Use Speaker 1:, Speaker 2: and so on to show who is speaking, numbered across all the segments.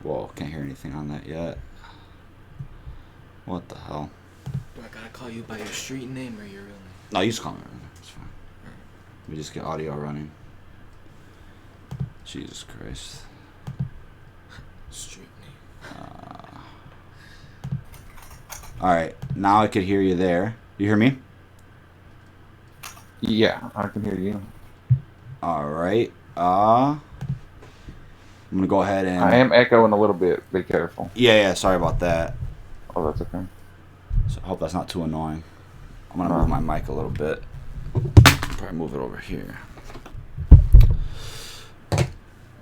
Speaker 1: Whoa, can't hear anything on that yet. What the hell?
Speaker 2: Do I gotta call you by your street name or your real name?
Speaker 1: No, you just call me. It's fine. We just get audio running. Jesus Christ.
Speaker 2: Street name.
Speaker 1: Alright, now I could hear you there. You hear me?
Speaker 3: Yeah, I can hear you.
Speaker 1: Alright. I'm gonna go ahead and...
Speaker 3: I am echoing a little bit. Be careful.
Speaker 1: Yeah, sorry about that.
Speaker 3: Oh, that's okay.
Speaker 1: So I hope that's not too annoying. I'm gonna move my mic a little bit. Probably move it over here.
Speaker 3: Just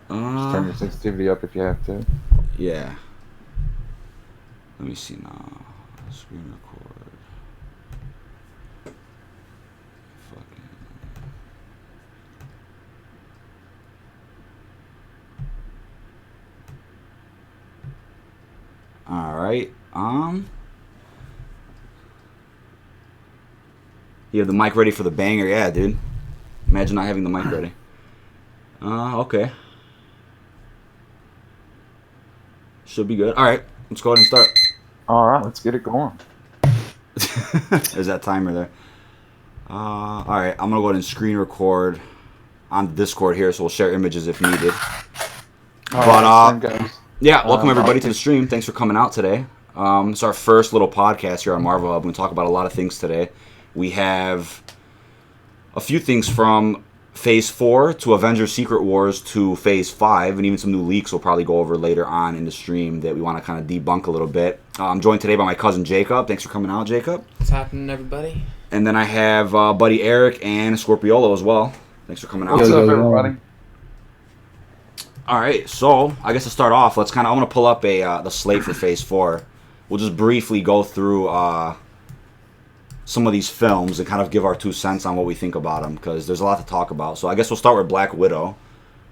Speaker 3: turn your sensitivity up if you have to.
Speaker 1: Yeah. Let me see now. Screen record. Fucking. Alright. You have the mic ready for the banger? Yeah, dude. Imagine not having the mic ready. Okay. Should be good. Alright, let's go ahead and start.
Speaker 3: Alright, let's get it going.
Speaker 1: There's that timer there. Alright, I'm gonna go ahead and screen record on Discord here, so we'll share images if needed. Yeah, welcome everybody to the stream. Thanks for coming out today. It's our first little podcast here on Marvel Hub. We talk about a lot of things today. We have a few things from Phase 4 to Avengers Secret Wars to Phase 5, and even some new leaks we'll probably go over later on in the stream that we want to kind of debunk a little bit. I'm joined today by my cousin Jacob. Thanks for coming out, Jacob.
Speaker 2: What's happening, everybody?
Speaker 1: And then I have buddy Eric and Scorpiolo as well. Thanks for coming out.
Speaker 3: What's up, everybody?
Speaker 1: All right, so I guess to start off, I'm gonna pull up the slate for Phase 4. We'll just briefly go through some of these films and kind of give our 2 cents on what we think about them, because there's a lot to talk about. So I guess we'll start with Black Widow.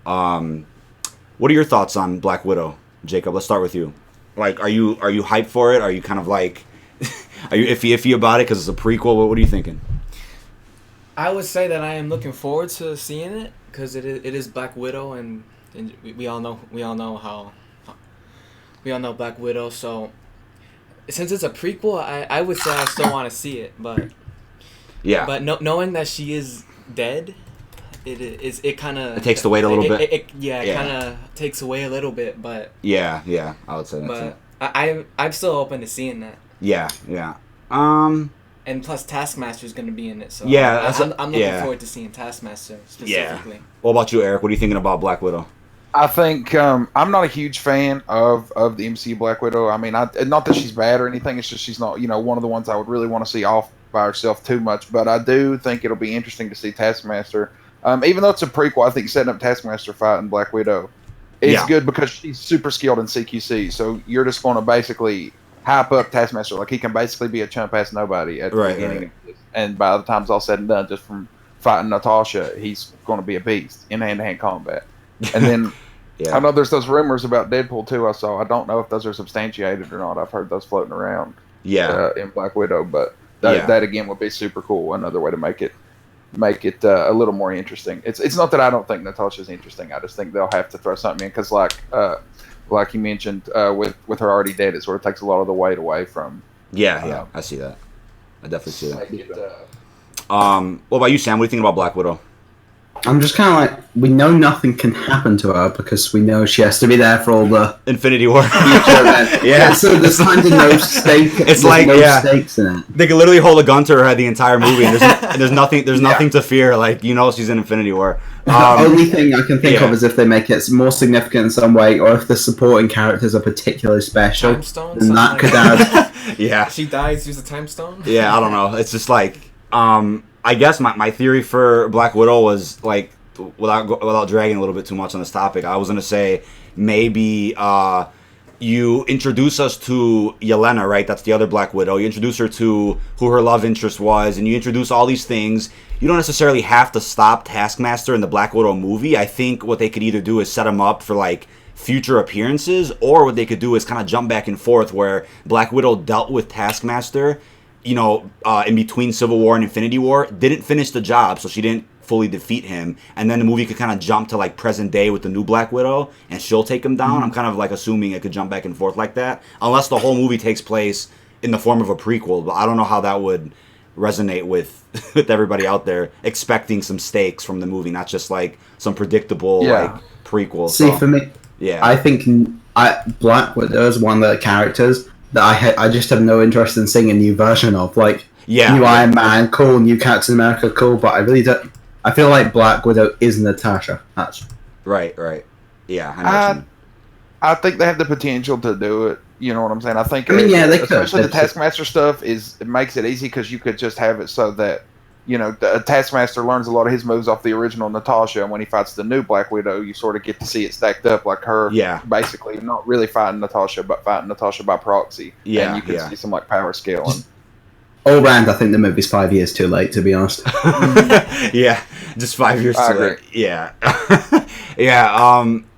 Speaker 1: What are your thoughts on Black Widow, Jacob? Let's start with you. Like, are you hyped for it? Are you kind of like, are you iffy about it because it's a prequel? What are you thinking?
Speaker 2: I would say that I am looking forward to seeing it because it is Black Widow, and we all know Black Widow. So since it's a prequel, I would say I still want to see it, but
Speaker 1: yeah.
Speaker 2: But knowing that she is dead, it kind of
Speaker 1: takes the weight a little bit.
Speaker 2: It kind of takes away a little bit, but
Speaker 1: yeah, I would say that.
Speaker 2: But I'm still open to seeing that.
Speaker 1: Yeah.
Speaker 2: And plus, Taskmaster's going to be in it, so
Speaker 1: yeah,
Speaker 2: I'm looking forward to seeing Taskmaster specifically.
Speaker 1: Yeah. What about you, Eric? What are you thinking about Black Widow?
Speaker 3: I think I'm not a huge fan of the MCU Black Widow. I mean, not that she's bad or anything. It's just she's not, one of the ones I would really want to see off by herself too much. But I do think it'll be interesting to see Taskmaster. Even though it's a prequel, I think setting up Taskmaster fighting Black Widow is good because she's super skilled in CQC. So you're just going to basically hype up Taskmaster. Like, he can basically be a chump-ass nobody at the beginning of this. And by the time it's all said and done, just from fighting Natasha, he's going to be a beast in hand-to-hand combat. And then I know there's those rumors about Deadpool too. I saw. I don't know if those are substantiated or not. I've heard those floating around. In Black Widow, but that again would be super cool. Another way to make it a little more interesting. It's not that I don't think Natasha's interesting. I just think they'll have to throw something in because like you mentioned with her already dead, it sort of takes a lot of the weight away from.
Speaker 1: I see that. I definitely see that. What about you, Sam? What do you think about Black Widow?
Speaker 4: I'm just kind of like, we know nothing can happen to her because we know she has to be there for all the
Speaker 1: Infinity War.
Speaker 4: So there's kind of no stake.
Speaker 1: It's like
Speaker 4: stakes in it.
Speaker 1: They could literally hold a gun to her head the entire movie, and there's nothing to fear. Like, she's in Infinity War.
Speaker 4: The only thing I can think of is if they make it more significant in some way, or if the supporting characters are particularly special.
Speaker 2: Time stone,
Speaker 4: then that could add.
Speaker 2: She dies, use a time stone.
Speaker 1: Yeah, I don't know. It's just like, I guess my theory for Black Widow was, like, without dragging a little bit too much on this topic, I was going to say maybe you introduce us to Yelena, right? That's the other Black Widow. You introduce her to who her love interest was, and you introduce all these things. You don't necessarily have to stop Taskmaster in the Black Widow movie. I think what they could either do is set him up for, like, future appearances, or what they could do is kind of jump back and forth where Black Widow dealt with Taskmaster, in between Civil War and Infinity War, didn't finish the job, so she didn't fully defeat him, and then the movie could kind of jump to like present day with the new Black Widow, and she'll take him down. I'm kind of like assuming it could jump back and forth like that, unless the whole movie takes place in the form of a prequel. But I don't know how that would resonate with everybody out there expecting some stakes from the movie, not just like some predictable like prequel.
Speaker 4: See, for me, I think Black Widow is one of the characters that I just have no interest in seeing a new version of. Like, new Iron Man, cool, new Captain America, cool, but I really don't. I feel like Black Widow is Natasha. That's
Speaker 1: right. Yeah,
Speaker 3: I think they have the potential to do it. You know what I'm saying? I think.
Speaker 4: I mean, they could.
Speaker 3: Especially the Taskmaster stuff it makes it easy because you could just have it so that the Taskmaster learns a lot of his moves off the original Natasha, and when he fights the new Black Widow, you sort of get to see it stacked up like her.
Speaker 1: Yeah.
Speaker 3: Basically, not really fighting Natasha, but fighting Natasha by proxy.
Speaker 1: Yeah.
Speaker 3: And you can see some like power scaling.
Speaker 4: All round, I think the movie's 5 years too late, to be honest.
Speaker 1: Yeah, just 5 years
Speaker 3: I
Speaker 1: too late. Yeah.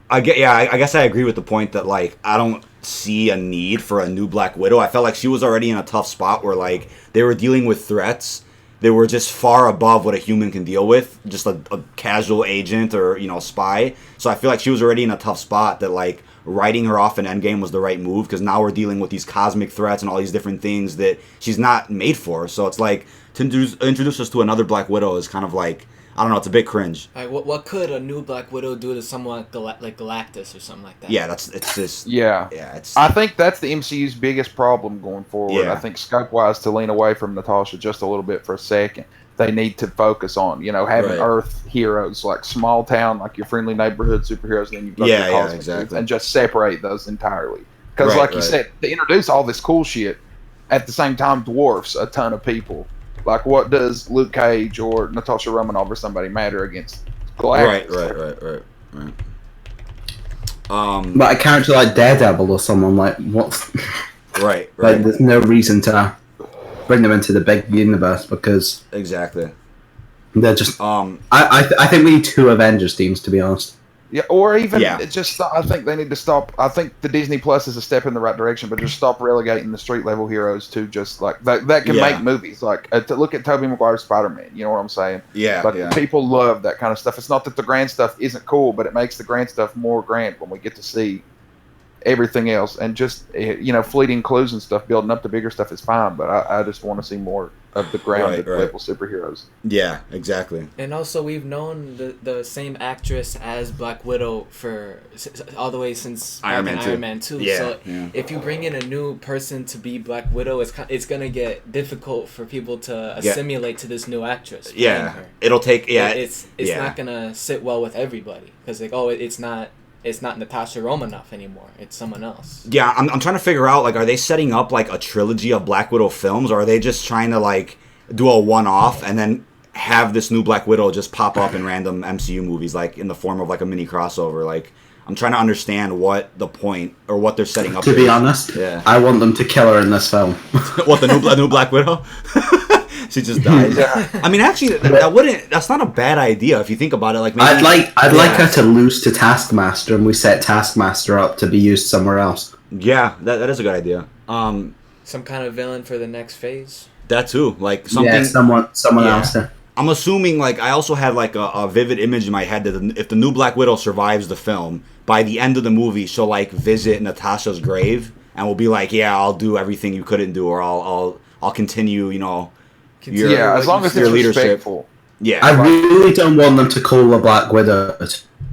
Speaker 1: I guess I agree with the point that like I don't see a need for a new Black Widow. I felt like she was already in a tough spot where like they were dealing with threats that were just far above what a human can deal with, just a casual agent or spy. So I feel like she was already in a tough spot that like writing her off in Endgame was the right move, because now we're dealing with these cosmic threats and all these different things that she's not made for. So it's like to introduce us to another Black Widow is kind of like, I don't know, it's a bit cringe.
Speaker 2: Like, what could a new Black Widow do to someone like Galactus or something like that?
Speaker 1: Yeah, it's just...
Speaker 3: Yeah. I think that's the MCU's biggest problem going forward.
Speaker 1: Yeah.
Speaker 3: I think scope-wise, to lean away from Natasha just a little bit for a second, they need to focus on, having Earth heroes, like small town, like your friendly neighborhood superheroes, and then you've got your cosmic dudes, and just separate those entirely. Because like you said, to introduce all this cool shit, at the same time dwarfs a ton of people. Like, what does Luke Cage or Natasha Romanoff or somebody matter against Galactus?
Speaker 1: Right.
Speaker 4: But a character like Daredevil or someone like what?
Speaker 1: Right.
Speaker 4: Like, there's no reason to bring them into the big universe because
Speaker 1: exactly
Speaker 4: they're just. I think we need 2 Avengers teams, to be honest.
Speaker 3: Yeah, or even just, I think they need to stop. I think the Disney Plus is a step in the right direction, but just stop relegating the street level heroes to just like that can make movies. Like, to look at Tobey Maguire's Spider-Man, you know what I'm saying?
Speaker 1: Yeah.
Speaker 3: People love that kind of stuff. It's not that the grand stuff isn't cool, but it makes the grand stuff more grand when we get to see everything else. And just fleeting clues and stuff, building up the bigger stuff is fine, but I just want to see more of the grounded level superheroes.
Speaker 1: Yeah, exactly.
Speaker 2: And also, we've known the same actress as Black Widow for all the way since Iron Man 2.
Speaker 1: Yeah,
Speaker 2: so if you bring in a new person to be Black Widow, it's gonna get difficult for people to assimilate to this new actress.
Speaker 1: Yeah,
Speaker 2: her.
Speaker 1: It'll take.
Speaker 2: It's not gonna sit well with everybody because it's not Natasha Romanoff anymore. It's someone else.
Speaker 1: Yeah, I'm trying to figure out, like, are they setting up, like, a trilogy of Black Widow films, or are they just trying to, like, do a one-off and then have this new Black Widow just pop up in random MCU movies, like, in the form of, like, a mini crossover? Like, I'm trying to understand what the point, or what they're setting up
Speaker 4: to be honest, I want them to kill her in this film.
Speaker 1: What, the new Black Widow? She just dies. I mean, actually, that's not a bad idea if you think about it. Like, maybe,
Speaker 4: I'd like her to lose to Taskmaster, and we set Taskmaster up to be used somewhere else.
Speaker 1: Yeah, that is a good idea.
Speaker 2: Some kind of villain for the next phase.
Speaker 1: That too, like something.
Speaker 4: Yeah, someone else.
Speaker 1: I'm assuming, like, I also had like a vivid image in my head that if the new Black Widow survives the film, by the end of the movie, she'll like visit Natasha's grave and will be like, "Yeah, I'll do everything you couldn't do, or I'll continue,
Speaker 3: as long as it's respectful.
Speaker 1: Yeah,
Speaker 4: I really don't want them to call her Black Widow.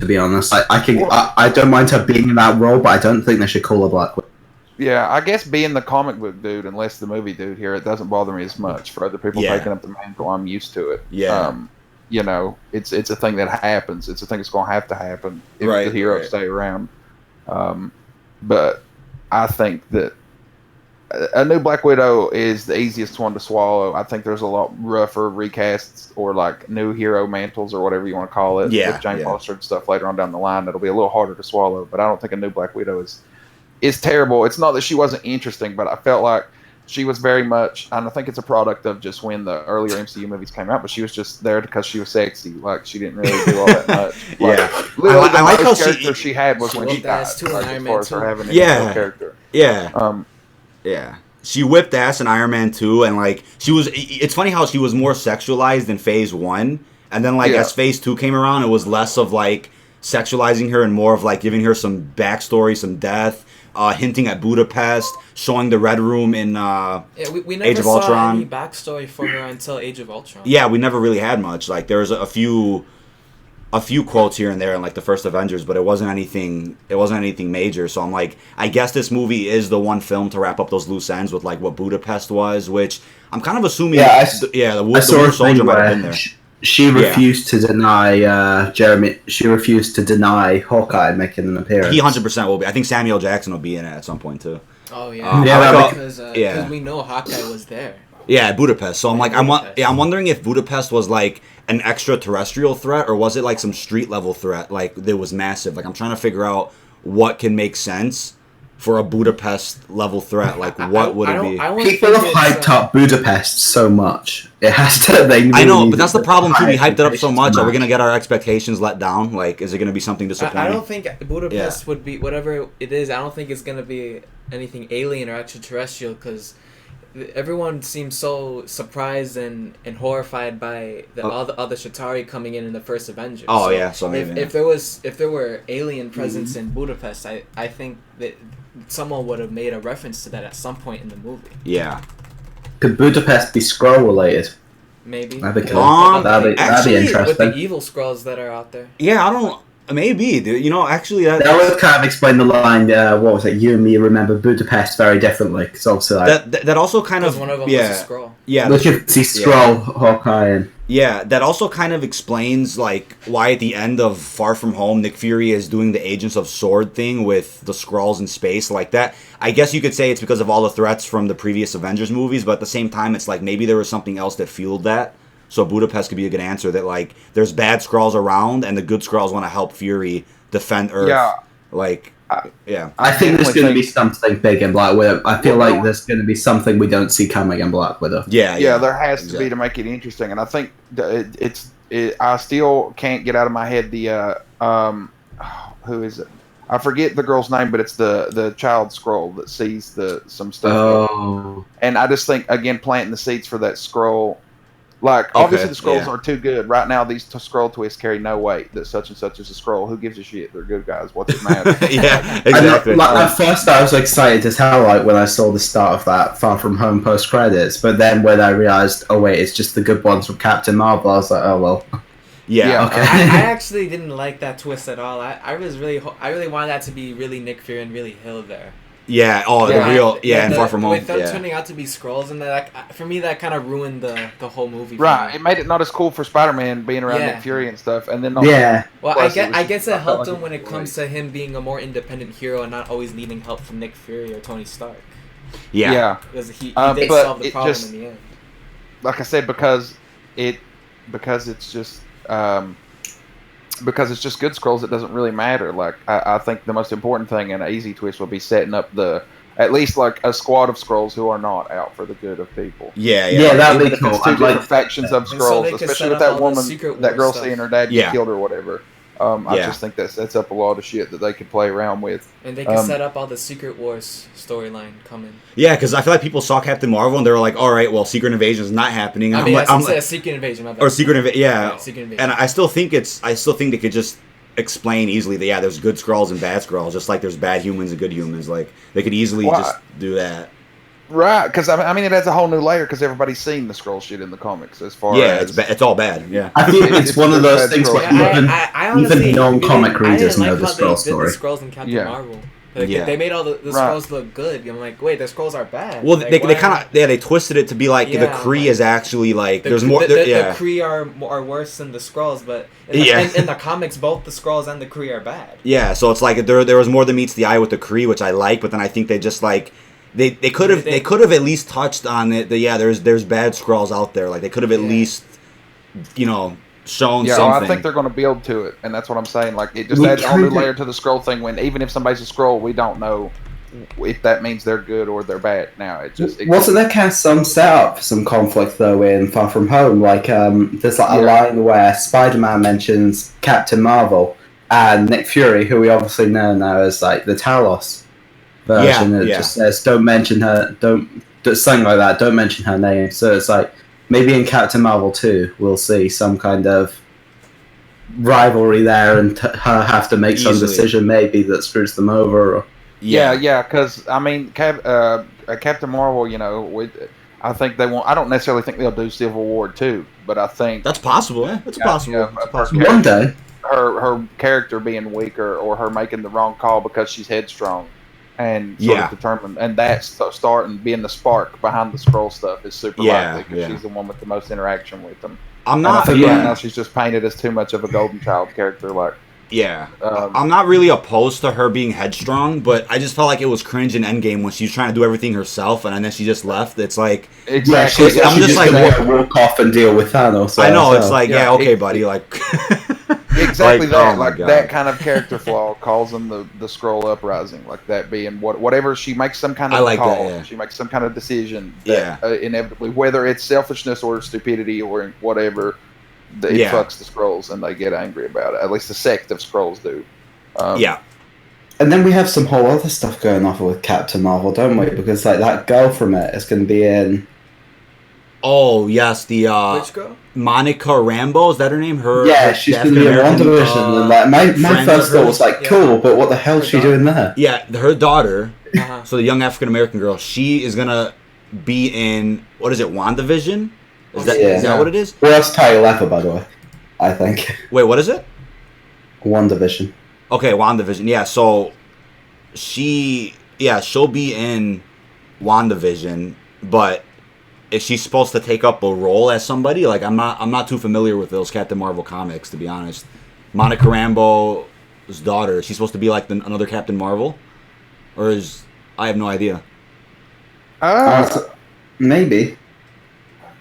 Speaker 4: To be honest, I don't mind her being in that role, but I don't think they should call her Black Widow.
Speaker 3: Yeah, I guess being the comic book dude and less the movie dude here, it doesn't bother me as much. For other people taking up the mantle, I'm used to it.
Speaker 1: Yeah.
Speaker 3: It's a thing that happens. It's a thing that's going to have to happen if the heroes stay around. But I think that a new Black Widow is the easiest one to swallow. I think there's a lot rougher recasts or like new hero mantles or whatever you want to call it with Jane Foster and stuff later on down the line. That'll be a little harder to swallow. But I don't think a new Black Widow is terrible. It's not that she wasn't interesting, but I felt like she was very much, and I think it's a product of just when the earlier MCU movies came out, but she was just there because she was sexy. Like, she didn't really do all that much. Like,
Speaker 1: I like how
Speaker 3: character she had was when she died.
Speaker 2: As
Speaker 3: far as her having
Speaker 1: a
Speaker 3: character.
Speaker 1: Yeah. She whipped ass in Iron Man 2, and like it's funny how she was more sexualized in Phase 1, And then, like, as Phase 2 came around, it was less of, like, sexualizing her and more of, like, giving her some backstory, some death, hinting at Budapest, showing the Red Room in
Speaker 2: we never
Speaker 1: Age of
Speaker 2: saw
Speaker 1: Ultron.
Speaker 2: any backstory for her until Age of Ultron.
Speaker 1: Yeah, we never really had much. Like, there was a few quotes here and there in, like, the first Avengers, but it wasn't anything major. So I'm like, I guess this movie is the one film to wrap up those loose ends with, like, what Budapest was, which I'm kind of assuming the Winter Soldier might have been there.
Speaker 4: She refused to deny Jeremy. She refused to deny Hawkeye making an appearance.
Speaker 1: He 100% will be. I think Samuel Jackson will be in it at some point too.
Speaker 2: Oh yeah, because we know Hawkeye was there.
Speaker 1: Yeah, Budapest. So I'm like, I'm wondering if Budapest was like an extraterrestrial threat, or was it like some street level threat? Like, it was massive. Like, I'm trying to figure out what can make sense for a Budapest level threat. Like, what would it be?
Speaker 4: People have hyped up Budapest so much. It has to.
Speaker 1: I know, but that's the problem too. We hyped it up so much. Are we gonna get our expectations let down? Like, is it gonna be something disappointing?
Speaker 2: I don't think Budapest would be whatever it is. I don't think it's gonna be anything alien or extraterrestrial, because everyone seems so surprised and horrified by all the other Chitauri coming in the first Avengers.
Speaker 1: Oh, so yeah, so maybe,
Speaker 2: if there were alien presence in Budapest, I think that someone would have made a reference to that at some point in the movie.
Speaker 1: Yeah.
Speaker 4: Could Budapest be Skrull related?
Speaker 2: Maybe.
Speaker 4: That'd be cool. That'd be interesting.
Speaker 2: With the evil Skrulls that are out there.
Speaker 1: Yeah, I don't. Maybe, dude. You know, actually, that
Speaker 4: would kind of explain the line. What was it? You and me remember Budapest very differently. Because obviously, like,
Speaker 1: that also kind of
Speaker 2: one of them was a Skrull.
Speaker 1: Yeah,
Speaker 4: look at see Skrull, Hawkeye, and
Speaker 1: that also kind of explains like why at the end of Far From Home, Nick Fury is doing the Agents of S.W.O.R.D. thing with the Skrulls in space like that. I guess you could say it's because of all the threats from the previous Avengers movies, but at the same time, it's like maybe there was something else that fueled that. So Budapest could be a good answer, that like there's bad Skrulls around and the good Skrulls want to help Fury defend Earth.
Speaker 3: Yeah.
Speaker 4: I think there's going to be something big in Black Widow. I feel like there's going to be something we don't see coming in Black Widow.
Speaker 3: Yeah, there has to be to make it interesting, and I think I still can't get out of my head the who is it? I forget the girl's name, but it's the child Skrull that sees some stuff.
Speaker 4: Oh.
Speaker 3: And I just think, again, planting the seeds for that Skrull. Like, obviously the Skrulls are too good. Right now, these Skrull twists carry no weight. That such and such is a Skrull. Who gives a shit? They're good guys. What's it matter?
Speaker 1: Yeah, exactly.
Speaker 4: At first, I was excited as hell, like, when I saw the start of that Far From Home post-credits. But then when I realized, oh, wait, it's just the good ones from Captain Marvel, I was like, oh, well.
Speaker 1: Yeah.
Speaker 2: Okay. I actually didn't like that twist at all. I really wanted that to be really Nick Fury and really Hill there.
Speaker 1: Yeah. Oh, the real. Yeah, and Far From Home.
Speaker 2: With them turning out to be Skrulls, and that, for me, that kind of ruined the whole movie.
Speaker 3: Right. It made it not as cool for Spider-Man being around Nick Fury and stuff, and then
Speaker 2: Well, I guess it helped him when it comes to him being a more independent hero and not always needing help from Nick Fury or Tony Stark.
Speaker 3: Yeah.
Speaker 2: Because he did solve the problem in the end.
Speaker 3: Like I said, because it's just. Because it's just good Skrulls, it doesn't really matter. Like, I think the most important thing in an easy twist will be setting up at least like a squad of Skrulls who are not out for the good of people.
Speaker 1: Yeah,
Speaker 3: that'd be cool. It's two different factions of Skrulls, especially with that woman, that girl seeing her dad get killed or whatever. I just think that sets up a lot of shit that they could play around with.
Speaker 2: And they can set up all the Secret Wars storyline coming.
Speaker 1: Yeah, because I feel like people saw Captain Marvel and they were like, all right, well, Secret Invasion is not happening.
Speaker 2: I'm like, Secret Invasion, my bad.
Speaker 1: Or Secret Invasion,
Speaker 2: Secret Invasion.
Speaker 1: And I still think they could just explain easily that, there's good Skrulls and bad Skrulls, just like there's bad humans and good humans. Like, they could easily just do that.
Speaker 3: Right, because I mean, it adds a whole new layer because everybody's seen the Skrull shit in the comics. As far as
Speaker 1: it's all bad. Yeah,
Speaker 4: I think it's one of those things where even non-comic readers know the Skrull story.
Speaker 2: The Skrulls in Captain Marvel. They made all the Skrulls look good. I'm like, wait, the Skrulls are bad.
Speaker 1: Well, they kind of they twisted it to be like the Kree is actually like there's more.
Speaker 2: The Kree are worse than the Skrulls, but in the comics, both the Skrulls and the Kree are bad.
Speaker 1: Yeah, so it's like there was more than meets the eye with the Kree, which I like, but then I think they just like. They could have at least touched on it. There's bad Skrulls out there. Like, they could have at least shown something.
Speaker 3: I think they're going to build to it, and that's what I'm saying. Like, it just adds a whole new layer to the Skrull thing. When even if somebody's a Skrull, we don't know if that means they're good or they're bad. Now
Speaker 4: wasn't there kind of some setup, some conflict though in Far From Home? Like, there's like a line where Spider-Man mentions Captain Marvel and Nick Fury, who we obviously know now as like the Talos version. It just says don't mention her, don't something like that. Don't mention her name. So it's like maybe in Captain Marvel 2, we'll see some kind of rivalry there, and her have to make some decision maybe that screws them over. Or...
Speaker 3: Yeah, because I mean, Captain Marvel, I think they won't. I don't necessarily think they'll do Civil War 2, but I think
Speaker 1: that's possible. It's possible.
Speaker 3: Yeah,
Speaker 1: it's possible.
Speaker 4: One day,
Speaker 3: her character being weaker or her making the wrong call because she's headstrong and sort of determined, and that's starting being the spark behind the Skrull stuff is super likely because she's the one with the most interaction with them.
Speaker 1: I'm not.
Speaker 3: I think right now she's just painted as too much of a golden child character, like.
Speaker 1: Yeah, I'm not really opposed to her being headstrong, but I just felt like it was cringe in Endgame when she was trying to do everything herself, and then she just left. It's like,
Speaker 3: exactly.
Speaker 4: I'm just like walk off and deal with Thanos.
Speaker 1: I know it's like, okay, buddy, like
Speaker 3: exactly that kind of character flaw calls them the Skrull uprising, like that being whatever she makes some kind of call, she makes some kind of decision, that, inevitably, whether it's selfishness or stupidity or whatever. It fucks the Skrulls and they get angry about it. At least the sect of Skrulls do.
Speaker 4: And then we have some whole other stuff going on with Captain Marvel, don't we? Because like that girl from it is going to be in.
Speaker 1: Oh yes, the
Speaker 2: which girl?
Speaker 1: Monica Rambeau, is that her name?
Speaker 4: She's going to be in WandaVision. And like my first thought was like, cool, but what the hell is she doing there?
Speaker 1: Yeah, her daughter. So the young African American girl, she is gonna be in WandaVision. Is that what it is?
Speaker 4: Well, that's title ever, by the way. I think.
Speaker 1: Wait, what is it?
Speaker 4: WandaVision.
Speaker 1: Okay, WandaVision. Yeah, so she'll be in WandaVision, but is she supposed to take up a role as somebody? Like, I'm not too familiar with those Captain Marvel comics, to be honest. Monica Rambeau's daughter, is she supposed to be like another Captain Marvel, or I have no idea.
Speaker 4: Maybe.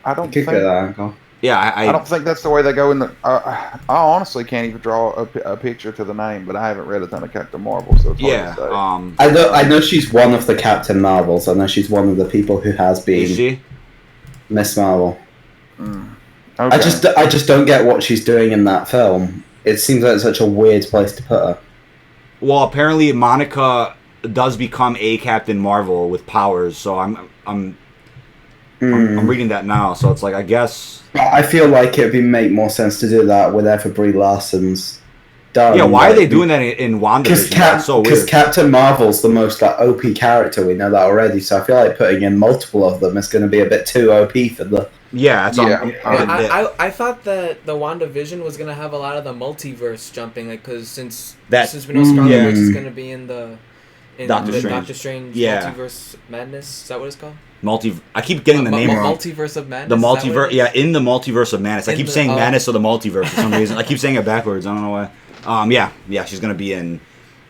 Speaker 3: I don't think
Speaker 4: that angle.
Speaker 1: Yeah,
Speaker 3: I don't think that's the way they go in the. I honestly can't even draw a picture to the name, but I haven't read a ton of Captain Marvel, so it's hard to say.
Speaker 4: I know she's one of the Captain Marvels. I know she's one of the people who has been.
Speaker 1: Is she?
Speaker 4: Miss Marvel.
Speaker 3: Okay.
Speaker 4: I just don't get what she's doing in that film. It seems like it's such a weird place to put her.
Speaker 1: Well, apparently Monica does become a Captain Marvel with powers, so I'm reading that now, so it's like, I guess.
Speaker 4: I feel like it'd make more sense to do that whenever Brie Larson's done.
Speaker 1: Yeah, why are they doing that in WandaVision? That's so weird.
Speaker 4: Because Captain Marvel's the most OP character, we know that already, so I feel like putting in multiple of them is going to be a bit too OP for the...
Speaker 1: Yeah,
Speaker 2: I thought that the WandaVision was going to have a lot of the multiverse jumping, like, because since we know Scarlet Witch is going to be in Doctor Strange Multiverse Madness, is that what it's called?
Speaker 1: I keep getting the name wrong.
Speaker 2: Multiverse of Madness?
Speaker 1: The multiverse, in the Multiverse of Madness. I keep saying Madness of the Multiverse for some reason. I keep saying it backwards. I don't know why. She's gonna be in.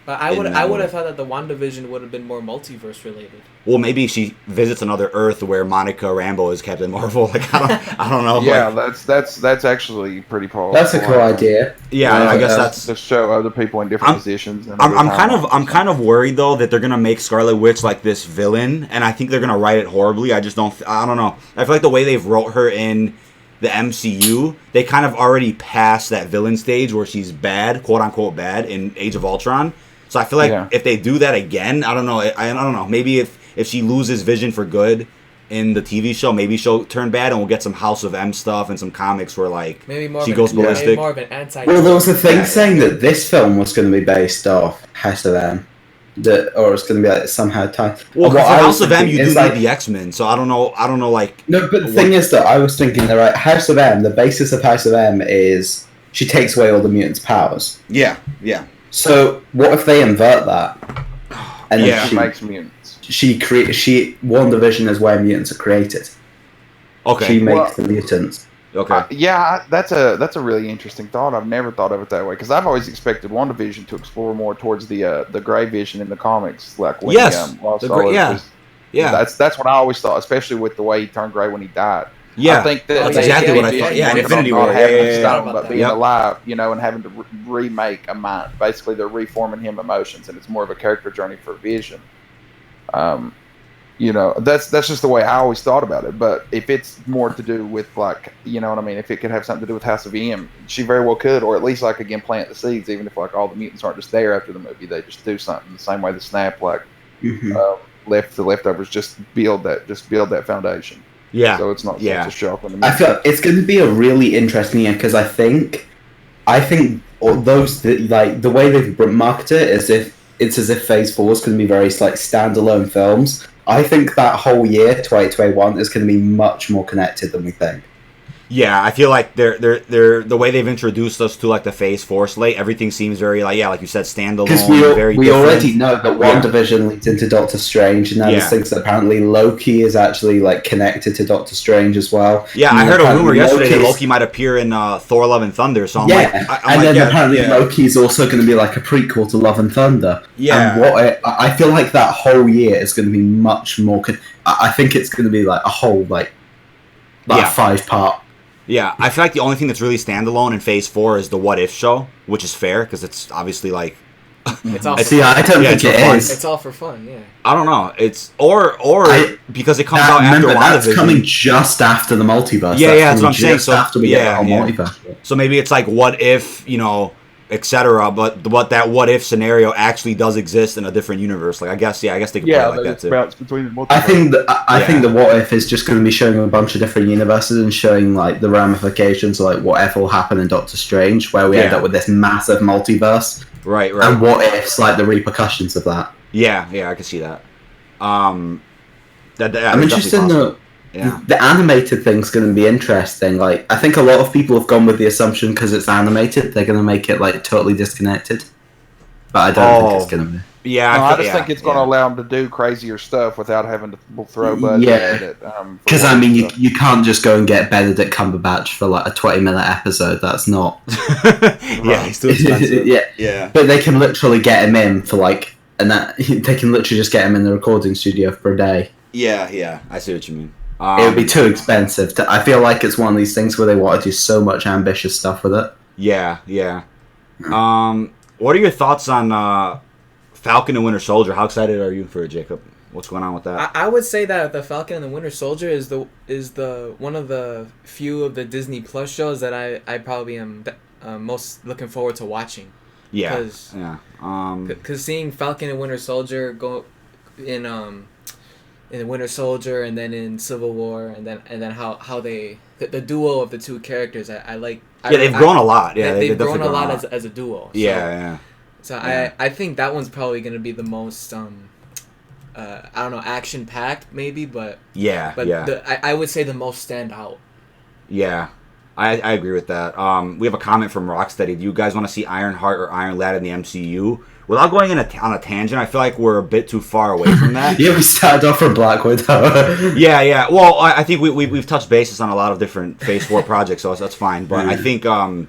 Speaker 2: But I would have thought that the WandaVision would have been more multiverse related.
Speaker 1: Well, maybe she visits another Earth where Monica Rambeau is Captain Marvel. Like, I don't know.
Speaker 3: Yeah, that's actually pretty powerful.
Speaker 4: That's a cool idea.
Speaker 1: Yeah, I guess that's
Speaker 3: to show other people in different positions.
Speaker 1: I'm kind of worried though that they're gonna make Scarlet Witch like this villain, and I think they're gonna write it horribly. I don't know. I feel like the way they've wrote her in the MCU, they kind of already passed that villain stage where she's bad, quote unquote bad, in Age of Ultron. So I feel like if they do that again, I don't know. I don't know. Maybe if she loses Vision for good in the TV show, maybe she'll turn bad, and we'll get some House of M stuff and some comics where like she goes ballistic.
Speaker 2: Maybe more of an anti.
Speaker 4: Well, there was a thing saying that this film was going to be based off House of M, or it's going to be like somehow tied.
Speaker 1: Well, for House of M, you do need the X-Men, so I don't know. Like
Speaker 4: no, but the thing is that I was thinking that right, House of M. The basis of House of M is she takes away all the mutants' powers.
Speaker 1: Yeah.
Speaker 4: So what if they invert that? And
Speaker 3: she makes mutants.
Speaker 4: WandaVision is where mutants are created.
Speaker 1: Okay.
Speaker 4: She makes the mutants.
Speaker 1: Okay.
Speaker 3: That's a really interesting thought. I've never thought of it that way because I've always expected WandaVision to explore more towards the Grey Vision in the comics, like when that's what I always thought, especially with the way he turned grey when he died.
Speaker 1: Yeah,
Speaker 3: I think that's
Speaker 1: exactly what I thought. Yeah, in Infinity War,
Speaker 3: but being alive, and having to remake a mind. Basically, they're reforming him emotions, and it's more of a character journey for Vision. That's just the way I always thought about it. But if it's more to do with like, what I mean, if it could have something to do with House of M, she very well could, or at least like again plant the seeds. Even if like all the mutants aren't just there after the movie, they just do something the same way the Snap left the leftovers just build that foundation.
Speaker 1: Yeah.
Speaker 3: So it's not such a shock when
Speaker 4: I feel it's going to be a really interesting year because I think all those like the way they've marketed it is if it's as if Phase 4 is going to be very like standalone films. I think that whole year 2021 is going to be much more connected than we think.
Speaker 1: Yeah, I feel like they're the way they've introduced us to like the Phase 4 slate. Everything seems very like you said, standalone.
Speaker 4: Because we already know that WandaVision leads into Doctor Strange, and now there's things that apparently Loki is actually like connected to Doctor Strange as well.
Speaker 1: Yeah, I heard a rumor yesterday that Loki might appear in Thor: Love and Thunder. So
Speaker 4: apparently Loki is also going to be like a prequel to Love and Thunder.
Speaker 1: Yeah,
Speaker 4: and I feel like that whole year is going to be much more. I think it's going to be like a whole like 5-part.
Speaker 1: Yeah, I feel like the only thing that's really standalone in Phase 4 is the What If show, which is fair because it's obviously like.
Speaker 2: It's all.
Speaker 4: I don't think it is.
Speaker 2: It's all for fun, yeah.
Speaker 1: I don't know. It's because it comes out after WandaVision.
Speaker 4: That's coming just after the multiverse.
Speaker 1: Yeah, that's what I'm saying. So
Speaker 4: after we get our multiverse.
Speaker 1: So maybe it's like what if etc. But what that what if scenario actually does exist in a different universe. Like I guess they could play it like that too.
Speaker 4: I think the what if is just going to be showing a bunch of different universes and showing like the ramifications of like whatever will happen in Doctor Strange, where we end up with this massive multiverse.
Speaker 1: Right.
Speaker 4: And what ifs like the repercussions of that.
Speaker 1: Yeah, I can see that. I'm
Speaker 4: interested in the animated thing's going to be interesting. Like, I think a lot of people have gone with the assumption because it's animated, they're going to make it like totally disconnected. But I don't think it's going to be.
Speaker 1: Yeah,
Speaker 3: I just think it's going to allow them to do crazier stuff without having to throw budget at it.
Speaker 4: Because you can't just go and get Benedict Cumberbatch for like a 20-minute episode. That's not.
Speaker 1: Yeah, he's too expensive.
Speaker 4: Yeah. But they can literally get him in for like, they can literally just get him in the recording studio for a day.
Speaker 1: Yeah, I see what you mean.
Speaker 4: It would be too expensive. I feel like it's one of these things where they want to do so much ambitious stuff with it.
Speaker 1: Yeah. What are your thoughts on Falcon and Winter Soldier? How excited are you for it, Jacob? What's going on with that?
Speaker 2: I would say that the Falcon and the Winter Soldier is the one of the few of the Disney Plus shows that I probably am most looking forward to watching.
Speaker 1: Yeah.
Speaker 2: Because seeing Falcon and Winter Soldier go in Winter Soldier and then in Civil War and then how they the duo of the two characters I like.
Speaker 1: They've grown a lot. Yeah,
Speaker 2: they've grown a lot as a duo. So,
Speaker 1: yeah.
Speaker 2: So I think that one's probably going to be the most I don't know, action packed maybe, but I would say the most stand out.
Speaker 1: Yeah. I agree with that. We have a comment from Rocksteady. Do you guys want to see Ironheart or Iron Lad in the MCU? Without going on a tangent, I feel like we're a bit too far away from that.
Speaker 4: We started off from Black Widow.
Speaker 1: Yeah. Well, I think we've touched bases on a lot of different Phase 4 projects, so that's fine. But I think Iron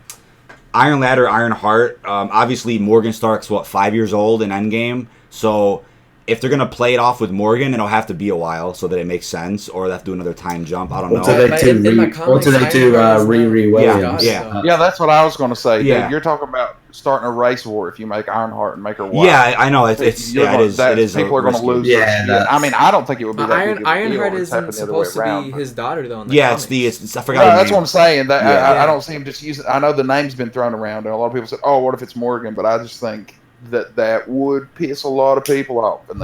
Speaker 1: Lad or Ironheart, obviously Morgan Stark's 5 years old in Endgame, so if they're gonna play it off with Morgan, it'll have to be a while so that it makes sense, or they have to do another time jump. I don't know.
Speaker 4: What do they do? Riri Williams.
Speaker 3: Yeah, that's what I was gonna say. Yeah, dude, you're talking about starting a race war if you make Ironheart and make her white.
Speaker 1: Yeah, I know. It is.
Speaker 3: People are gonna lose. Yeah, I mean, I don't think it would be that big
Speaker 2: Ironheart isn't supposed to be his daughter though.
Speaker 1: It's I forgot.
Speaker 3: That's what I'm saying. I don't see him just using. I know the name's been thrown around, and a lot of people said, "Oh, what if it's Morgan?" But I just think that would piss a lot of people off. And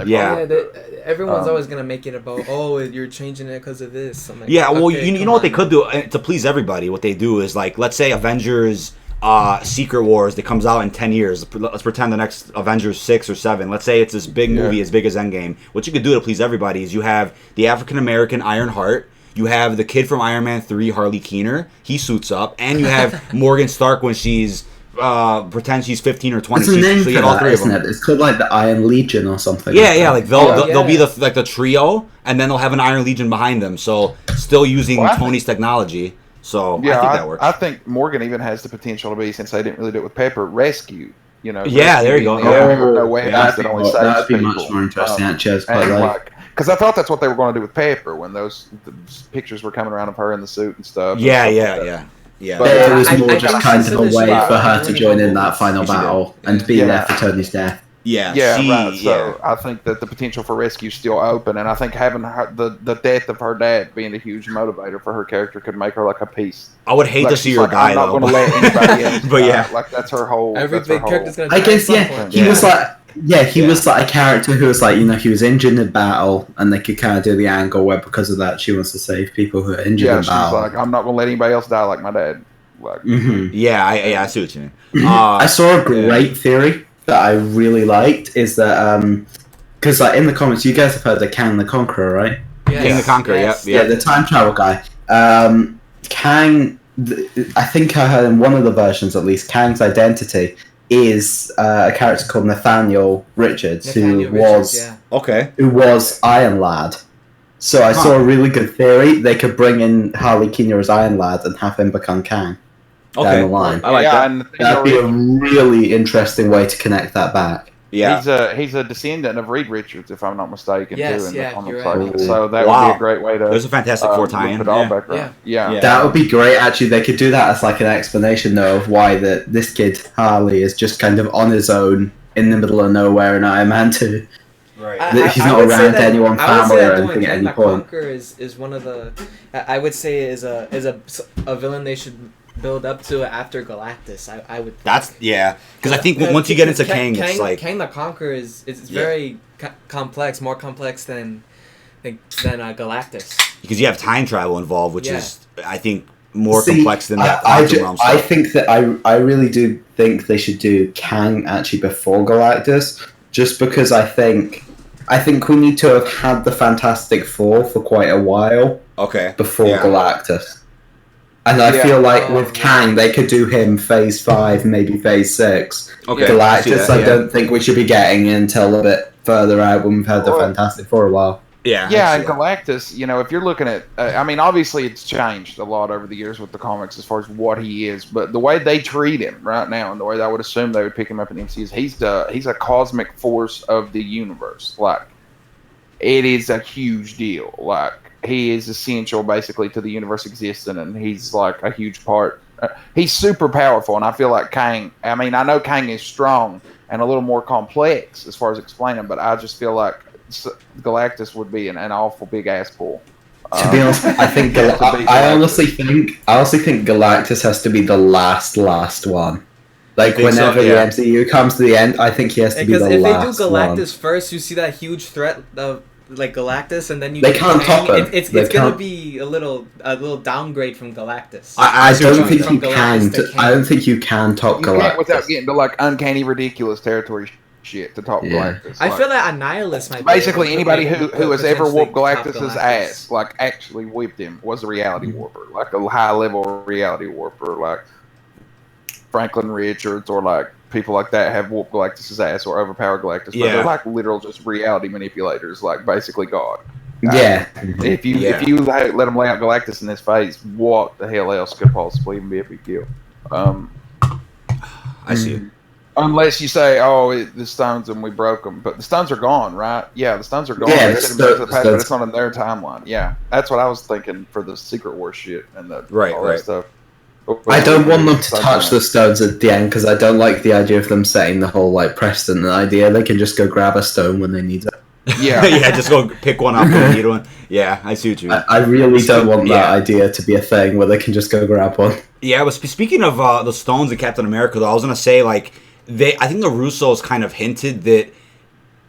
Speaker 2: everyone's always going to make it about, you're changing it because of this. I'm like,
Speaker 1: you know what they could do to please everybody? What they do is, like, let's say Avengers Secret Wars that comes out in 10 years. Let's pretend the next Avengers 6 or 7. Let's say it's this big movie as big as Endgame. What you could do to please everybody is you have the African-American Ironheart, you have the kid from Iron Man 3, Harley Keener, he suits up, and you have Morgan Stark when she's pretend she's 15 or 20.
Speaker 4: It's a name for that, isn't it? It's called like the Iron Legion or something.
Speaker 1: Yeah. Like they'll be the trio, and then they'll have an Iron Legion behind them. So still using Tony's technology. So I think that works.
Speaker 3: I think Morgan even has the potential to be, since they didn't really do it with Pepper, rescue.
Speaker 1: Yeah, there you go.
Speaker 3: That'd
Speaker 4: be much more interesting.
Speaker 3: Because I thought that's what they were going to do with Pepper when those pictures were coming around of her in the suit and stuff.
Speaker 1: Yeah,
Speaker 4: but it was more just kind of a way for her to join in that final battle and be there for Tony's death.
Speaker 3: So I think that the potential for rescue is still open, and I think having the death of her dad being a huge motivator for her character could make her like a piece.
Speaker 1: I would hate to see her die, though.
Speaker 3: I'm not going to let anybody else. But like that's her whole.
Speaker 2: Every big character's going to.
Speaker 4: I guess he was like Yeah, he was like a character who was like, he was injured in battle, and they could kind of do the angle where because of that she wants to save people who are injured in battle. Yeah,
Speaker 3: she's like, I'm not gonna let anybody else die like my dad. Like,
Speaker 1: Yeah, I see what you mean.
Speaker 4: I saw a great theory that I really liked is that because like in the comics, you guys have heard of Kang the Conqueror, right?
Speaker 1: Yes. King the Conqueror,
Speaker 4: yeah, the time travel guy. Kang, I think I heard in one of the versions at least, Kang's identity is a character called Nathaniel Richards, who was Iron Lad. So I saw a really good theory. They could bring in Harley Quinn as Iron Lad and have him become Kang down the line.
Speaker 1: I like that.
Speaker 4: That'd be a really interesting way to connect that back.
Speaker 3: Yeah, he's a descendant of Reed Richards, if I'm not mistaken.
Speaker 2: Yes,
Speaker 3: too,
Speaker 2: you're
Speaker 3: right. So that would be a great way to.
Speaker 1: There's a Fantastic Four tie-in.
Speaker 3: Yeah,
Speaker 4: that would be great. Actually, they could do that as like an explanation, though, of why this kid Harley is just kind of on his own in the middle of nowhere in Iron Man 2.
Speaker 2: Right.
Speaker 4: He's not around anyone, family, or anything at any point.
Speaker 2: Conqueror is one of the. I would say is a villain they should build up to after Galactus. I would.
Speaker 1: That's because I think once you get into Kang, it's like
Speaker 2: Kang the Conqueror is very complex, more complex than Galactus.
Speaker 1: Because you have time travel involved, which is I think more complex than that.
Speaker 4: I think that I really do think they should do Kang actually before Galactus, just because I think we need to have had the Fantastic Four for quite a while. Before Galactus. And I feel like with Kang, they could do him Phase 5, maybe Phase 6. Galactus, I don't think we should be getting until a bit further out when we've had the Fantastic Four a while.
Speaker 3: Yeah, and Galactus, if you're looking at... obviously it's changed a lot over the years with the comics as far as what he is, but the way they treat him right now, and the way I would assume they would pick him up in the MCU, is he's a cosmic force of the universe. Like, it is a huge deal. Like, he is essential basically to the universe existing, and he's like a huge part. He's super powerful, and I feel like Kang. I know Kang is strong and a little more complex as far as explaining, but I just feel like Galactus would be an awful big ass pull.
Speaker 4: To be honest, I think I honestly think Galactus has to be the last one. Like whenever the MCU comes to the end, I think he has to be the last one. Because if
Speaker 2: they do Galactus first, you see that huge threat of like Galactus, and then
Speaker 4: they can't top him.
Speaker 2: It's gonna be a little downgrade from Galactus.
Speaker 4: I don't think you can. I don't think you can top Galactus
Speaker 3: without getting to like uncanny, ridiculous territory shit to top Galactus.
Speaker 2: I feel that Annihilus might
Speaker 3: basically anybody who has ever whooped Galactus's ass, like actually whipped him, was a reality warper, like a high level reality warper, like Franklin Richards or like people like that have whooped Galactus's ass or overpowered Galactus, but they're like literal just reality manipulators, like basically God. If you let them lay out Galactus in this phase, what the hell else could possibly even be a big deal?
Speaker 1: I see.
Speaker 3: Unless you say, the stones and we broke them, but the stones are gone, right? Yeah, the stones are gone.
Speaker 4: Yeah,
Speaker 3: but it's not in their timeline. Yeah, that's what I was thinking for the Secret War shit and the all that stuff.
Speaker 4: I don't want them to touch the stones at the end because I don't like the idea of them setting the whole like precedent idea. They can just go grab a stone when they need it.
Speaker 1: Yeah, just go pick one up when you need one. Yeah, I see what you mean.
Speaker 4: I really don't want that idea to be a thing where they can just go grab one.
Speaker 1: Yeah, but speaking of the stones in Captain America, though, I was gonna say like I think the Russos kind of hinted that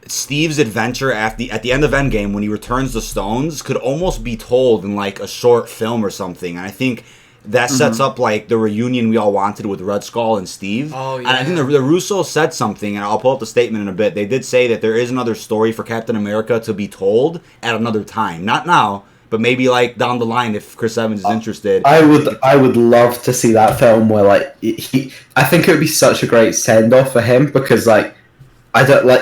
Speaker 1: Steve's adventure at the end of Endgame when he returns the stones could almost be told in like a short film or something, and I think that sets up like the reunion we all wanted with Red Skull and Steve.
Speaker 2: Oh, yeah.
Speaker 1: And I think the Russos said something, and I'll pull up the statement in a bit. They did say that there is another story for Captain America to be told at another time. Not now, but maybe like down the line if Chris Evans is interested.
Speaker 4: I would love to see that film where like I think it would be such a great send off for him because like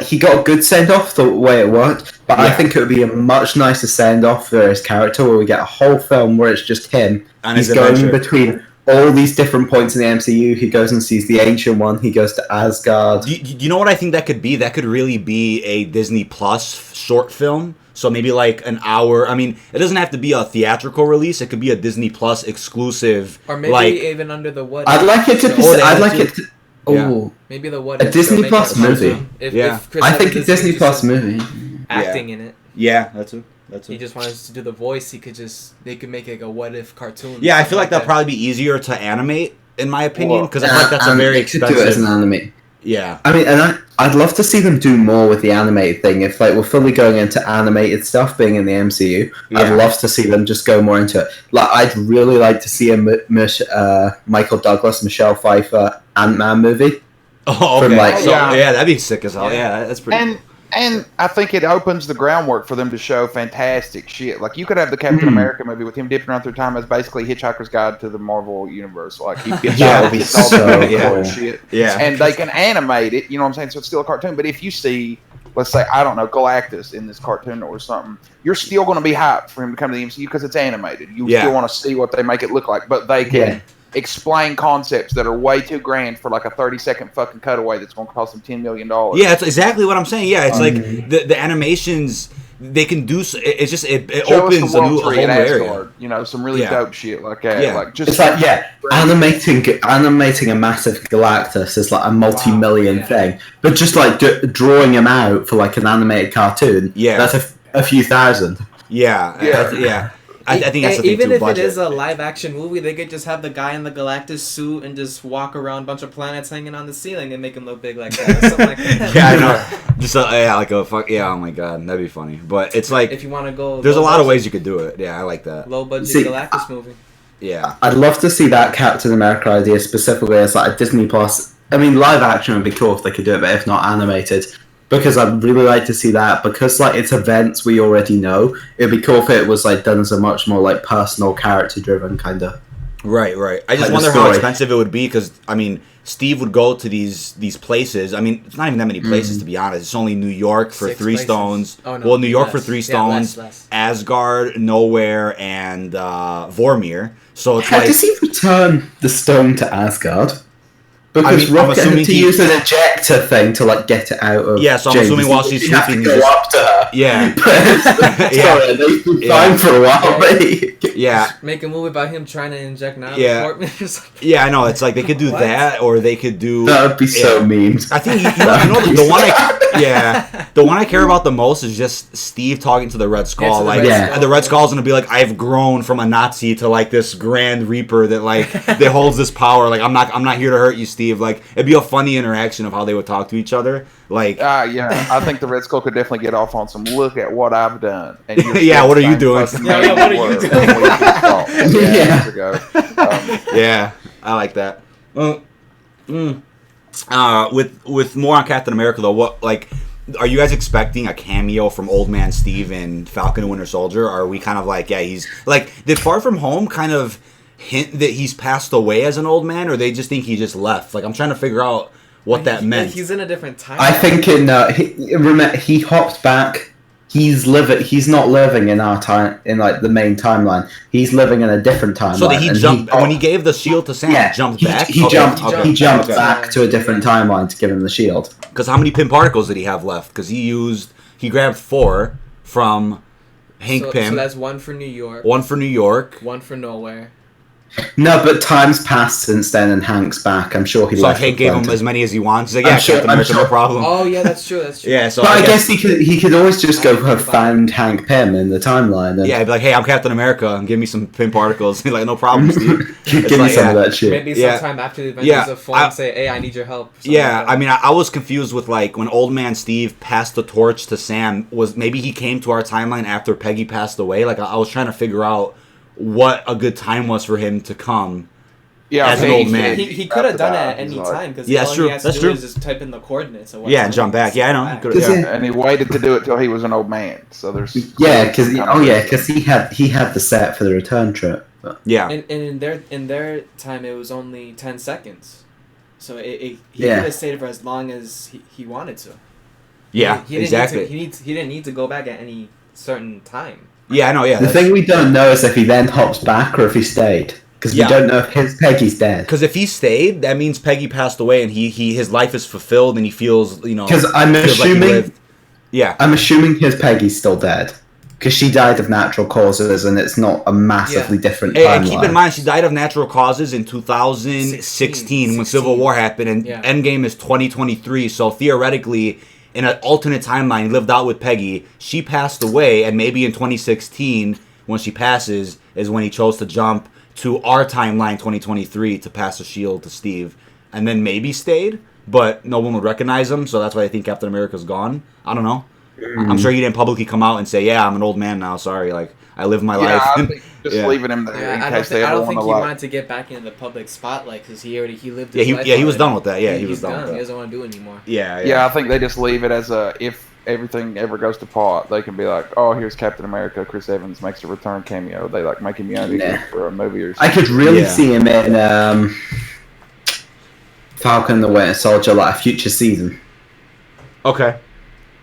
Speaker 4: he got a good send off the way it worked, but I think it would be a much nicer send off for his character where we get a whole film where it's just him.
Speaker 1: And
Speaker 4: he's going between all these different points in the MCU. He goes and sees the Ancient One. He goes to Asgard.
Speaker 1: Do you know what I think that could be? That could really be a Disney Plus short film. So maybe like an hour. I mean, it doesn't have to be a theatrical release. It could be a Disney Plus exclusive.
Speaker 2: Or maybe even under the what.
Speaker 4: I'd like it to be. I'd like it. Oh,
Speaker 2: maybe the what.
Speaker 4: A Disney Plus movie.
Speaker 2: If
Speaker 4: I think a Disney Plus movie.
Speaker 2: Acting in it.
Speaker 1: Yeah, that's it.
Speaker 2: He just wanted to do the voice. They could make like a what if cartoon.
Speaker 1: Yeah, I feel like that'd probably be easier to animate, in my opinion, because I feel like that's a very expensive.
Speaker 4: Do it as an anime.
Speaker 1: Yeah.
Speaker 4: I mean, and I'd love to see them do more with the animated thing. If like we're fully going into animated stuff being in the MCU, I'd love to see them just go more into it. Like I'd really like to see a Michael Douglas, Michelle Pfeiffer Ant-Man movie.
Speaker 1: Oh, okay. Yeah, that'd be sick as hell. Yeah, that's pretty cool.
Speaker 3: And I think it opens the groundwork for them to show fantastic shit. Like, you could have the Captain America movie with him dipping around through time as basically Hitchhiker's Guide to the Marvel Universe. Like, he gets all the shit. Yeah. And they can animate it, you know what I'm saying? So it's still a cartoon. But if you see, let's say, I don't know, Galactus in this cartoon or something, you're still going to be hyped for him to come to the MCU because it's animated. You still want to see what they make it look like. But they can explain concepts that are way too grand for like a 30-second fucking cutaway that's going to cost them $10 million.
Speaker 1: Yeah, that's exactly what I'm saying. Yeah, it's like the animations they can do. It's just it opens a whole new area.
Speaker 3: You know, some really dope shit like that.
Speaker 1: Yeah.
Speaker 3: Like just
Speaker 4: it's like animating a massive Galactus is like a multi-million thing, but just like drawing him out for like an animated cartoon. Yeah, that's a few thousand.
Speaker 1: Yeah. I think that's the thing
Speaker 2: even
Speaker 1: too,
Speaker 2: if
Speaker 1: budget.
Speaker 2: it is a live action movie, they could just have the guy in the Galactus suit and just walk around a bunch of planets hanging on the ceiling and make him look big like that. Or something like that.
Speaker 1: Yeah, I know. Just like a fuck. Yeah, oh my god, that'd be funny. But it's like
Speaker 2: if you want to go,
Speaker 1: there's a lot of ways you could do it. Yeah, I like that.
Speaker 2: Low budget Galactus movie.
Speaker 1: Yeah,
Speaker 4: I'd love to see that Captain America idea specifically as like a Disney Plus. I mean, live action would be cool if they could do it, but if not animated. Because I'd really like to see that. Because like it's events we already know. It'd be cool if it was like done as a much more like personal, character-driven kind of.
Speaker 1: Right. I just wonder how expensive it would be. Because I mean, Steve would go to these places. I mean, it's not even that many places to be honest. It's only New York for 3 stones. Oh, no, well, New York for 3 stones. Less. Asgard, Nowhere, and Vormir. So it's
Speaker 4: does he return the stone to Asgard? Because Rocket had to use an ejector thing to like get it out of.
Speaker 1: Yeah, so I'm assuming while she's sleeping,
Speaker 4: you have to go up to her.
Speaker 1: Yeah.
Speaker 4: Sorry, they've been fine for a while, mate.
Speaker 1: Yeah.
Speaker 2: Make a movie about him trying to inject Natalie Portman or something.
Speaker 1: Yeah, I know. It's like they could do that, or they could do.
Speaker 4: That would be so memes.
Speaker 1: I think you know the one the one I care about the most is just Steve talking to the Red Skull. The Red Skull's gonna be like, I've grown from a Nazi to like this Grand Reaper that like that holds this power. Like I'm not here to hurt you, Steve. Like it'd be a funny interaction of how they would talk to each other. Like
Speaker 3: I think the Red Skull could definitely get off on some look at what I've done. And
Speaker 1: what are you doing?
Speaker 2: What are you doing?
Speaker 1: Yeah, I like that. With more on Captain America though, what like are you guys expecting a cameo from Old Man Steve in Falcon and Winter Soldier? Or are we kind of like, he's like, did Far From Home kind of hint that he's passed away as an old man, or they just think he just left? Like I'm trying to figure out what that meant.
Speaker 2: He's in a different time.
Speaker 4: I think he hopped back. He's not living in our time, in like the main timeline. He's living in a different timeline.
Speaker 1: So that he jumped when he gave the shield to Sam. He jumped back.
Speaker 4: He jumped back to a different timeline to give him the shield.
Speaker 1: Because how many pin particles did he have left? Because he grabbed 4 from Hank Pym.
Speaker 2: So that's 1 for New York.
Speaker 1: 1 for New York.
Speaker 2: 1 for Nowhere.
Speaker 4: No, but time's passed since then, and Hank's back. I'm sure he.
Speaker 1: So Hank gave him as many as he wants. He's like, Captain America, no problem.
Speaker 2: Oh yeah, that's true.
Speaker 1: Yeah, so
Speaker 4: but I guess he could always just go have found Hank Pym in the timeline. And
Speaker 1: he'd be like, hey, I'm Captain America, and give me some pin particles. He's like, no problem, Steve.
Speaker 4: Give me some of that shit.
Speaker 2: Maybe sometime after the Avengers of phone say, hey, I need your help.
Speaker 1: I mean, I was confused with like when Old Man Steve passed the torch to Sam. Was maybe he came to our timeline after Peggy passed away? Like I was trying to figure out what a good time was for him to come.
Speaker 3: Yeah,
Speaker 1: as an old man.
Speaker 2: He could have done it at any time because all he has to do is just type in the coordinates.
Speaker 1: And jump back. Yeah, I know.
Speaker 3: And he waited to do it till he was an old man. So there's
Speaker 4: because he had the set for the return trip. But.
Speaker 1: Yeah,
Speaker 2: and in their time it was only 10 seconds, so he could have stayed for as long as he wanted to.
Speaker 1: Yeah, exactly.
Speaker 2: He didn't need to go back at any certain time.
Speaker 1: Yeah, I know. Yeah,
Speaker 4: the thing we don't know is if he then hops back or if he stayed. Because we don't know if Peggy's dead.
Speaker 1: Because if he stayed, that means Peggy passed away, and his life is fulfilled, and he feels
Speaker 4: Because I'm assuming, I'm assuming his Peggy's still dead. Because she died of natural causes, and it's not a massively different timeline.
Speaker 1: And keep in mind, she died of natural causes in 2016 when Civil War happened, and Endgame is 2023. So theoretically, in an alternate timeline, he lived out with Peggy. She passed away, and maybe in 2016, when she passes, is when he chose to jump to our timeline 2023 to pass a shield to Steve, and then maybe stayed. but no one would recognize him, so that's why I think Captain America's gone. I don't know. I'm sure he didn't publicly come out and say, "Yeah, I'm an old man now. Sorry, like I live my life."
Speaker 3: I think just leaving him there in case they ever want to.
Speaker 2: I don't think he wanted to get back into the public spotlight because he lived his life.
Speaker 1: He was done with that. Yeah, he was done with that.
Speaker 2: He doesn't want to do it anymore.
Speaker 3: Yeah, I think they just leave it as if everything ever goes to pot, they can be like, "Oh, here's Captain America. Chris Evans makes a return cameo." They like make him young again for a movie or something.
Speaker 4: I could really see him in Falcon and the Winter Soldier, like a future season.
Speaker 1: Okay.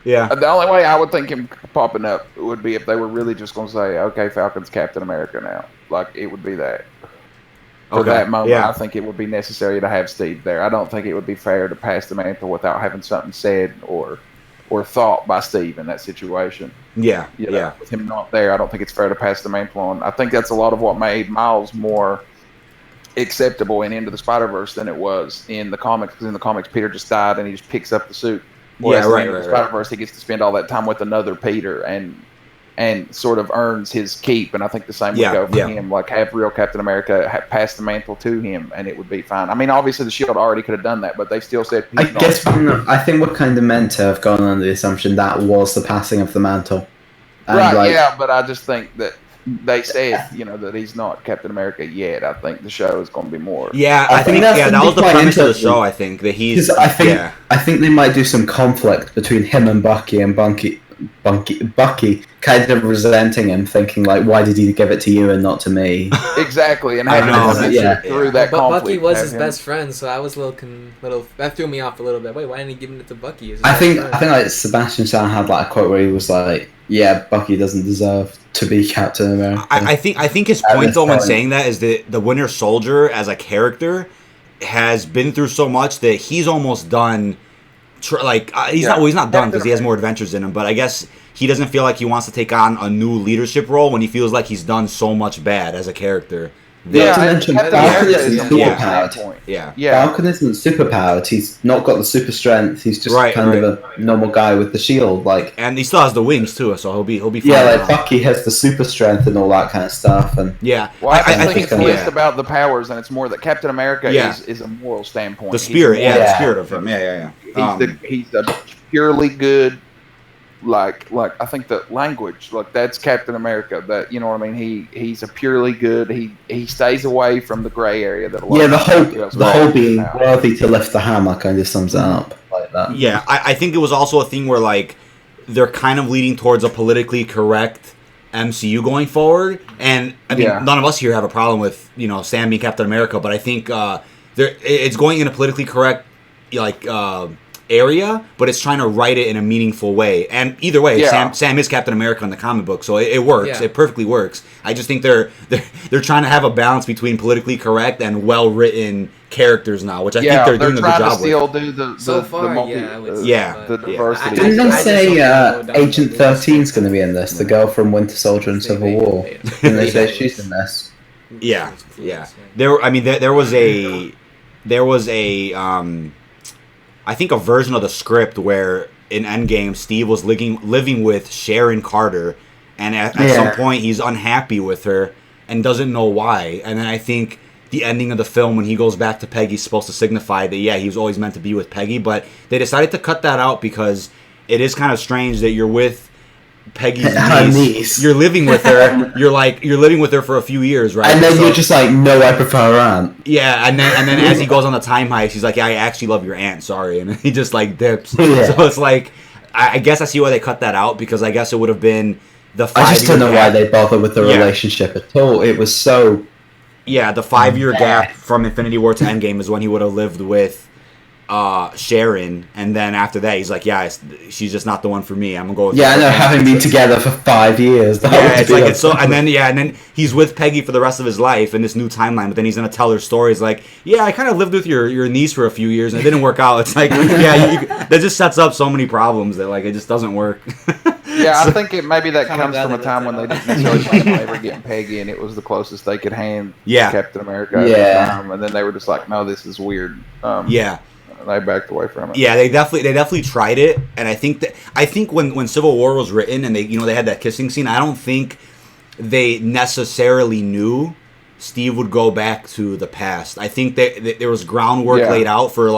Speaker 1: Yeah.
Speaker 3: The only way I would think him popping up would be if they were really just going to say, "Okay, Falcon's Captain America now." Like it would be that. For that moment, I think it would be necessary to have Steve there. I don't think it would be fair to pass the mantle without having something said or thought by Steve in that situation.
Speaker 1: Yeah.
Speaker 3: With him not there, I don't think it's fair to pass the mantle on. I think that's a lot of what made Miles more acceptable in Into the Spider-Verse than it was in the comics. Because in the comics, Peter just died and he just picks up the suit. Whereas in the Spider-Verse, he gets to spend all that time with another Peter and sort of earns his keep. And I think the same would go for him. Like, have real Captain America pass the mantle to him, and it would be fine. I mean, obviously, the S.H.I.E.L.D. already could have done that, but they still said...
Speaker 4: I think we're kind of meant to have gone under the assumption that was the passing of the mantle. And
Speaker 3: but I just think that they said, that he's not Captain America yet. I think the show is going to be more.
Speaker 1: Yeah, I think that was the premise of the show. I think that he's.
Speaker 4: I think they might do some conflict between him and Bucky, and Bucky kind of resenting him, thinking like, "Why did he give it to you and not to me?"
Speaker 3: Exactly, and
Speaker 1: I know
Speaker 3: through that
Speaker 2: but
Speaker 3: conflict.
Speaker 2: Bucky was his best friend, so I was a little that threw me off a little bit. Wait, why didn't he give it to Bucky?
Speaker 4: I think like Sebastian Stan had like a quote where he was like, "Yeah, Bucky doesn't deserve to be Captain America."
Speaker 1: I think his point though when saying that is that the Winter Soldier as a character has been through so much that he's almost done. He's not done because he has more adventures in him. But I guess he doesn't feel like he wants to take on a new leadership role when he feels like he's done so much bad as a character.
Speaker 4: Falcon isn't superpowered.
Speaker 1: Yeah.
Speaker 4: Falcon isn't superpowered. He's not got the super strength. He's just kind of a normal guy with the shield.
Speaker 1: And he still has the wings too, so he'll be fine.
Speaker 4: Yeah, Bucky has the super strength and all that kind of stuff. And
Speaker 3: I think it's less about the powers, and it's more that Captain America is a moral standpoint.
Speaker 1: The spirit, the spirit of him. Yeah.
Speaker 3: He's a purely good. Like I think the language, that's Captain America. That you know what I mean. He's a purely good. He stays away from the gray area that.
Speaker 4: The whole being worthy to lift the hammer kind of sums it up like that.
Speaker 1: Yeah, I think it was also a thing where they're kind of leading towards a politically correct MCU going forward, and I mean none of us here have a problem with Sam being Captain America, but I think it's going in a politically correct area, but it's trying to write it in a meaningful way. And either way, Sam is Captain America in the comic book, so it works. It perfectly works. I just think they're trying to have a balance between politically correct and well written characters now, which I think they're doing a good job with.
Speaker 3: Do the diversity.
Speaker 4: Didn't they say Agent 13 is going to be in this? The girl from Winter Soldier and Civil War. Didn't they say she's in this?
Speaker 1: Yeah. There was a I think a version of the script where in Endgame Steve was living with Sharon Carter, and at some point he's unhappy with her and doesn't know why. And then I think the ending of the film when he goes back to Peggy is supposed to signify that he was always meant to be with Peggy, but they decided to cut that out because it is kind of strange that you're with Peggy's niece. You're living with her. You're living with her for a few years, right?
Speaker 4: And then you're just like, no, I prefer her aunt.
Speaker 1: Yeah, and then as he goes on the time heist, he's like, yeah, I actually love your aunt. Sorry, and he just dips.
Speaker 4: Yeah.
Speaker 1: So it's like, I guess I see why they cut that out because I guess it would have been the 5 year.
Speaker 4: I just don't know why they bother with the relationship at all. It was so.
Speaker 1: Yeah, the 5 year gap from Infinity War to Endgame is when he would have lived with Sharon, and then after that he's like, she's just not the one for me. I'm gonna go with
Speaker 4: I know, having been together for 5 years.
Speaker 1: And then he's with Peggy for the rest of his life in this new timeline, but then he's gonna tell her stories like, I kind of lived with your niece for a few years and it didn't work out. It's like, that just sets up so many problems that it just doesn't work.
Speaker 3: I think maybe that comes from a time when they didn't necessarily plan on ever getting Peggy, and it was the closest they could hand Captain America at the time, and then they were just like, no, this is weird. They backed away from it.
Speaker 1: Yeah, they definitely tried it, and I think when Civil War was written and they had that kissing scene, I don't think they necessarily knew Steve would go back to the past. I think that there was groundwork laid out for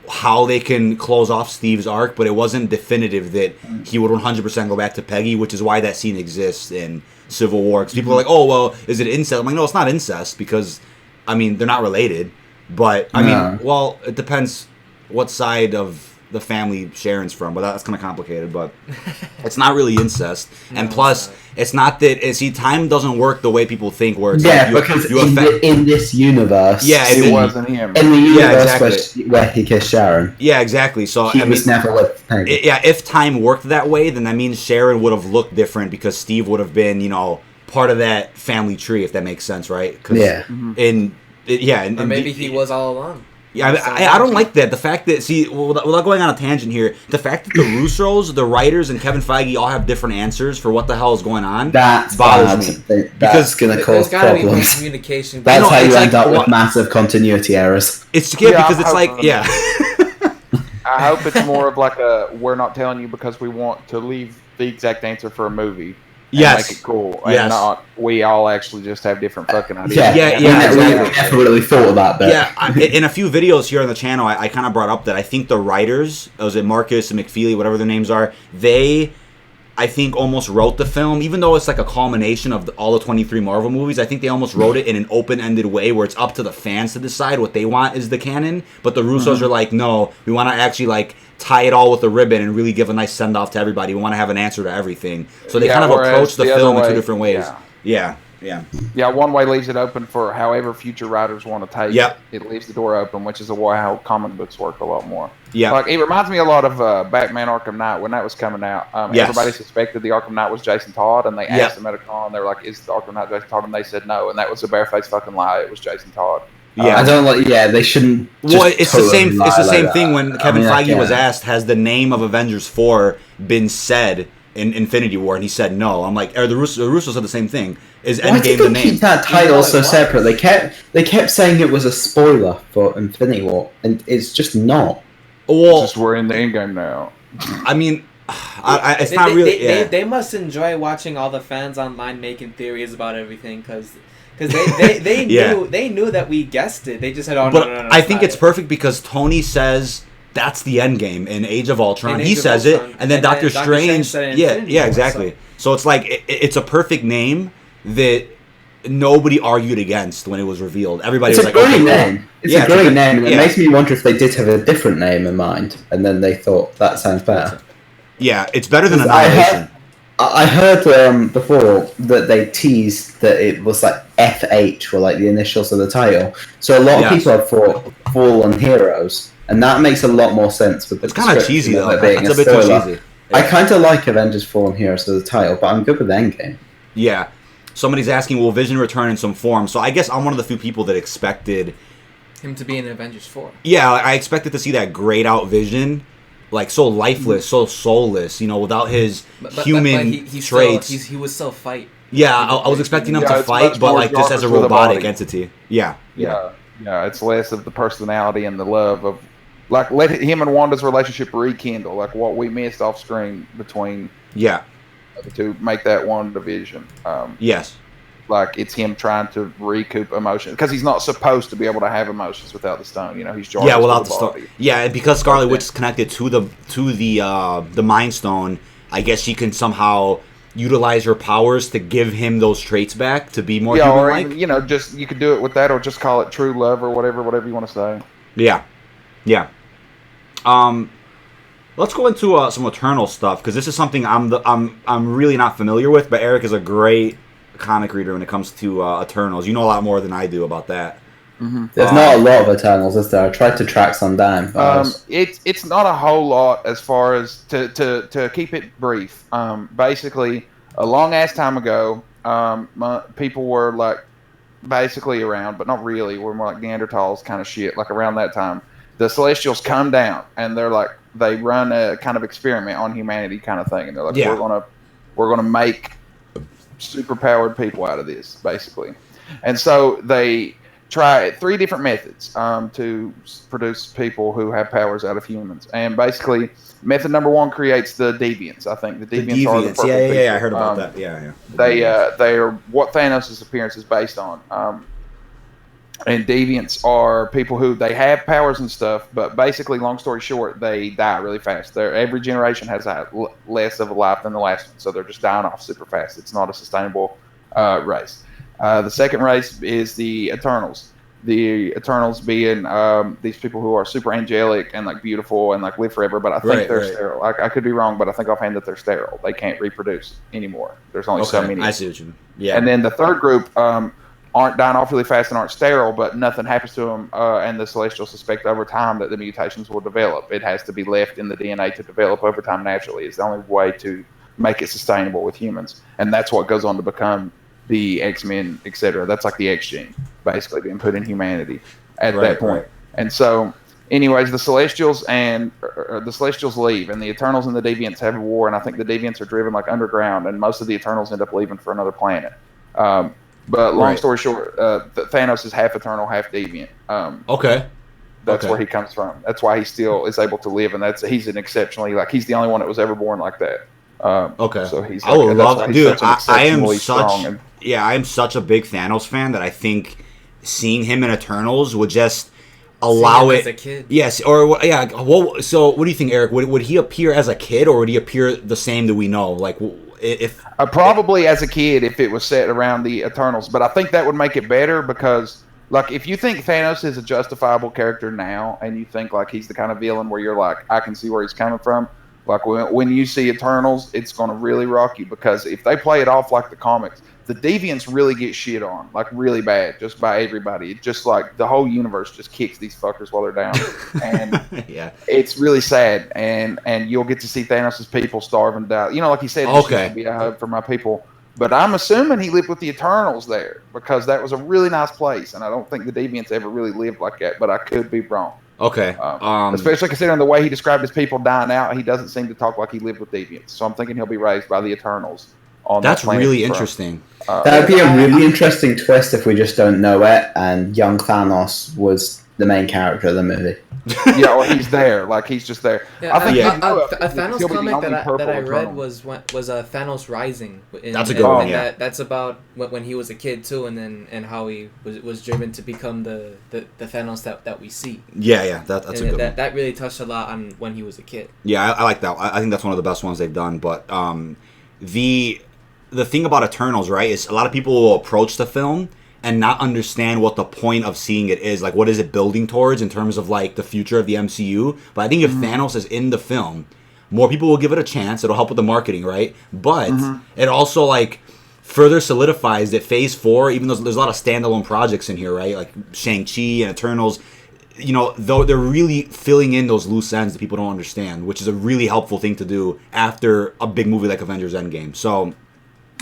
Speaker 1: how they can close off Steve's arc, but it wasn't definitive that he would 100% go back to Peggy, which is why that scene exists in Civil War. Because people are like, oh, well, is it incest? I'm like, no, it's not incest because, I mean, they're not related. But, I mean, well, it depends what side of the family Sharon's from, but that's kind of complicated. But it's not really incest. And plus, it's not that... See, time doesn't work the way people think, where it's
Speaker 4: because in this universe...
Speaker 3: Yeah, it wasn't him.
Speaker 4: In the universe where he kissed Sharon.
Speaker 1: Yeah, exactly. So
Speaker 4: he was never with Peggy.
Speaker 1: If time worked that way, then that means Sharon would have looked different because Steve would have been, part of that family tree, if that makes sense, right?
Speaker 4: Yeah.
Speaker 2: Or maybe he was all along.
Speaker 1: Yeah, I don't like that. The fact that, without going on a tangent here, the fact that the Russos, the writers, and Kevin Feige all have different answers for what the hell is going on,
Speaker 4: that bothers me. That's going to cause problems.
Speaker 2: Communication.
Speaker 4: That's how you end up with massive continuity errors.
Speaker 1: It's because it's like,
Speaker 3: I hope it's more of like we're not telling you because we want to leave the exact answer for a movie.
Speaker 1: Yes.
Speaker 3: Make it cool.
Speaker 1: Yes.
Speaker 3: And not we all actually just have different fucking ideas.
Speaker 1: Exactly.
Speaker 4: We never really thought about that.
Speaker 1: Yeah, in a few videos here on the channel, I kind of brought up that I think the writers, was it Marcus and McFeely, whatever their names are, they, I think, almost wrote the film, even though it's like a culmination of all the 23 Marvel movies, I think they almost wrote it in an open-ended way where it's up to the fans to decide what they want is the canon, but the Russos are like, no, we want to actually like tie it all with a ribbon and really give a nice send-off to everybody. We want to have an answer to everything. So they kind of approach the film in two different ways. Yeah.
Speaker 3: One way leaves it open for however future writers want to take it. It leaves the door open, which is how comic books work a lot more.
Speaker 1: Yeah.
Speaker 3: Like, it reminds me a lot of Batman Arkham Knight when that was coming out. Everybody suspected the Arkham Knight was Jason Todd, and they asked him at a con, they were like, is the Arkham Knight Jason Todd? And they said no, and that was a barefaced fucking lie. It was Jason Todd.
Speaker 1: Yeah,
Speaker 4: I don't like. Yeah, they shouldn't.
Speaker 1: Well, it's the same. It's the same thing when Kevin Feige was asked, "Has the name of Avengers 4 been said in Infinity War?" And he said no. I'm like, the Russos said the same thing. Is Endgame the name?
Speaker 4: Keep that title so separate. They kept saying it was a spoiler for Infinity War, and it's just not.
Speaker 1: Well,
Speaker 3: it's just we're in the Endgame now.
Speaker 1: I mean, it's not really.
Speaker 2: They must enjoy watching all the fans online making theories about everything because they knew that we guessed it. They just said, no.
Speaker 1: I think it's perfect because Tony says that's the end game in Age of Ultron. He says it, and then Doctor Strange said it. Yeah, exactly. So it's like it's a perfect name that nobody argued against when it was revealed. Everybody was like,
Speaker 4: "Okay, name. It's a great name." And it makes me wonder if they did have a different name in mind, and then they thought that sounds better.
Speaker 1: Yeah, it's better than Annihilation.
Speaker 4: I heard before that they teased that it was like FH, or like the initials of the title. So a lot of people have thought Fallen Heroes, and that makes a lot more sense with the
Speaker 1: It's kind of cheesy, though.
Speaker 4: It's
Speaker 1: a bit too cheesy.
Speaker 4: I kind of like Avengers Fallen Heroes as the title, but I'm good with Endgame.
Speaker 1: Yeah. Somebody's asking, will Vision return in some form? So I guess I'm one of the few people that expected
Speaker 2: him to be in Avengers 4.
Speaker 1: Yeah, I expected to see that grayed out Vision, like so lifeless, so soulless, without his human traits.
Speaker 2: He would still fight.
Speaker 1: Yeah, I was expecting him to fight, but like just as a robotic entity. Yeah.
Speaker 3: It's less of the personality and the love of, like, let him and Wanda's relationship rekindle, like what we missed off screen between the two, make that one division.
Speaker 1: Yes.
Speaker 3: Like, it's him trying to recoup emotions because he's not supposed to be able to have emotions without the stone. He's Jarvis
Speaker 1: without the
Speaker 3: stone.
Speaker 1: Yeah, and because Scarlet Witch is connected to the Mind Stone, I guess she can somehow utilize her powers to give him those traits back to be more human-like.
Speaker 3: Or even, just you could do it with that, or just call it true love or whatever you want to say.
Speaker 1: Yeah. Let's go into some Eternal stuff because this is something I'm really not familiar with. But Eric is a great comic reader when it comes to Eternals. You know a lot more than I do about that.
Speaker 4: Mm-hmm. There's not a lot of Eternals, is there? I tried to track some down.
Speaker 3: It's not a whole lot as far as to keep it brief. Basically, a long ass time ago, people were like basically around, but not really. We're more like Neanderthals kind of shit. Like around that time, the Celestials come down and they're like, they run a kind of experiment on humanity kind of thing, and they're like, we're gonna make superpowered people out of this, basically. And so they try 3 different methods to produce people who have powers out of humans. And basically, method number 1 creates the deviants. I think the deviants are the perfect people.
Speaker 1: Yeah, I heard about that. Yeah.
Speaker 3: They are what Thanos' appearance is based on. And deviants are people who they have powers and stuff, but basically, long story short, they die really fast. Every generation has less of a life than the last one, so they're just dying off super fast. It's not a sustainable race. The second race is the Eternals. The Eternals being these people who are super angelic and like beautiful and like live forever, but I think they're sterile. I could be wrong, but I think offhand that they're sterile. They can't reproduce anymore. There's only so many.
Speaker 1: I see what you mean. Yeah.
Speaker 3: And then the third group aren't dying off really fast and aren't sterile, but nothing happens to them, and the Celestials suspect over time that the mutations will develop. It has to be left in the DNA to develop over time naturally. It's the only way to make it sustainable with humans, and that's what goes on to become the X-Men, etc. That's like the X gene, basically being put in humanity at that point. And so, anyways, the Celestials leave, and the Eternals and the Deviants have a war, and I think the Deviants are driven like underground, and most of the Eternals end up leaving for another planet. But long story short, Thanos is half Eternal, half Deviant. That's where he comes from. That's why he still is able to live, and he's an exceptionally he's the only one that was ever born like that. So he's. I would love,
Speaker 1: dude. I am such a big Thanos fan that I think seeing him in Eternals would just allow it.
Speaker 2: As a kid.
Speaker 1: Yes, or yeah. Well, so what do you think, Eric? Would he appear as a kid, or would he appear the same that we know? Like, if
Speaker 3: probably as a kid, if it was set around the Eternals, but I think that would make it better because, like, if you think Thanos is a justifiable character now, and you think like he's the kind of villain where you're like, I can see where he's coming from. Like when you see Eternals, it's going to really rock you because if they play it off like the comics, the Deviants really get shit on, like really bad, just by everybody. It's just like the whole universe just kicks these fuckers while they're down, and it's really sad. And you'll get to see Thanos' people starve and die. You know, like he said, this used to be a hub for my people. But I'm assuming he lived with the Eternals there because that was a really nice place, and I don't think the Deviants ever really lived like that. But I could be wrong.
Speaker 1: Okay.
Speaker 3: Especially considering the way he described his people dying out, he doesn't seem to talk like he lived with Deviants. So I'm thinking he'll be raised by the Eternals.
Speaker 1: That's really interesting.
Speaker 4: That would be a really interesting twist if we just don't know it, and young Thanos was the main character of the movie.
Speaker 3: Yeah, well, he's there. Like, he's just there.
Speaker 2: Yeah, I think a Thanos comic that I read was Thanos Rising.
Speaker 1: That's a good one.
Speaker 2: That's about when he was a kid too, and how he was driven to become the Thanos that we see.
Speaker 1: Yeah, that's a good one.
Speaker 2: That really touched a lot on when he was a kid.
Speaker 1: Yeah, I like that. I think that's one of the best ones they've done. But the thing about Eternals, right, is a lot of people will approach the film and not understand what the point of seeing it is. Like, what is it building towards in terms of, like, the future of the MCU? But I think if Thanos is in the film, more people will give it a chance. It'll help with the marketing, right? But it also, like, further solidifies that Phase 4, even though there's a lot of standalone projects in here, right? Like Shang-Chi and Eternals, you know, though they're really filling in those loose ends that people don't understand, which is a really helpful thing to do after a big movie like Avengers Endgame. So...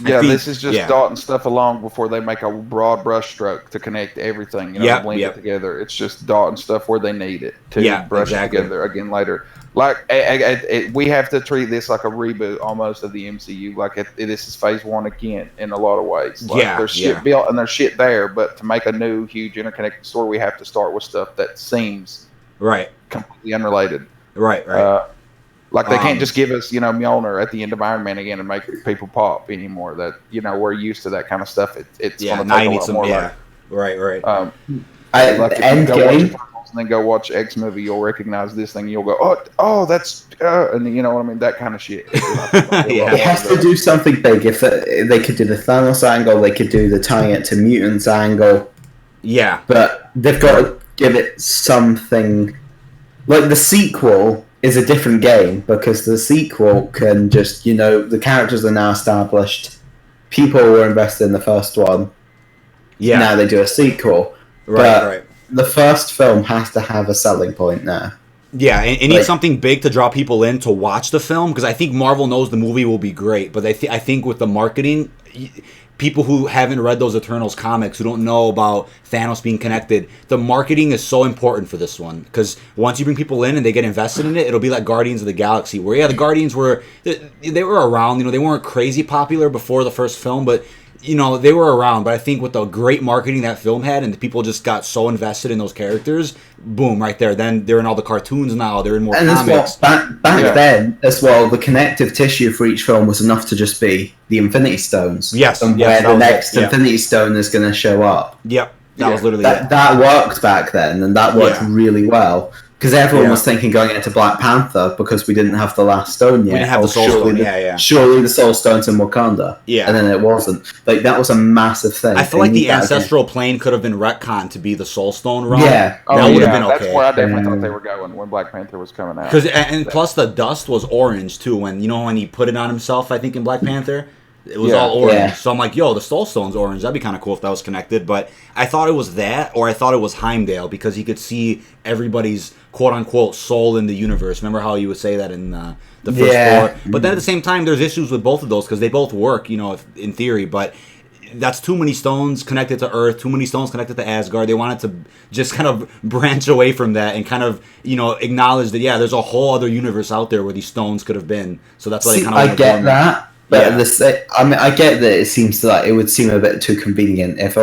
Speaker 3: Yeah, this is just dotting stuff along before they make a broad brush stroke to connect everything, blend it together. It's just dotting stuff where they need it to brush it together again later. Like, we have to treat this like a reboot almost of the MCU. Like, this is Phase 1 again in a lot of ways. Like, there's shit built and there's shit there, but to make a new, huge, interconnected story, we have to start with stuff that seems completely unrelated.
Speaker 1: Right.
Speaker 3: Like, they can't just give us, Mjolnir at the end of Iron Man again and make people pop anymore. That, we're used to that kind of stuff. It's going to take a lot more.
Speaker 1: Right.
Speaker 3: Like, if you go watch Eternals and then go watch X movie, you'll recognize this thing. You'll go, oh, that's, and you know what I mean? That kind of shit.
Speaker 4: It has to do something big. If they could do the Thanos angle, they could do the tying it to mutants angle.
Speaker 1: Yeah.
Speaker 4: But they've got to give it something. Like, the sequel is a different game because the sequel can just, the characters are now established. People were invested in the first one. Yeah. Now they do a sequel. Right. The first film has to have a selling point now.
Speaker 1: Yeah, and it needs something big to draw people in to watch the film because I think Marvel knows the movie will be great, but I think with the marketing, people who haven't read those Eternals comics, who don't know about Thanos being connected, the marketing is so important for this one because once you bring people in and they get invested in it, it'll be like Guardians of the Galaxy, where the Guardians they were around, they weren't crazy popular before the first film, but they were around. But I think with the great marketing that film had and the people just got so invested in those characters, boom, right there. Then they're in all the cartoons now, they're in more comics.
Speaker 4: Back then, as well, the connective tissue for each film was enough to just be the Infinity Stones.
Speaker 1: Yes.
Speaker 4: And where the next Infinity Stone is going to show up.
Speaker 1: Yep. That was literally
Speaker 4: that worked back then, and that worked really well. Because everyone was thinking going into Black Panther, because we didn't have the last stone yet.
Speaker 1: We didn't have the Soul Stone,
Speaker 4: Surely the Soul Stone's in Wakanda.
Speaker 1: Yeah.
Speaker 4: And then it wasn't. Like, that was a massive thing.
Speaker 1: I feel like the ancestral plane could have been retconned to be the Soul Stone realm.
Speaker 4: Yeah.
Speaker 1: That would have been okay.
Speaker 3: That's where I definitely thought they were going when Black Panther was coming out.
Speaker 1: And plus the dust was orange, too. When he put it on himself, I think, in Black Panther. It was all orange. Yeah. So I'm like, yo, the Soul Stone's orange. That'd be kind of cool if that was connected. But I thought it was that, or I thought it was Heimdall, because he could see everybody's quote-unquote soul in the universe. Remember how you would say that in the first Thor? But then at the same time, there's issues with both of those, because they both work, in theory. But that's too many stones connected to Earth, too many stones connected to Asgard. They wanted to just kind of branch away from that and kind of, acknowledge that, there's a whole other universe out there where these stones could have been. So that's why they kind of...
Speaker 4: I get that. But I get that it seems like it would seem a bit too convenient if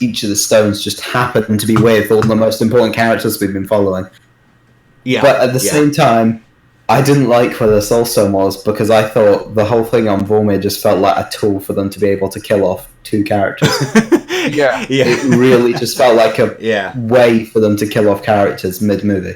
Speaker 4: each of the stones just happened to be with all the most important characters we've been following. Yeah. But at the same time, I didn't like where the Soul Stone was, because I thought the whole thing on Vormir just felt like a tool for them to be able to kill off two characters. It really just felt like a way for them to kill off characters mid-movie.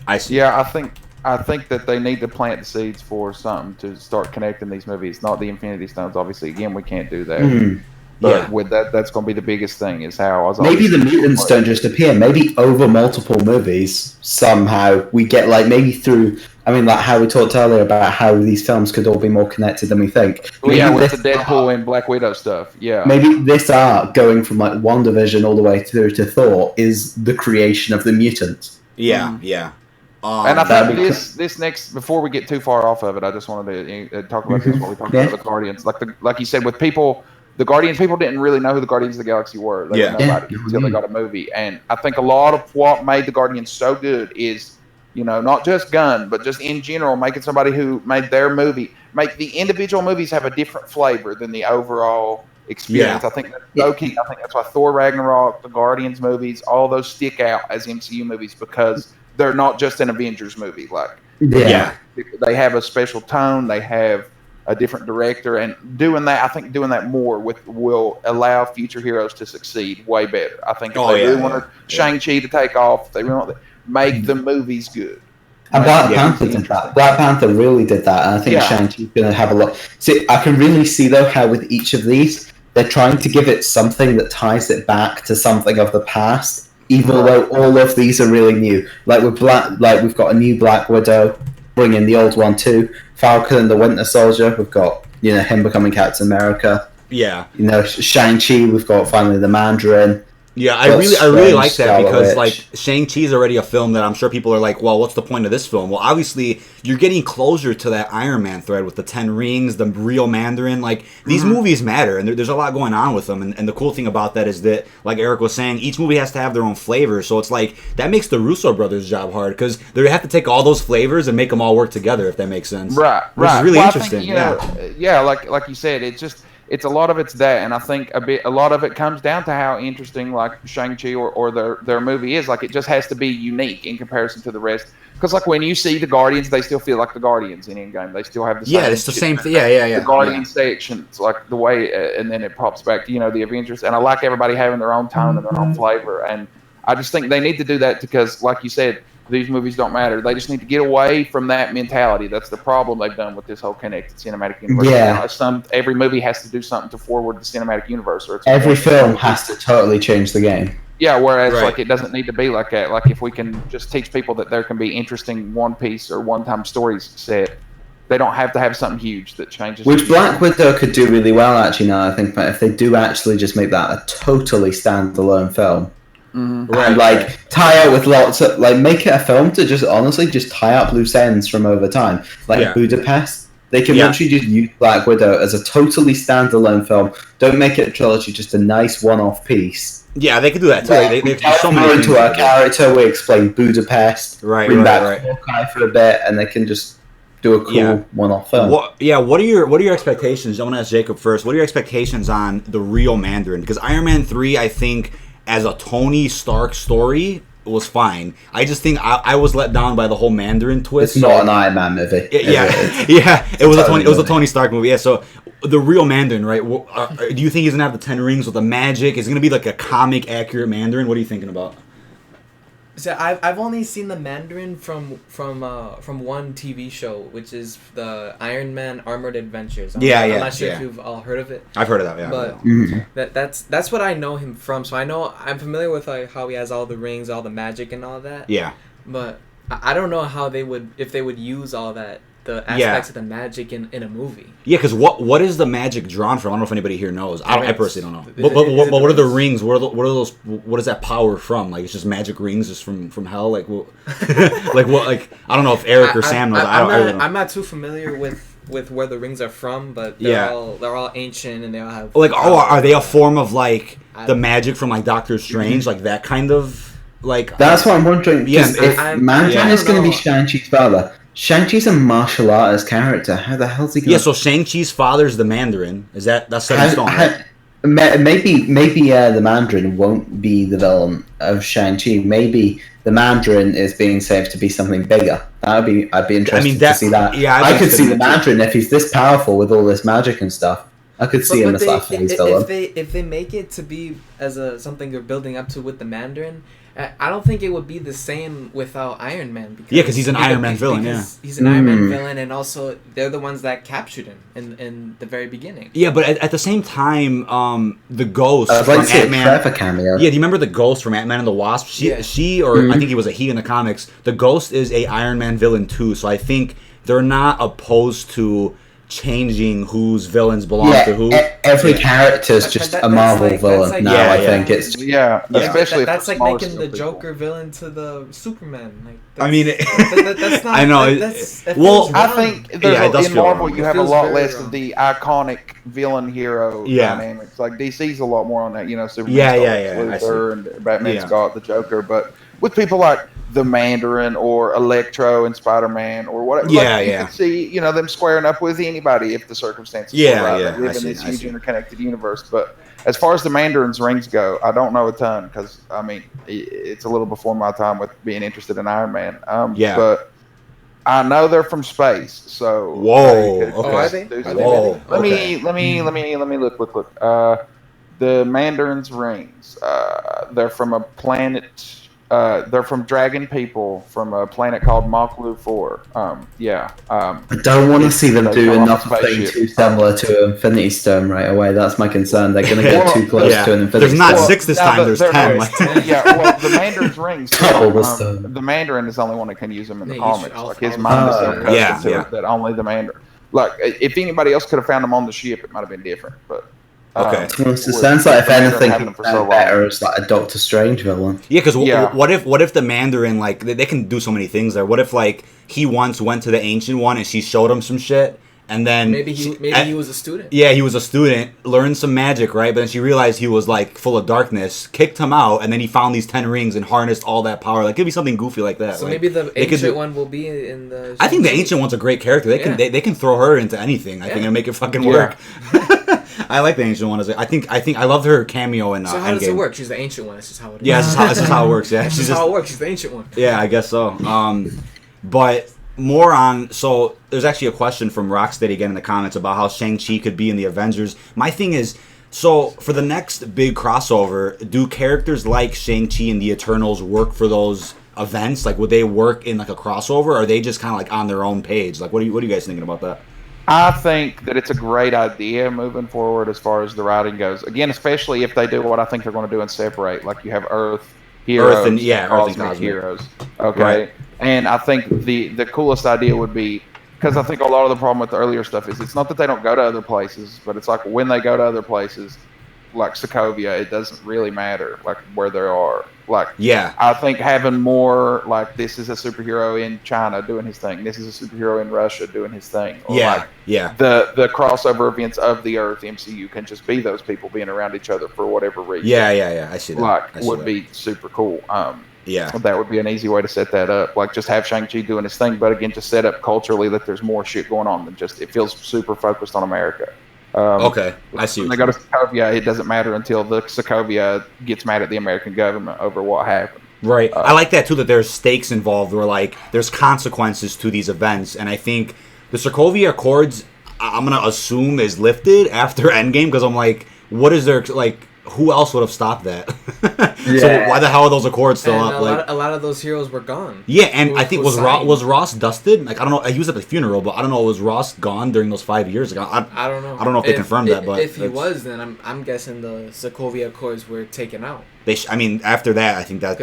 Speaker 1: I see.
Speaker 3: Yeah, I think that they need to plant the seeds for something to start connecting these movies. Not the Infinity Stones, obviously. Again, we can't do that. But with that's going to be the biggest thing. Is how
Speaker 4: maybe the mutants don't just appear. Maybe over multiple movies somehow we get maybe through. I mean, how we talked earlier about how these films could all be more connected than we think.
Speaker 3: Maybe with the Deadpool and Black Widow stuff. Yeah.
Speaker 4: Maybe this arc going from WandaVision all the way through to Thor is the creation of the mutants.
Speaker 1: Yeah. Yeah.
Speaker 3: And I think this next, before we get too far off of it, I just wanted to talk about this while we talk about the Guardians. Like you said, with people, the Guardians, people didn't really know who the Guardians of the Galaxy were. They didn't know about it until they got a movie. And I think a lot of what made the Guardians so good is, not just Gunn, but just in general, making somebody who made their movie, make the individual movies have a different flavor than the overall experience. I think that's so key. I think that's why Thor Ragnarok, the Guardians movies, all those stick out as MCU movies, because they're not just an Avengers movie. They have a special tone. They have a different director, and doing that more will allow future heroes to succeed way better. I think if they really want Shang-Chi to take off, they really want to make the movies good.
Speaker 4: And Black Panther did that. Black Panther really did that, and I think Shang-Chi's going to have a lot. See, I can really see though how with each of these, they're trying to give it something that ties it back to something of the past. Even though all of these are really new, we've got a new Black Widow, bring in the old one too. Falcon and the Winter Soldier, we've got him becoming Captain America.
Speaker 1: Yeah.
Speaker 4: Shang-Chi, we've got finally the Mandarin.
Speaker 1: Yeah, I really like that, because Shang-Chi is already a film that I'm sure people are like, well, what's the point of this film? Well, obviously you're getting closer to that Iron Man thread with the 10 rings, the real Mandarin. These movies matter, and there's a lot going on with them. And the cool thing about that is that, like Eric was saying, each movie has to have their own flavor. So it's that makes the Russo brothers' job hard, because they have to take all those flavors and make them all work together, if that makes sense.
Speaker 3: Right.
Speaker 1: Which is really interesting.
Speaker 3: Think, like you said, it's a lot of it's that, and I think a lot of it comes down to how interesting Shang-Chi or their movie is. It just has to be unique in comparison to the rest. Because when you see the Guardians, they still feel like the Guardians in Endgame. They still have the same.
Speaker 1: Yeah, it's the same thing. Yeah.
Speaker 3: The Guardian sections, the way, and then it pops back to the Avengers. And I like everybody having their own tone and their own flavor. And I just think they need to do that, because, like you said, these movies don't matter. They just need to get away from that mentality. That's the problem they've done with this whole connected cinematic universe.
Speaker 4: Yeah.
Speaker 3: Every movie has to do something to forward the cinematic universe. Or
Speaker 4: every film has to totally change the game.
Speaker 3: Yeah, whereas it doesn't need to be like that. If we can just teach people that there can be interesting one-piece or one-time stories set, they don't have to have something huge that changes.
Speaker 4: Which Black Widow could do really well, actually, now I think, but if they do actually just make that a totally standalone film.
Speaker 3: Mm-hmm.
Speaker 4: And tie out with lots of make it a film to just honestly just tie up loose ends from over time. Budapest, they can literally just use Black Widow as a totally standalone film. Don't make it a trilogy, just a nice one-off piece.
Speaker 1: Yeah, they could do that too. They do so many things.
Speaker 4: Into our character, we explain Budapest, bring back Hawkeye for a bit, and they can just do a cool one-off film.
Speaker 1: What are your expectations? I want to ask Jacob first. What are your expectations on the real Mandarin? Because Iron Man 3, I think, as a Tony Stark story, was fine. I just think I was let down by the whole Mandarin twist.
Speaker 4: It's not an Iron Man movie.
Speaker 1: It was a Tony Stark movie. Yeah, so the real Mandarin, right? Do you think he's gonna have the 10 rings with the magic? Is it gonna be like a comic accurate Mandarin? What are you thinking about?
Speaker 2: So I've only seen the Mandarin from one TV show, which is the Iron Man Armored Adventures. I'm not sure if you've all heard of it.
Speaker 1: I've heard of that, yeah.
Speaker 2: But that's what I know him from. So I'm familiar with like how he has all the rings, all the magic, and all that.
Speaker 1: Yeah.
Speaker 2: But I don't know how if they would use all that, the aspects of the magic in a movie.
Speaker 1: Yeah, because what is the magic drawn from? I don't know if anybody here knows. I personally don't know. But what are the rings? What are those? What is that power from? Like it's just magic rings, just from hell. Like what? Like I don't know if Eric or Sam knows. I don't know.
Speaker 2: I'm not too familiar with where the rings are from, but they're all ancient and they all have.
Speaker 1: Like are they a form of like the magic from like Doctor Strange, like that kind of like?
Speaker 4: That's what I'm wondering. Yeah, if Mandarin is going to be Shang-Chi's father. Shang-Chi's a martial artist character. How the hell's he going?
Speaker 1: Yeah, so Shang-Chi's father's the Mandarin. That's set in stone, right?
Speaker 4: Maybe the Mandarin won't be the villain of Shang-Chi. Maybe the Mandarin is being saved to be something bigger. I'd be interested to see that.
Speaker 1: Yeah,
Speaker 4: I could see the Mandarin if he's this powerful with all this magic and stuff. I could see him as like his villain.
Speaker 2: If they make it to be as something they're building up to with the Mandarin, I don't think it would be the same without Iron Man.
Speaker 1: Because he's an Iron Man villain,
Speaker 2: he's an Iron Man villain, and also they're the ones that captured him in the very beginning.
Speaker 1: Yeah, but at the same time, the Ghost
Speaker 4: from Ant-Man... cameo.
Speaker 1: Yeah, do you remember the Ghost from Ant-Man and the Wasp? I think it was a he in the comics. The Ghost is a Iron Man villain too, so I think they're not opposed to changing whose villains belong to who.
Speaker 4: Every character is just a Marvel villain now. I think it's
Speaker 3: especially
Speaker 2: that's like making the Joker villain to the Superman. Like
Speaker 1: that's not.
Speaker 2: I know.
Speaker 3: I think in Marvel you have a lot less of the iconic villain hero dynamics. Like DC's a lot more on that. Superman's got Luthor and Batman's got the Joker, but with people like the Mandarin or Electro and Spider-Man or whatever. You can see, them squaring up with anybody if the circumstances are right. They live in this huge interconnected universe. But as far as the Mandarin's rings go, I don't know a ton because, it's a little before my time with being interested in Iron Man. But I know they're from space, so...
Speaker 1: Whoa,
Speaker 2: okay.
Speaker 3: Let me look. The Mandarin's rings, they're from a planet... they're from dragon people from a planet called Moklu 4.
Speaker 4: I don't want to see them do nothing too similar to Infinity Stone right away. That's my concern. They're going to get too close to an Infinity Stone.
Speaker 1: There's not 6 this time, there's 10.
Speaker 3: The Mandarin's rings. The Mandarin is the only one that can use them in the comics. Like his mind is so custom to it that only the Mandarin. Like, if anybody else could have found them on the ship, it might have been different, but...
Speaker 1: Okay.
Speaker 4: It sounds like if anything, better as like a Doctor Strange villain.
Speaker 1: Yeah, because what if the Mandarin, like, they can do so many things there. What if, like, he once went to the Ancient One and she showed him some shit, and then
Speaker 2: maybe he was a student.
Speaker 1: Yeah, he was a student, learned some magic, right? But then she realized he was like full of darkness, kicked him out, and then he found these 10 rings and harnessed all that power. Like, it could be something goofy like that.
Speaker 2: So maybe the Ancient One will be in the.
Speaker 1: I think the Ancient One's a great character. They can throw her into anything. I think and make it fucking work. I like the Ancient One. I think I loved her cameo in.
Speaker 2: So how does it work? She's the Ancient One. That's just how it is.
Speaker 1: Yeah, this is how it works. Yeah,
Speaker 2: this is how it works. She's the Ancient One.
Speaker 1: Yeah, I guess so. But more on. So there's actually a question from Rocksteady again in the comments about how Shang-Chi could be in the Avengers. My thing is, so for the next big crossover, do characters like Shang-Chi and the Eternals work for those events? Like, would they work in like a crossover, or are they just kind of like on their own page? Like, what are you guys thinking about that?
Speaker 3: I think that it's a great idea moving forward as far as the writing goes. Again, especially if they do what I think they're going to do and separate. Like you have Earth heroes,
Speaker 1: Earth and Cosmic
Speaker 3: heroes. Okay, right. And I think the coolest idea would be, because I think a lot of the problem with the earlier stuff is it's not that they don't go to other places, but it's like when they go to other places, like Sokovia, it doesn't really matter like where they are. Like, I think having more like this is a superhero in China doing his thing, this is a superhero in Russia doing his thing. Or the crossover events of the Earth MCU can just be those people being around each other for whatever reason.
Speaker 1: Yeah, I see that.
Speaker 3: Like, would be super cool. That would be an easy way to set that up. Like, just have Shang-Chi doing his thing, but again, just set up culturally that there's more shit going on than just it feels super focused on America.
Speaker 1: I see.
Speaker 3: When they go to Sokovia, it doesn't matter until the Sokovia gets mad at the American government over what happened.
Speaker 1: Right. I like that, too, that there's stakes involved where, like, there's consequences to these events. And I think the Sokovia Accords, I'm going to assume, is lifted after Endgame because I'm like, what is there, like, who else would have stopped that? So why the hell are those Accords still up?
Speaker 2: A lot of those heroes were gone.
Speaker 1: Yeah, and I think was Ross dusted? Like, I don't know. He was at the funeral, but I don't know. Was Ross gone during those 5 years? Like,
Speaker 2: I don't know.
Speaker 1: I don't know if they confirmed that, but
Speaker 2: if he was, then I'm guessing the Sokovia Accords were taken out.
Speaker 1: I mean, after that, I think that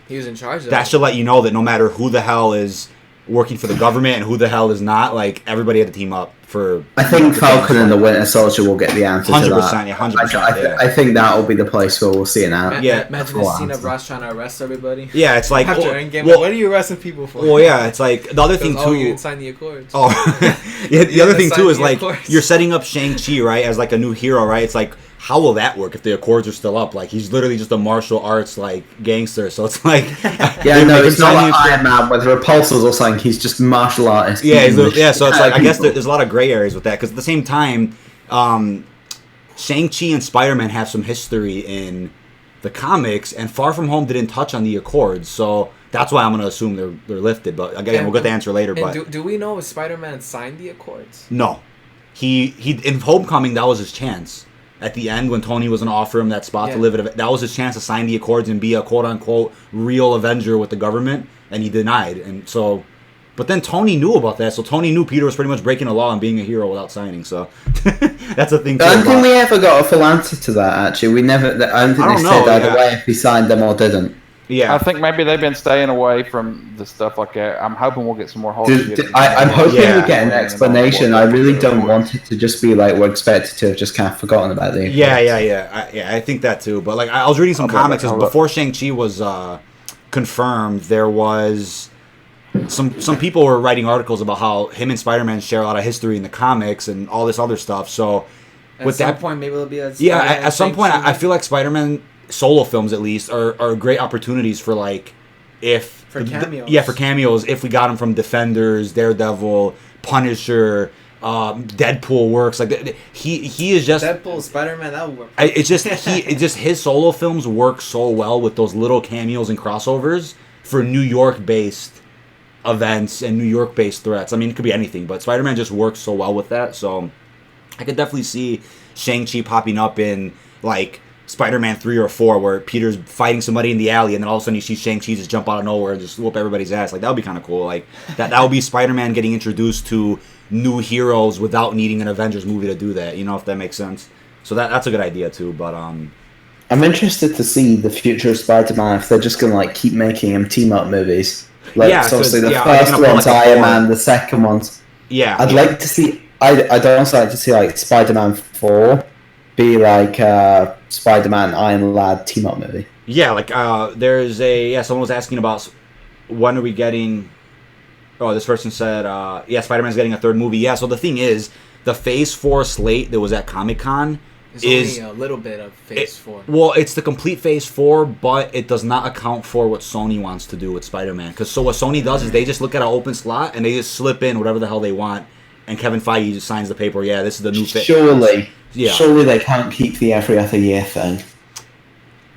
Speaker 2: he was in charge of
Speaker 1: that should let you know that no matter who the hell is working for the government and who the hell is not, like, everybody had to team up for...
Speaker 4: I think Falcon and the Winter Soldier will get the answer 100%, to that.
Speaker 1: 100%,
Speaker 4: I think that will be the place where we'll see it out.
Speaker 2: Imagine the scene of Ross trying to arrest everybody.
Speaker 1: Yeah, it's like...
Speaker 2: After Endgame, what are you arresting people for?
Speaker 1: Well, yeah, it's like... The other thing, too...
Speaker 2: you didn't sign the Accords.
Speaker 1: Oh, yeah, the other thing, too, is, like, you're setting up Shang-Chi, right, as, like, a new hero, right? It's like... How will that work if the Accords are still up? Like, he's literally just a martial arts, like, gangster. So it's like...
Speaker 4: it's not like Iron Man where the Repulsors or something. He's just martial artist.
Speaker 1: Yeah, so it's like, I guess there's a lot of gray areas with that. Because at the same time, Shang-Chi and Spider-Man have some history in the comics, and Far From Home didn't touch on the Accords. So that's why I'm going to assume they're lifted. But again, we'll get the answer later. But
Speaker 2: do we know if Spider-Man signed the Accords?
Speaker 1: No. He in Homecoming, that was his chance. At the end, when Tony was going to offer him that spot to live it, that was his chance to sign the Accords and be a quote-unquote real Avenger with the government, and he denied. And so, but then Tony knew about that, so Tony knew Peter was pretty much breaking the law and being a hero without signing. So that's a thing. Too,
Speaker 4: I don't think we ever got a full answer to that. Actually, we never. I don't think they said either way if he signed them or didn't.
Speaker 1: Yeah,
Speaker 3: I think maybe they've been staying away from the stuff like that. I'm hoping we'll get some more.
Speaker 4: I'm hoping we get an explanation. I really don't want it to just be like we're expected to have just kind of forgotten about the.
Speaker 1: I think that too. But like, I was reading some comics before Shang-Chi was confirmed. There was some people were writing articles about how him and Spider-Man share a lot of history in the comics and all this other stuff. So
Speaker 2: at some point, maybe there'll be a
Speaker 1: at some point, I feel like Spider-Man solo films at least are great opportunities for like
Speaker 2: for cameos.
Speaker 1: For cameos if we got them from Defenders, Daredevil, Punisher, Deadpool works like he is just
Speaker 2: Deadpool, Spider-Man, that would work.
Speaker 1: It's just his solo films work so well with those little cameos and crossovers for New York based events and New York based threats. I mean, it could be anything, but Spider-Man just works so well with that. So I could definitely see Shang-Chi popping up in like Spider-Man 3 or 4 where Peter's fighting somebody in the alley and then all of a sudden you see Shang-Chi just jump out of nowhere and just whoop everybody's ass. Like, that would be kind of cool. Like, that would be Spider-Man getting introduced to new heroes without needing an Avengers movie to do that, you know, if that makes sense. So that's a good idea, too, but...
Speaker 4: I'm interested to see the future of Spider-Man if they're just going to, like, keep making him team-up movies. Like, so obviously the first one's Iron Man, the second one's...
Speaker 1: Yeah.
Speaker 4: I'd like to see... I'd also like to see, like, Spider-Man 4... be like Spider-Man Iron Lad team-up movie.
Speaker 1: Yeah, like there's someone was asking about when are we getting... Oh, this person said, Spider-Man's getting a third movie. Yeah, so the thing is, the Phase 4 slate that was at Comic-Con
Speaker 2: is only a little bit of Phase 4.
Speaker 1: Well, it's the complete Phase 4, but it does not account for what Sony wants to do with Spider-Man. Because so what Sony does is they just look at an open slot and they just slip in whatever the hell they want. And Kevin Feige just signs the paper. Yeah, this is the new fit.
Speaker 4: Surely they can't keep the every other year thing.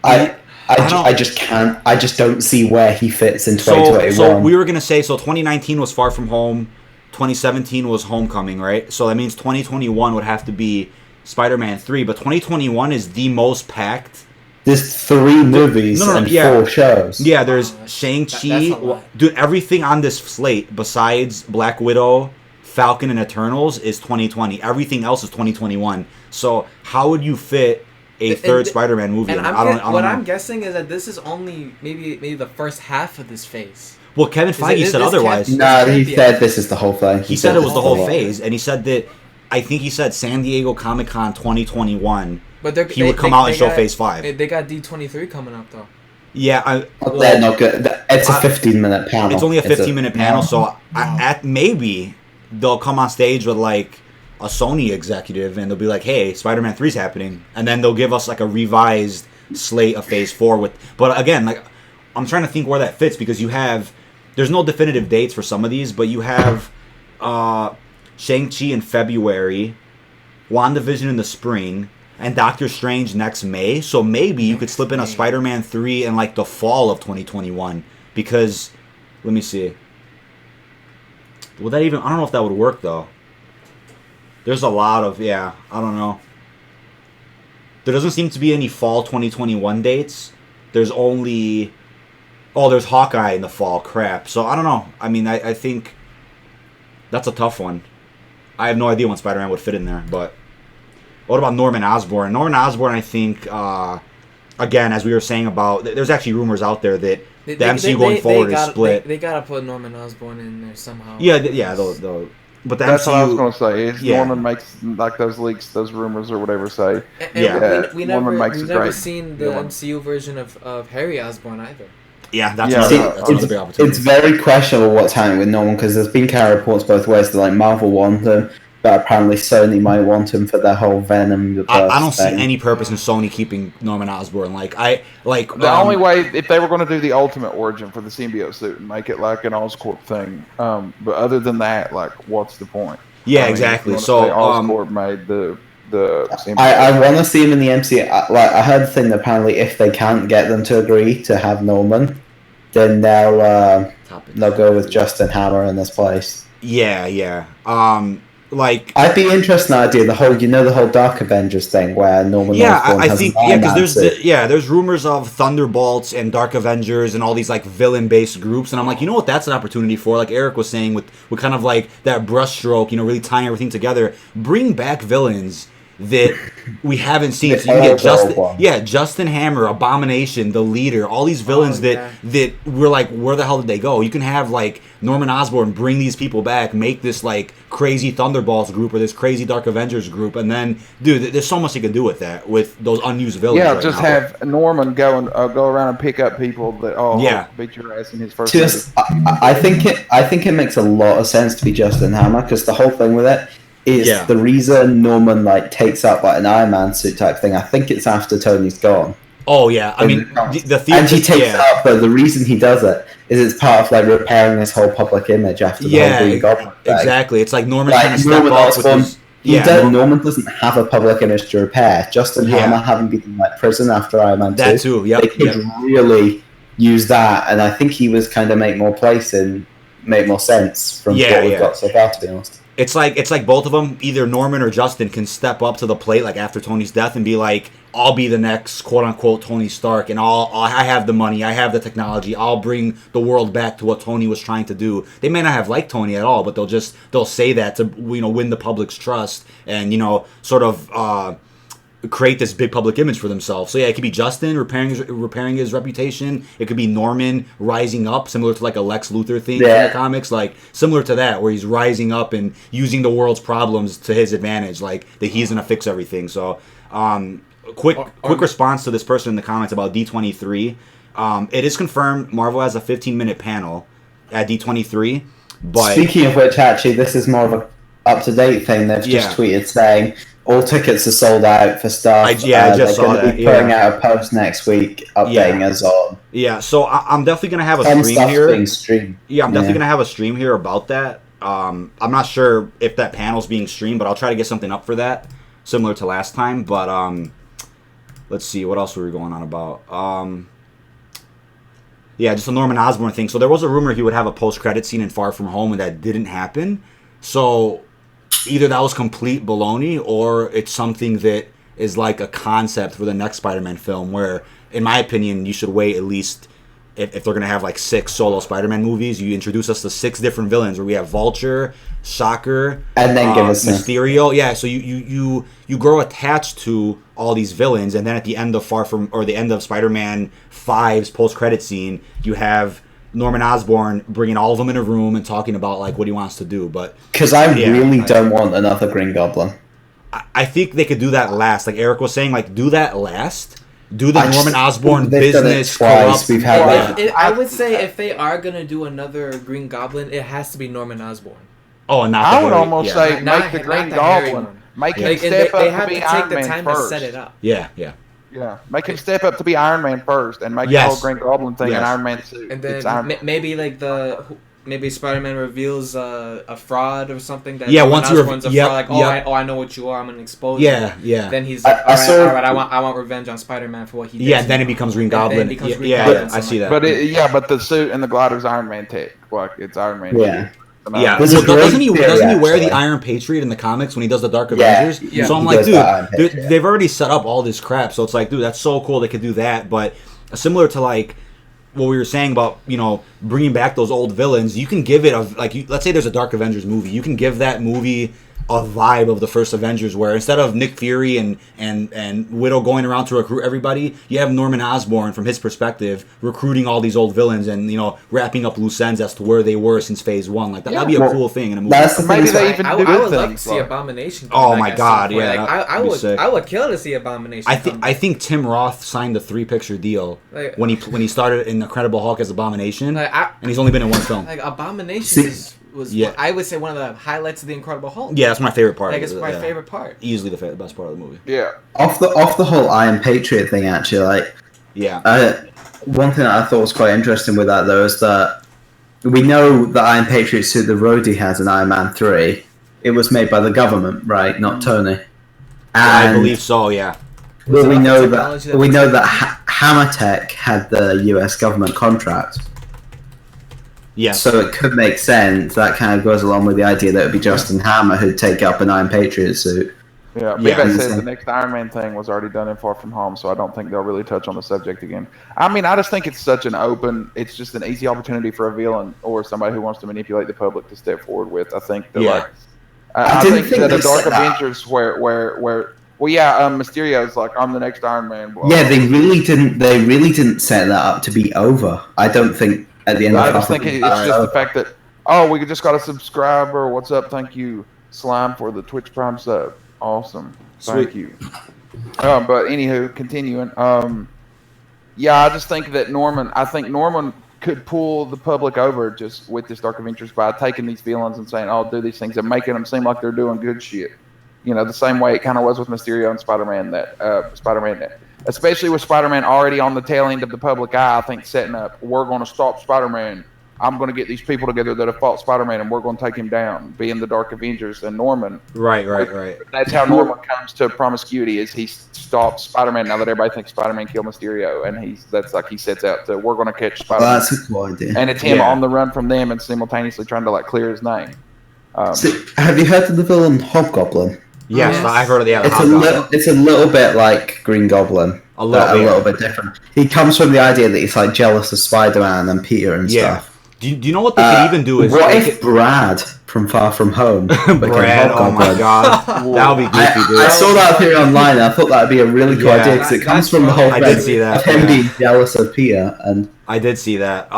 Speaker 4: I just can't. I just don't see where he fits in 2021.
Speaker 1: So we were gonna say 2019 was Far From Home, 2017 was Homecoming, right? So that means 2021 would have to be Spider-Man 3, but 2021 is the most packed.
Speaker 4: There's 3 movies and 4 shows.
Speaker 1: Yeah, there's Shang-Chi. Dude, everything on this slate besides Black Widow, Falcon, and Eternals is 2020. Everything else is 2021. So how would you fit a third Spider-Man movie?
Speaker 2: And I'm guessing is that this is only maybe the first half of this phase.
Speaker 1: Well, Kevin Feige said otherwise.
Speaker 4: No, he said this is the whole thing.
Speaker 1: He said it was the whole phase, and he said that. I think he said San Diego Comic-Con 2021. But he would come out and show Phase 5.
Speaker 2: They got D23 coming up though.
Speaker 1: Yeah,
Speaker 4: they're not good. It's a 15-minute panel.
Speaker 1: It's only a 15-minute panel, so maybe they'll come on stage with like a Sony executive and they'll be like, "Hey, Spider-Man 3's happening," and then they'll give us like a revised slate of Phase 4 with. But again, like I'm trying to think where that fits because there's no definitive dates for some of these, but you have Shang-Chi in February, WandaVision in the spring, and Doctor Strange next May. So maybe you could slip in a Spider-Man 3 in like the fall of 2021. Because, let me see. Will that even... I don't know if that would work, though. There's a lot of... Yeah, I don't know. There doesn't seem to be any fall 2021 dates. There's only... Oh, there's Hawkeye in the fall. Crap. So, I don't know. I mean, I think... That's a tough one. I have no idea when Spider-Man would fit in there, but... What about Norman Osborn? Norman Osborn, I think... again, as we were saying about... There's actually rumors out there that the MCU going forward is split.
Speaker 2: They gotta put Norman Osborn in there somehow.
Speaker 1: Yeah, they'll but the
Speaker 3: that's
Speaker 1: MCU,
Speaker 3: what I was going to say. Is Norman makes like those leaks, those rumors or whatever say.
Speaker 2: We've never seen the MCU version of Harry Osborn either.
Speaker 1: Yeah, that's another big opportunity.
Speaker 4: It's very questionable what's happening with Norman because there's been kind of reports both ways that like Marvel want them, but apparently Sony might want him for their whole Venom.
Speaker 1: I don't see any purpose in Sony keeping Norman Osborn. The
Speaker 3: only way, if they were going to do the Ultimate Origin for the symbiote suit and make it like an Oscorp thing, but other than that, like, what's the point?
Speaker 1: Yeah, exactly. So
Speaker 3: Oscorp made the symbiote.
Speaker 4: I want to see him in the MCU. I heard the thing that apparently if they can't get them to agree to have Norman, then they'll go with Justin Hammer in this place.
Speaker 1: Yeah.
Speaker 4: I'd be interested in the idea, the whole Dark Avengers thing where Norman Osborn
Speaker 1: I
Speaker 4: has
Speaker 1: think because there's rumors of Thunderbolts and Dark Avengers and all these like villain-based groups, and I'm like, you know what, that's an opportunity for, like Eric was saying, with kind of like that brushstroke, really tying everything together. Bring back villains that we haven't seen. So you can get Justin Hammer, Abomination, the Leader, all these villains that we're like, where the hell did they go? You can have like Norman Osborn bring these people back, make this like crazy Thunderbolts group or this crazy Dark Avengers group, and then dude, there's so much you can do with that, with those unused villains.
Speaker 3: Yeah, just have Norman go around and pick up people that beat your ass in his first.
Speaker 4: I think it makes a lot of sense to be Justin Hammer because the whole thing with it is the reason Norman like takes up like an Iron Man suit type thing. I think it's after Tony's gone.
Speaker 1: Oh yeah, I mean the theory,
Speaker 4: and he takes it up, but the reason he does it is it's part of like repairing his whole public image after the whole Green Goblin thing.
Speaker 1: Exactly. It's like Norman trying to step up with his...
Speaker 4: Norman doesn't have a public image to repair. Justin Hammer having been in like prison after Iron Man 2.
Speaker 1: That too. Yep.
Speaker 4: They could really use that, and I think he was kind of make more sense from what we've got so far, to be honest.
Speaker 1: It's like both of them, either Norman or Justin, can step up to the plate like after Tony's death and be like, I'll be the next quote unquote Tony Stark, and I have the money, I have the technology, I'll bring the world back to what Tony was trying to do. They may not have liked Tony at all, but they'll say that to win the public's trust and sort of create this big public image for themselves. So yeah, it could be Justin repairing his reputation. It could be Norman rising up, similar to like a Lex Luthor thing in the comics, like similar to that, where he's rising up and using the world's problems to his advantage, like that he's gonna fix everything. So quick response to this person in the comments about D23. It is confirmed Marvel has a 15-minute panel at D23. But
Speaker 4: speaking of which, actually, this is more of a up-to-date thing. They've just tweeted saying all tickets are sold out for stuff.
Speaker 1: I just saw that.
Speaker 4: They're going to be putting out a post next week updating us on.
Speaker 1: Yeah, so I'm definitely going to have a stream here.
Speaker 4: Being streamed.
Speaker 1: Yeah, I'm definitely going to have a stream here about that. I'm not sure if that panel's being streamed, but I'll try to get something up for that, similar to last time. But let's see, what else were we going on about? Just the Norman Osborn thing. So there was a rumor he would have a post-credit scene in Far From Home, and that didn't happen. So either that was complete baloney, or it's something that is like a concept for the next Spider-Man film, where, in my opinion, you should wait at least, if they're going to have like 6 solo Spider-Man movies, you introduce us to 6 different villains, where we have Vulture, Shocker,
Speaker 4: and then give us
Speaker 1: Mysterio. Yeah, so you grow attached to all these villains, and then at the end of the end of Spider-Man 5's post-credit scene, you have Norman Osborn bringing all of them in a room and talking about like what he wants to do. But
Speaker 4: because I really don't want another Green Goblin.
Speaker 1: I think they could do that last, like Eric was saying, like do that last. Do the Norman Osborn business corrupt.
Speaker 2: I would say if they are gonna do another Green Goblin, it has to be Norman Osborn.
Speaker 1: Oh, not.
Speaker 3: I would almost say make the Green Goblin. Make him step up to be Iron Man first.
Speaker 2: To set it up.
Speaker 1: Yeah.
Speaker 3: Make him step up to be Iron Man first, and make the whole Green Goblin thing an Iron Man suit.
Speaker 2: And then maybe like maybe Spider-Man reveals a fraud or something. That
Speaker 1: once you're
Speaker 2: fraud, like, I know what you are. I'm gonna expose you.
Speaker 1: Yeah.
Speaker 2: Then he's like, all right, I want revenge on Spider-Man for what he did.
Speaker 1: Yeah, then it becomes Green Goblin. I see that.
Speaker 3: But the suit and the glider's Iron Man tech. Like, it's Iron Man.
Speaker 4: Yeah.
Speaker 1: Yeah, doesn't he wear the Iron Patriot in the comics when he does the Dark Avengers? Yeah. So I'm like, dude, they've already set up all this crap. So it's like, dude, that's so cool they could do that. But similar to like what we were saying about, bringing back those old villains, you can give it let's say there's a Dark Avengers movie, you can give that movie a vibe of the first Avengers, where instead of Nick Fury and Widow going around to recruit everybody, you have Norman Osborn from his perspective recruiting all these old villains and wrapping up loose ends as to where they were since Phase 1. Like that'd be a cool thing in a movie.
Speaker 4: That's the
Speaker 3: maybe they even
Speaker 2: I would like to see Abomination.
Speaker 1: Oh my god, yeah!
Speaker 2: Like, I would kill to see Abomination.
Speaker 1: I think Tim Roth signed a 3-picture deal when he started in Incredible Hulk as Abomination, and he's only been in one film.
Speaker 2: Like Abomination was I would say one of the highlights of the Incredible Hulk.
Speaker 1: Yeah, that's my favorite part.
Speaker 2: Like, it's my favorite part.
Speaker 1: Easily the best part of the movie.
Speaker 3: Yeah.
Speaker 4: Off the whole Iron Patriot thing, actually, like, one thing that I thought was quite interesting with that though is that we know the Iron Patriot suit that Rhodey has in Iron Man 3. It was made by the government, right? Not Tony. And
Speaker 1: I believe so. Yeah.
Speaker 4: Well, we know that Hammer Tech had the U.S. government contract.
Speaker 1: Yeah.
Speaker 4: So it could make sense. That kind of goes along with the idea that it would be Justin Hammer who'd take up an Iron Patriot suit.
Speaker 3: Yeah, Vivek says the next Iron Man thing was already done in Far From Home, so I don't think they'll really touch on the subject again. I mean, I just think it's such it's just an easy opportunity for a villain or somebody who wants to manipulate the public to step forward with. I think that I think that the Dark Avengers where Mysterio's like, I'm the next Iron Man. Blah,
Speaker 4: yeah, they really didn't set that up to be over. I don't think at the end of
Speaker 3: I just think it's just the fact that, we just got a subscriber. What's up? Thank you, Slime, for the Twitch Prime sub. Awesome. Thank you. But anywho, continuing. I just think that Norman could pull the public over just with this Dark Adventures by taking these villains and saying, do these things and making them seem like they're doing good shit. The same way it kind of was with Mysterio and Spider-Man, especially with Spider-Man already on the tail end of the public eye, I think setting up, we're going to stop Spider-Man. I'm going to get these people together that have fought Spider-Man, and we're going to take him down, being the Dark Avengers and Norman.
Speaker 1: Right.
Speaker 3: That's how Norman comes to promiscuity, is he stops Spider-Man now that everybody thinks Spider-Man killed Mysterio, and he sets out to, we're going to catch Spider-Man.
Speaker 4: Well, that's a cool idea.
Speaker 3: And it's him on the run from them and simultaneously trying to clear his name.
Speaker 4: Have you heard of the villain Hobgoblin?
Speaker 1: Yes, I've heard of the
Speaker 4: It's a little bit like Green Goblin. A little bit different. He comes from the idea that he's jealous of Spider-Man and Peter and stuff.
Speaker 1: Do you know what they could even do?
Speaker 4: What if Brad from Far From Home?
Speaker 1: Brad, oh my god, that would be goofy, dude.
Speaker 4: I saw that theory online, and I thought that would be a really cool idea because it comes from the whole thing.
Speaker 1: I did see that.
Speaker 4: Of him being jealous of Peter, and
Speaker 1: I did see that.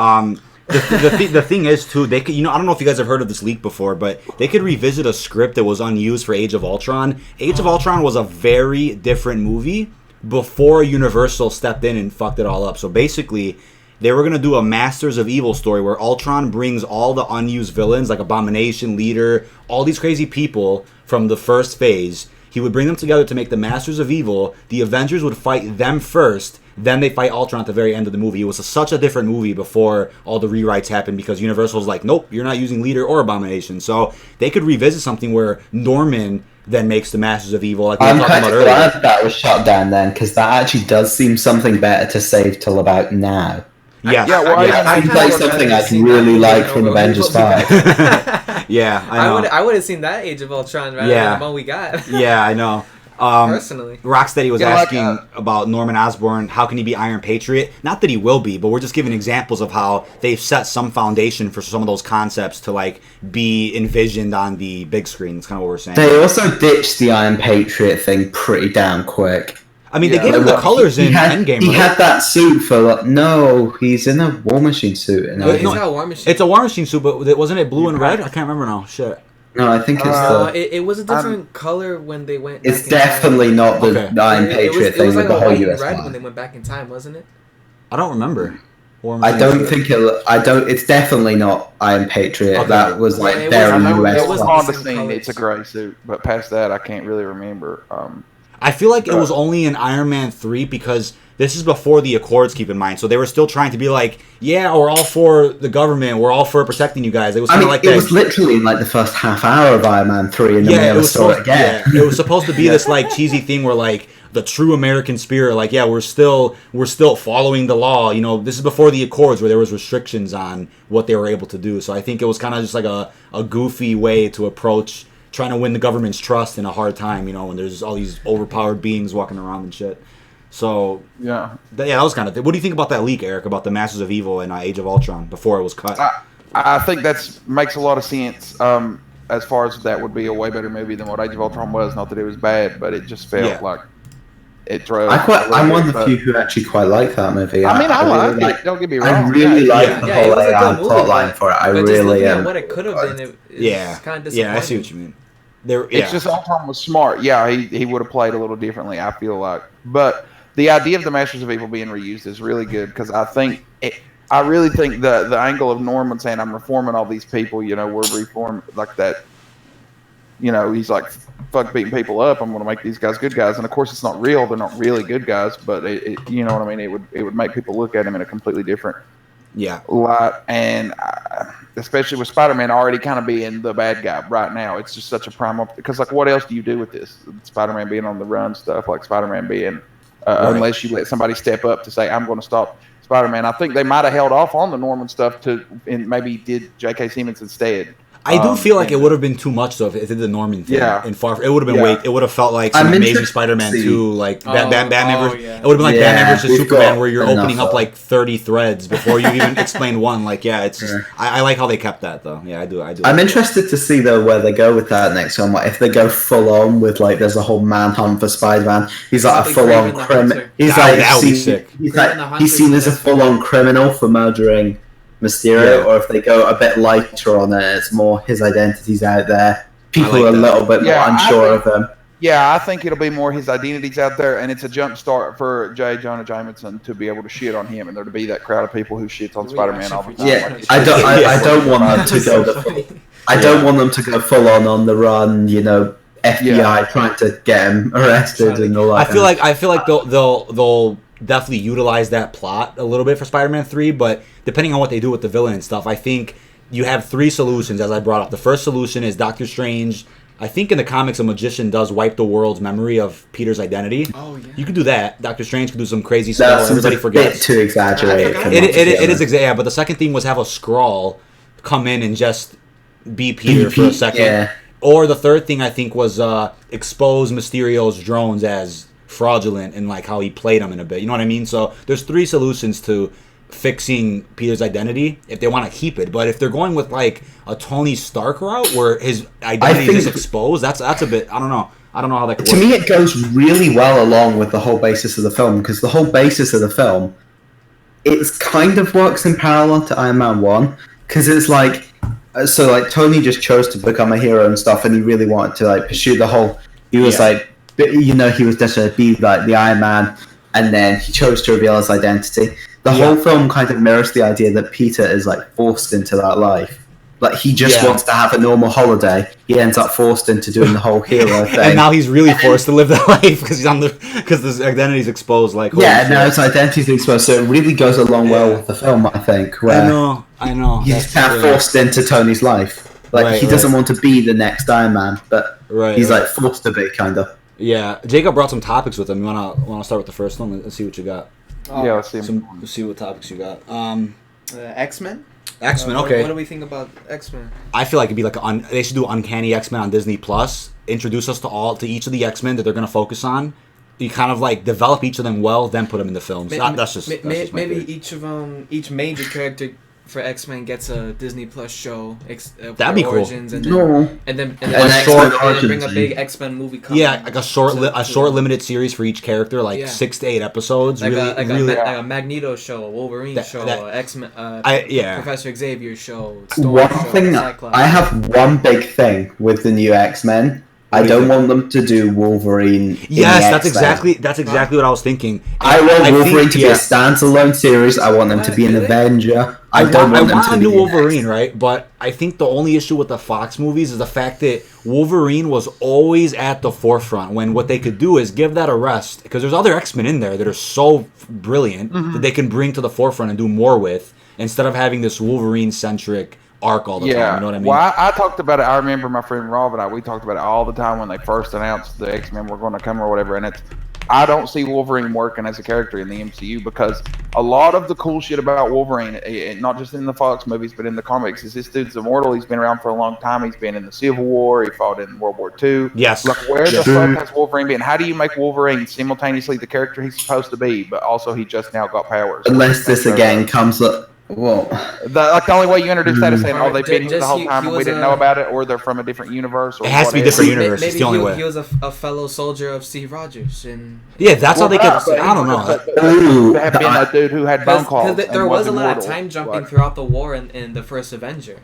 Speaker 1: The thing is too, they could, I don't know if you guys have heard of this leak before, but they could revisit a script that was unused for Age of Ultron. Age of Ultron was a very different movie before Universal stepped in and fucked it all up. So basically, they were going to do a Masters of Evil story where Ultron brings all the unused villains, like Abomination, Leader, all these crazy people from the first phase. He would bring them together to make the Masters of Evil. The Avengers would fight them first. Then they fight Ultron at the very end of the movie. It was such a different movie before all the rewrites happened because Universal was like, nope, you're not using Leader or Abomination. So they could revisit something where Norman then makes the Masters of Evil, like we were talking about earlier.
Speaker 4: I'm glad that was shut down then, because that actually does seem something better to save till about now.
Speaker 1: I
Speaker 4: can play something I can really like from Avengers 5.
Speaker 1: Yeah, I know.
Speaker 2: I would have seen that Age of Ultron rather than the one we got.
Speaker 1: Yeah, I know.
Speaker 2: Personally,
Speaker 1: Rocksteady was asking about Norman Osborn. How can he be Iron Patriot? Not that he will be, but we're just giving examples of how they've set some foundation for some of those concepts to be envisioned on the big screen. That's kind of what we're saying.
Speaker 4: They also ditched the Iron Patriot thing pretty damn quick.
Speaker 1: I mean, they gave him the colors in Endgame.
Speaker 4: He had that suit for no, he's in a War Machine suit.
Speaker 2: He's not a War Machine.
Speaker 1: It's a War Machine suit, but wasn't it blue and red? I can't remember now. Shit.
Speaker 4: No, I think it's
Speaker 2: it was a different color when they went.
Speaker 4: It's definitely not the Iron Patriot thing with the whole US
Speaker 2: red when they went back in time, wasn't it?
Speaker 1: I don't remember.
Speaker 4: I don't think it's definitely not Iron Patriot.
Speaker 1: Okay.
Speaker 4: That was very US.
Speaker 3: It was on the scene. It's a gray suit, but past that, I can't really remember.
Speaker 1: I feel like it was only in Iron Man 3 because this is before the Accords, keep in mind. So they were still trying to be like, yeah, we're all for the government. We're all for protecting you guys. It was kind of like
Speaker 4: it was literally in like the first half hour of Iron Man 3, and then we never saw it again.
Speaker 1: Yeah, it was supposed to be this like cheesy thing where like the true American spirit, like, yeah, we're still following the law. You know, this is before the Accords where there was restrictions on what they were able to do. So I think it was kind of just like a goofy way to approach trying to win the government's trust in a hard time, you know, when there's all these overpowered beings walking around and shit. So that was kind of. What do you think about that leak, Eric? About the Masters of Evil and Age of Ultron before it was cut?
Speaker 3: I think that makes a lot of sense. As far as that would be a way better movie than what Age of Ultron was. Not that it was bad, but it just felt like it drove.
Speaker 4: I'm one of the few who actually quite like that movie.
Speaker 3: I mean, I like it. Don't get me wrong.
Speaker 4: I really like the whole AI plot line for it. I really am.
Speaker 2: What it could have been, it's kind of disappointing.
Speaker 1: Yeah, I see what you mean.
Speaker 3: It's just Ultron was smart. Yeah, he would have played a little differently, I feel like. But the idea of the Masters of Evil being reused is really good because I really think the angle of Norman saying, I'm reforming all these people, you know, we're reformed like that. You know, he's like, fuck beating people up. I'm going to make these guys good guys. And of course, it's not real. They're not really good guys, but you know what I mean? It would make people look at him in a completely different light. And especially with Spider-Man already kind of being the bad guy right now, it's just such a primal. Because like, what else do you do with this? Spider-Man being on the run stuff, like Spider-Man being, unless you let somebody step up to say, I'm going to stop Spider-Man. I think they might have held off on the Norman stuff and maybe did J.K. Simmons instead.
Speaker 1: I do feel like it would have been too much though if it did the Norman thing. Yeah. It would have been it would have felt like some Amazing Spider-Man 2, like Batman versus. It would have been like Batman versus Superman, where you're opening up like 30 threads before you even explain one. Like, it's just I like how they kept that though. Yeah, I do.
Speaker 4: I'm interested to see though where they go with that next film. Like, if they go full on with like, there's a whole manhunt for Spider-Man. He's like a full on criminal. He's like he's seen as a full on criminal for murdering Mysterio, or if they go a bit lighter on it, it's more his identity's out there. People are a little bit more unsure of him.
Speaker 3: Yeah, I think it'll be more his identity's out there, and it's a jump start for J. Jonah Jameson to be able to shit on him, and there to be that crowd of people who shits on Spider-Man all the time.
Speaker 4: Yeah, I don't want them to go. I don't want them to go full on the run. You know, FBI trying to get him arrested and all that.
Speaker 1: I feel like they'll definitely utilize that plot a little bit for Spider-Man 3, but depending on what they do with the villain and stuff, I think you have 3 solutions, as I brought up. The first solution is Doctor Strange. I think in the comics, a magician does wipe the world's memory of Peter's identity. Oh, yeah. You could do that. Doctor Strange could do some crazy spell where everybody forgets.
Speaker 4: Bit too exaggerated.
Speaker 1: It is exaggerated, but the second thing was have a Skrull come in and just be Peter for a second. Yeah. Or the third thing, I think, was expose Mysterio's drones as fraudulent and like how he played them in a bit. You know what I mean? So there's 3 solutions to fixing Peter's identity if they want to keep it. But if they're going with like a Tony Stark route where his identity is exposed, that's a bit. I don't know how that could work.
Speaker 4: To me, it goes really well along with the whole basis of the film, because the whole basis of the film, it's kind of works in parallel to Iron Man 1, because it's like, so like Tony just chose to become a hero and stuff, and he really wanted to like pursue the whole. He was like, you know, he was destined to be like the Iron Man, and then he chose to reveal his identity. The whole film kind of mirrors the idea that Peter is like forced into that life. Like, he just wants to have a normal holiday. He ends up forced into doing the whole hero thing.
Speaker 1: And now he's really forced to live that life because his identity's exposed. Like,
Speaker 4: now his identity's exposed, so it really goes along well with the film, I think. Where
Speaker 1: I know.
Speaker 4: He's kind of forced into Tony's life. Like, he doesn't want to be the next Iron Man, but he's like forced to be, kind of.
Speaker 1: Yeah, Jacob brought some topics with him. You wanna start with the first one? Let's see what you got.
Speaker 3: Let's see.
Speaker 1: Let's see what topics you got.
Speaker 2: X-Men.
Speaker 1: X-Men, okay.
Speaker 2: What do we think about X-Men?
Speaker 1: I feel like it'd be like they should do Uncanny X-Men on Disney Plus. Introduce us to each of the X-Men that they're gonna focus on. You kind of like develop each of them well, then put them in the films. That's just
Speaker 2: maybe each major character for X-Men gets a Disney Plus show.
Speaker 1: That'd be cool.
Speaker 2: And then bring a big X-Men movie.
Speaker 1: Like a short limited series for each character, like 6 to 8 episodes.
Speaker 2: Like a Magneto show, a Wolverine show, X-Men, Professor Xavier show.
Speaker 4: I have one big thing with the new X-Men. I don't want them to do Wolverine.
Speaker 1: Yes, that's exactly what I was thinking.
Speaker 4: I want Wolverine to be a standalone series. I want them to be an Avenger. I want
Speaker 1: a new Wolverine, right? But I think the only issue with the Fox movies is the fact that Wolverine was always at the forefront. When what they could do is give that a rest, because there's other X-Men in there that are so brilliant that they can bring to the forefront and do more with, instead of having this Wolverine-centric arc all the time. You know what I mean?
Speaker 3: Well, I talked about it. I remember my friend Rob and we talked about it all the time when they first announced the X-Men were going to come or whatever. And I don't see Wolverine working as a character in the MCU, because a lot of the cool shit about Wolverine, not just in the Fox movies but in the comics, is this dude's immortal. He's been around for a long time. He's been in the Civil War. He fought in World War II.
Speaker 1: Yes.
Speaker 3: Like, where the fuck has Wolverine been? How do you make Wolverine simultaneously the character he's supposed to be, but also he just now got powers?
Speaker 4: Unless this again comes up. Well,
Speaker 3: the only way you introduce that is saying, they've been here the whole time and we didn't know about it, or they're from a different universe. Or
Speaker 1: it has to be a different universe.
Speaker 2: Maybe
Speaker 1: it's the only way.
Speaker 2: He was a fellow soldier of Steve Rogers.
Speaker 1: That's how they could. I don't
Speaker 3: know. Have been a dude who had bone claws.
Speaker 2: Because there was a lot of time jumping throughout the war in the first Avenger.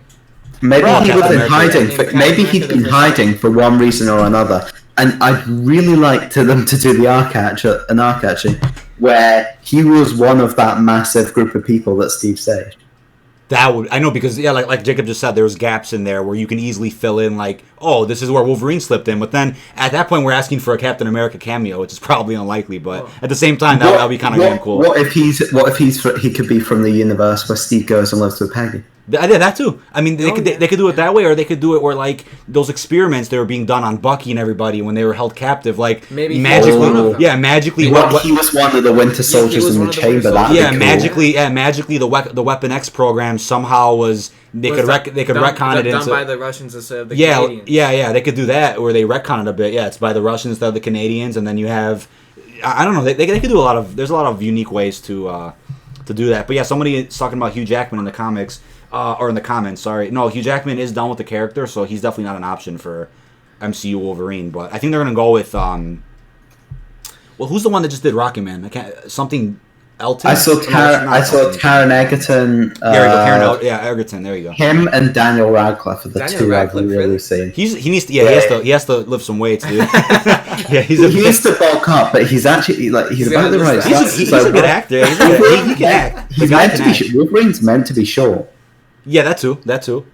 Speaker 4: Maybe he was in hiding. Maybe he'd been hiding for one reason or another. And I'd really like them to do the arc actually, where he was one of that massive group of people that Steve saved.
Speaker 1: That would, I know, because like Jacob just said, there's gaps in there where you can easily fill in, like, oh, this is where Wolverine slipped in. But then at that point, we're asking for a Captain America cameo, which is probably unlikely. But at the same time, that would be kind of damn cool.
Speaker 4: What if he could be from the universe where Steve goes and lives with Peggy?
Speaker 1: I did that too. I mean, they could do it that way, or they could do it where, like, those experiments that were being done on Bucky and everybody when they were held captive, like,
Speaker 2: maybe
Speaker 1: magically, magically.
Speaker 4: He was one of the Winter Soldiers in the chamber.
Speaker 1: Magically, the Weapon X program somehow was they could retcon it into
Speaker 2: done by the Russians instead of the Canadians.
Speaker 1: They could do that, or they retcon it a bit. Yeah, it's by the Russians instead of the Canadians, and then you have, I don't know, they could do a lot of. There's a lot of unique ways to do that. But yeah, somebody is talking about Hugh Jackman in the comics. Or in the comments, sorry. No, Hugh Jackman is done with the character, so he's definitely not an option for MCU Wolverine. But I think they're going to go with, who's the one that just did Rocket Man? Elton?
Speaker 4: I saw Taron Egerton.
Speaker 1: There you go, Egerton, there you go.
Speaker 4: Him and Daniel Radcliffe are the two I've really seen.
Speaker 1: He needs to, he has to lift some weights, dude. He
Speaker 4: needs to bulk up, but he's actually, he's about the right size.
Speaker 1: He's a good actor. He can act.
Speaker 4: He's meant to be, Wolverine's meant to be short.
Speaker 1: Yeah, that too.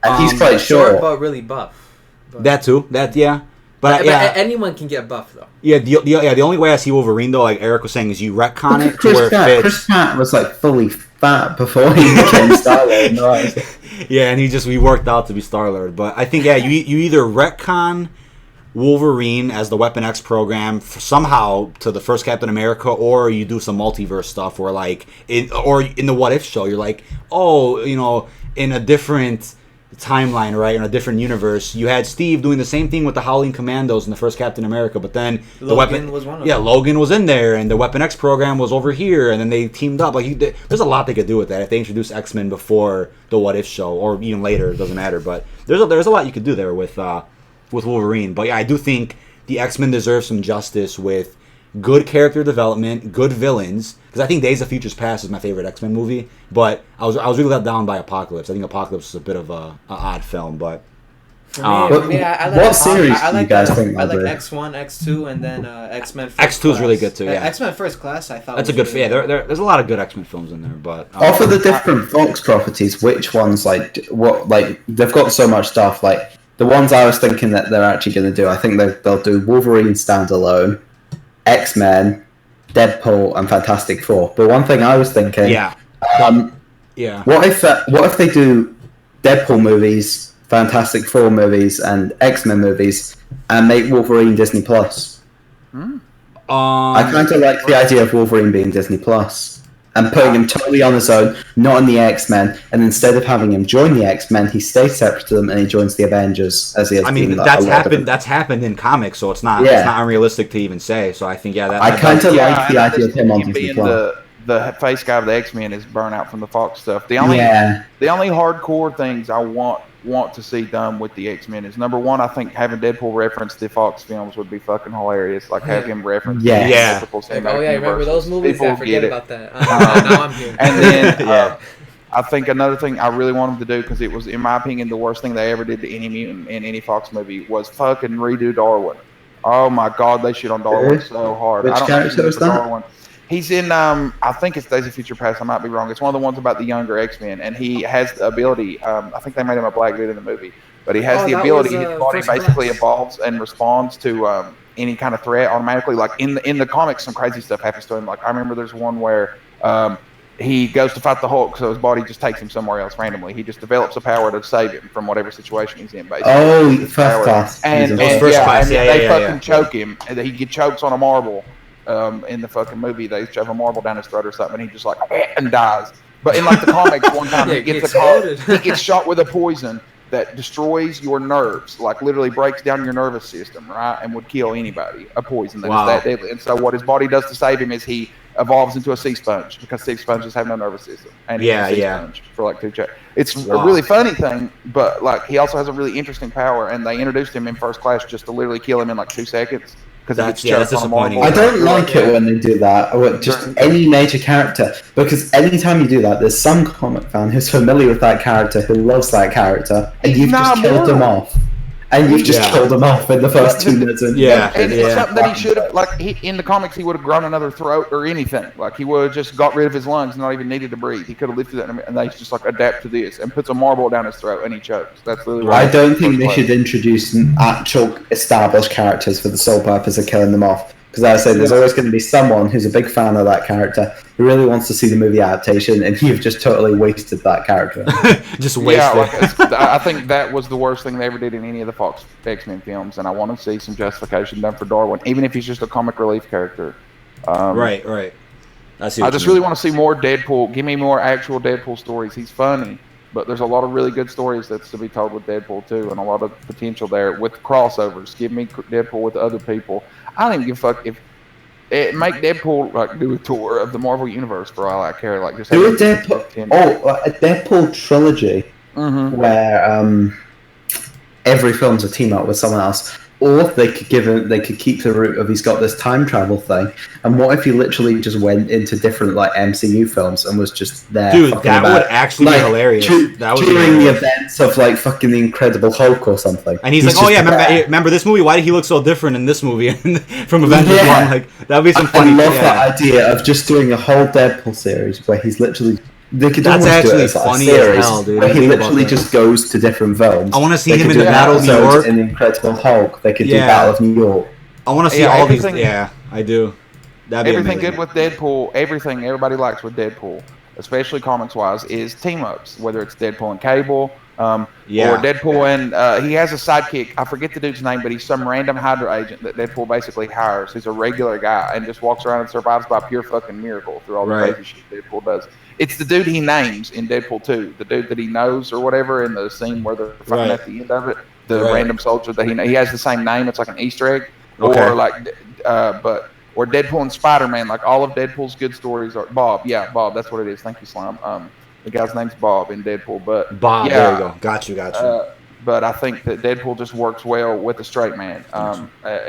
Speaker 4: And he's quite short,
Speaker 2: but really buff.
Speaker 1: That too. But
Speaker 2: anyone can get buff though.
Speaker 1: Yeah, the only way I see Wolverine though, like Eric was saying, is you retcon it to where it fits.
Speaker 4: Chris Pratt was like fully fat before he became Star-Lord.
Speaker 1: Yeah, and we worked out to be Star-Lord. But I think you either retcon Wolverine as the Weapon X program somehow to the first Captain America, or you do some multiverse stuff where, like, in the What If show, you're like, oh, in a different timeline, right, in a different universe, you had Steve doing the same thing with the Howling Commandos in the first Captain America, but then
Speaker 2: Logan was one of them.
Speaker 1: Logan was in there, and the Weapon X program was over here, and then they teamed up. Like, there's a lot they could do with that if they introduce X-Men before the What If show, or even later. It doesn't matter, but there's a lot you could do there with Wolverine. But yeah, I do think the X-Men deserve some justice with good character development, good villains. Because I think Days of Futures Past is my favorite X-Men movie, but I was really let down by Apocalypse. I think Apocalypse is a bit of an odd film, but.
Speaker 2: For me, I like,
Speaker 4: what series do you guys think?
Speaker 2: I like X1, X2, and then X-Men First
Speaker 1: X2 is really good too. Yeah,
Speaker 2: X-Men First Class. I thought
Speaker 1: that's a good. Really there's a lot of good X-Men films in there, but
Speaker 4: off of the different Fox properties, which ones they've got so much stuff. Like the ones I was thinking that they're actually going to do, I think they'll do Wolverine standalone, X-Men, Deadpool, and Fantastic Four. But one thing I was thinking, what if they do Deadpool movies, Fantastic Four movies, and X-Men movies, and make Wolverine Disney Plus? I kind of like the idea of Wolverine being Disney Plus and putting him totally on his own, not in the X-Men, and instead of having him join the X-Men, he stays separate to them and he joins the Avengers as he has.
Speaker 1: I mean, that's happened in comics, so it's not unrealistic to even say. So I think
Speaker 4: I kind of like the idea of him on Disney Plus.
Speaker 3: The face guy of the X-Men is burnout from the Fox stuff. The only hardcore things I want to see done with the X-Men is, number one, I think having Deadpool reference the Fox films would be fucking hilarious. Like, have him reference
Speaker 2: multiple cinematic universes. Remember those movies? I forget about that. Now I'm here.
Speaker 3: And then I think another thing I really want them to do, because it was, in my opinion, the worst thing they ever did to any mutant in any Fox movie, was fucking redo Darwin. Oh my God, they shit on Darwin so hard.
Speaker 4: Which character was that?
Speaker 3: Darwin. He's in, I think it's Days of Future Past. I might be wrong. It's one of the ones about the younger X-Men, and he has the ability. I think they made him a black dude in the movie, but he has the ability. His body basically evolves and responds to any kind of threat automatically. Like in the comics, some crazy stuff happens to him. Like I remember there's one where he goes to fight the Hulk, so his body just takes him somewhere else randomly. He just develops a power to save him from whatever situation he's in, basically.
Speaker 4: Oh, first class.
Speaker 3: And they fucking choke him. And he chokes on a marble. In the fucking movie, they shove a marble down his throat or something, and he just like and dies. But in like the comics, one time he gets shot with a poison that destroys your nerves, like literally breaks down your nervous system, right, and would kill anybody. A poison that is that deadly. And so what his body does to save him is he evolves into a sea sponge, because sea sponges have no nervous system. And he's a sea sponge for like 2 chapters. It's a really funny thing, but like he also has a really interesting power, and they introduced him in First Class just to literally kill him in like 2 seconds.
Speaker 1: That's disappointing.
Speaker 4: I don't like it when they do that, or just any major character, because anytime you do that, there's some comic fan who's familiar with that character, who loves that character, and you've just killed them off. And you've just killed him off in the first 2 minutes. And
Speaker 3: it's something that he should have, like, in the comics, he would have grown another throat or anything. Like, he would have just got rid of his lungs and not even needed to breathe. He could have lifted it, and they just, like, adapt to this and puts a marble down his throat, and he chokes. That's really right.
Speaker 4: I don't think they should introduce actual established characters for the sole purpose of killing them off. Because as I say, there's always going to be someone who's a big fan of that character who really wants to see the movie adaptation, and you've just totally wasted that character.
Speaker 1: Just wasted.
Speaker 3: I think that was the worst thing they ever did in any of the Fox X-Men films, and I want to see some justification done for Darwin, even if he's just a comic relief character.
Speaker 1: Right.
Speaker 3: I just really want to see more Deadpool. Give me more actual Deadpool stories. He's funny, but there's a lot of really good stories that's to be told with Deadpool too, and a lot of potential there with crossovers. Give me Deadpool with other people. I don't even give a fuck if it make Deadpool like do a tour of the Marvel universe for all I care. Like just
Speaker 4: do a Deadpool. A Deadpool trilogy where every film's a team up with someone else. Or they could keep the route of he's got this time travel thing. And what if he literally just went into different like MCU films and was just there?
Speaker 1: Dude, that would actually be hilarious.
Speaker 4: During the events of like fucking the Incredible Hulk or something.
Speaker 1: And he's like, oh yeah, remember this movie? Why did he look so different in this movie from Avengers 1? Like that'd be some funny.
Speaker 4: I love that idea of just doing a whole Deadpool series where he's literally. They could
Speaker 1: That's actually
Speaker 4: do it as
Speaker 1: funny
Speaker 4: series
Speaker 1: as hell, dude.
Speaker 4: where he literally just goes to different films.
Speaker 1: I want to see him in the Battle of New York.
Speaker 4: In the Incredible Hulk, they could do Battle of New York.
Speaker 1: I want to see all these. Yeah, I do. That'd be
Speaker 3: everything
Speaker 1: amazing.
Speaker 3: Good with Deadpool. Everything everybody likes with Deadpool, especially comics-wise, is team-ups. Whether it's Deadpool and Cable, or Deadpool and he has a sidekick. I forget the dude's name, but he's some random Hydra agent that Deadpool basically hires. He's a regular guy and just walks around and survives by pure fucking miracle through all the crazy shit Deadpool does. It's the dude he names in Deadpool 2, the dude that he knows or whatever in the scene where they're fighting at the end of it. The random soldier that he has the same name. It's like an Easter egg. Or like, or Deadpool and Spider-Man. Like all of Deadpool's good stories are Bob. Yeah, Bob. That's what it is. Thank you, Slime. The guy's name's Bob in Deadpool. But
Speaker 1: Bob. There you go. Got you.
Speaker 3: But I think that Deadpool just works well with a straight man.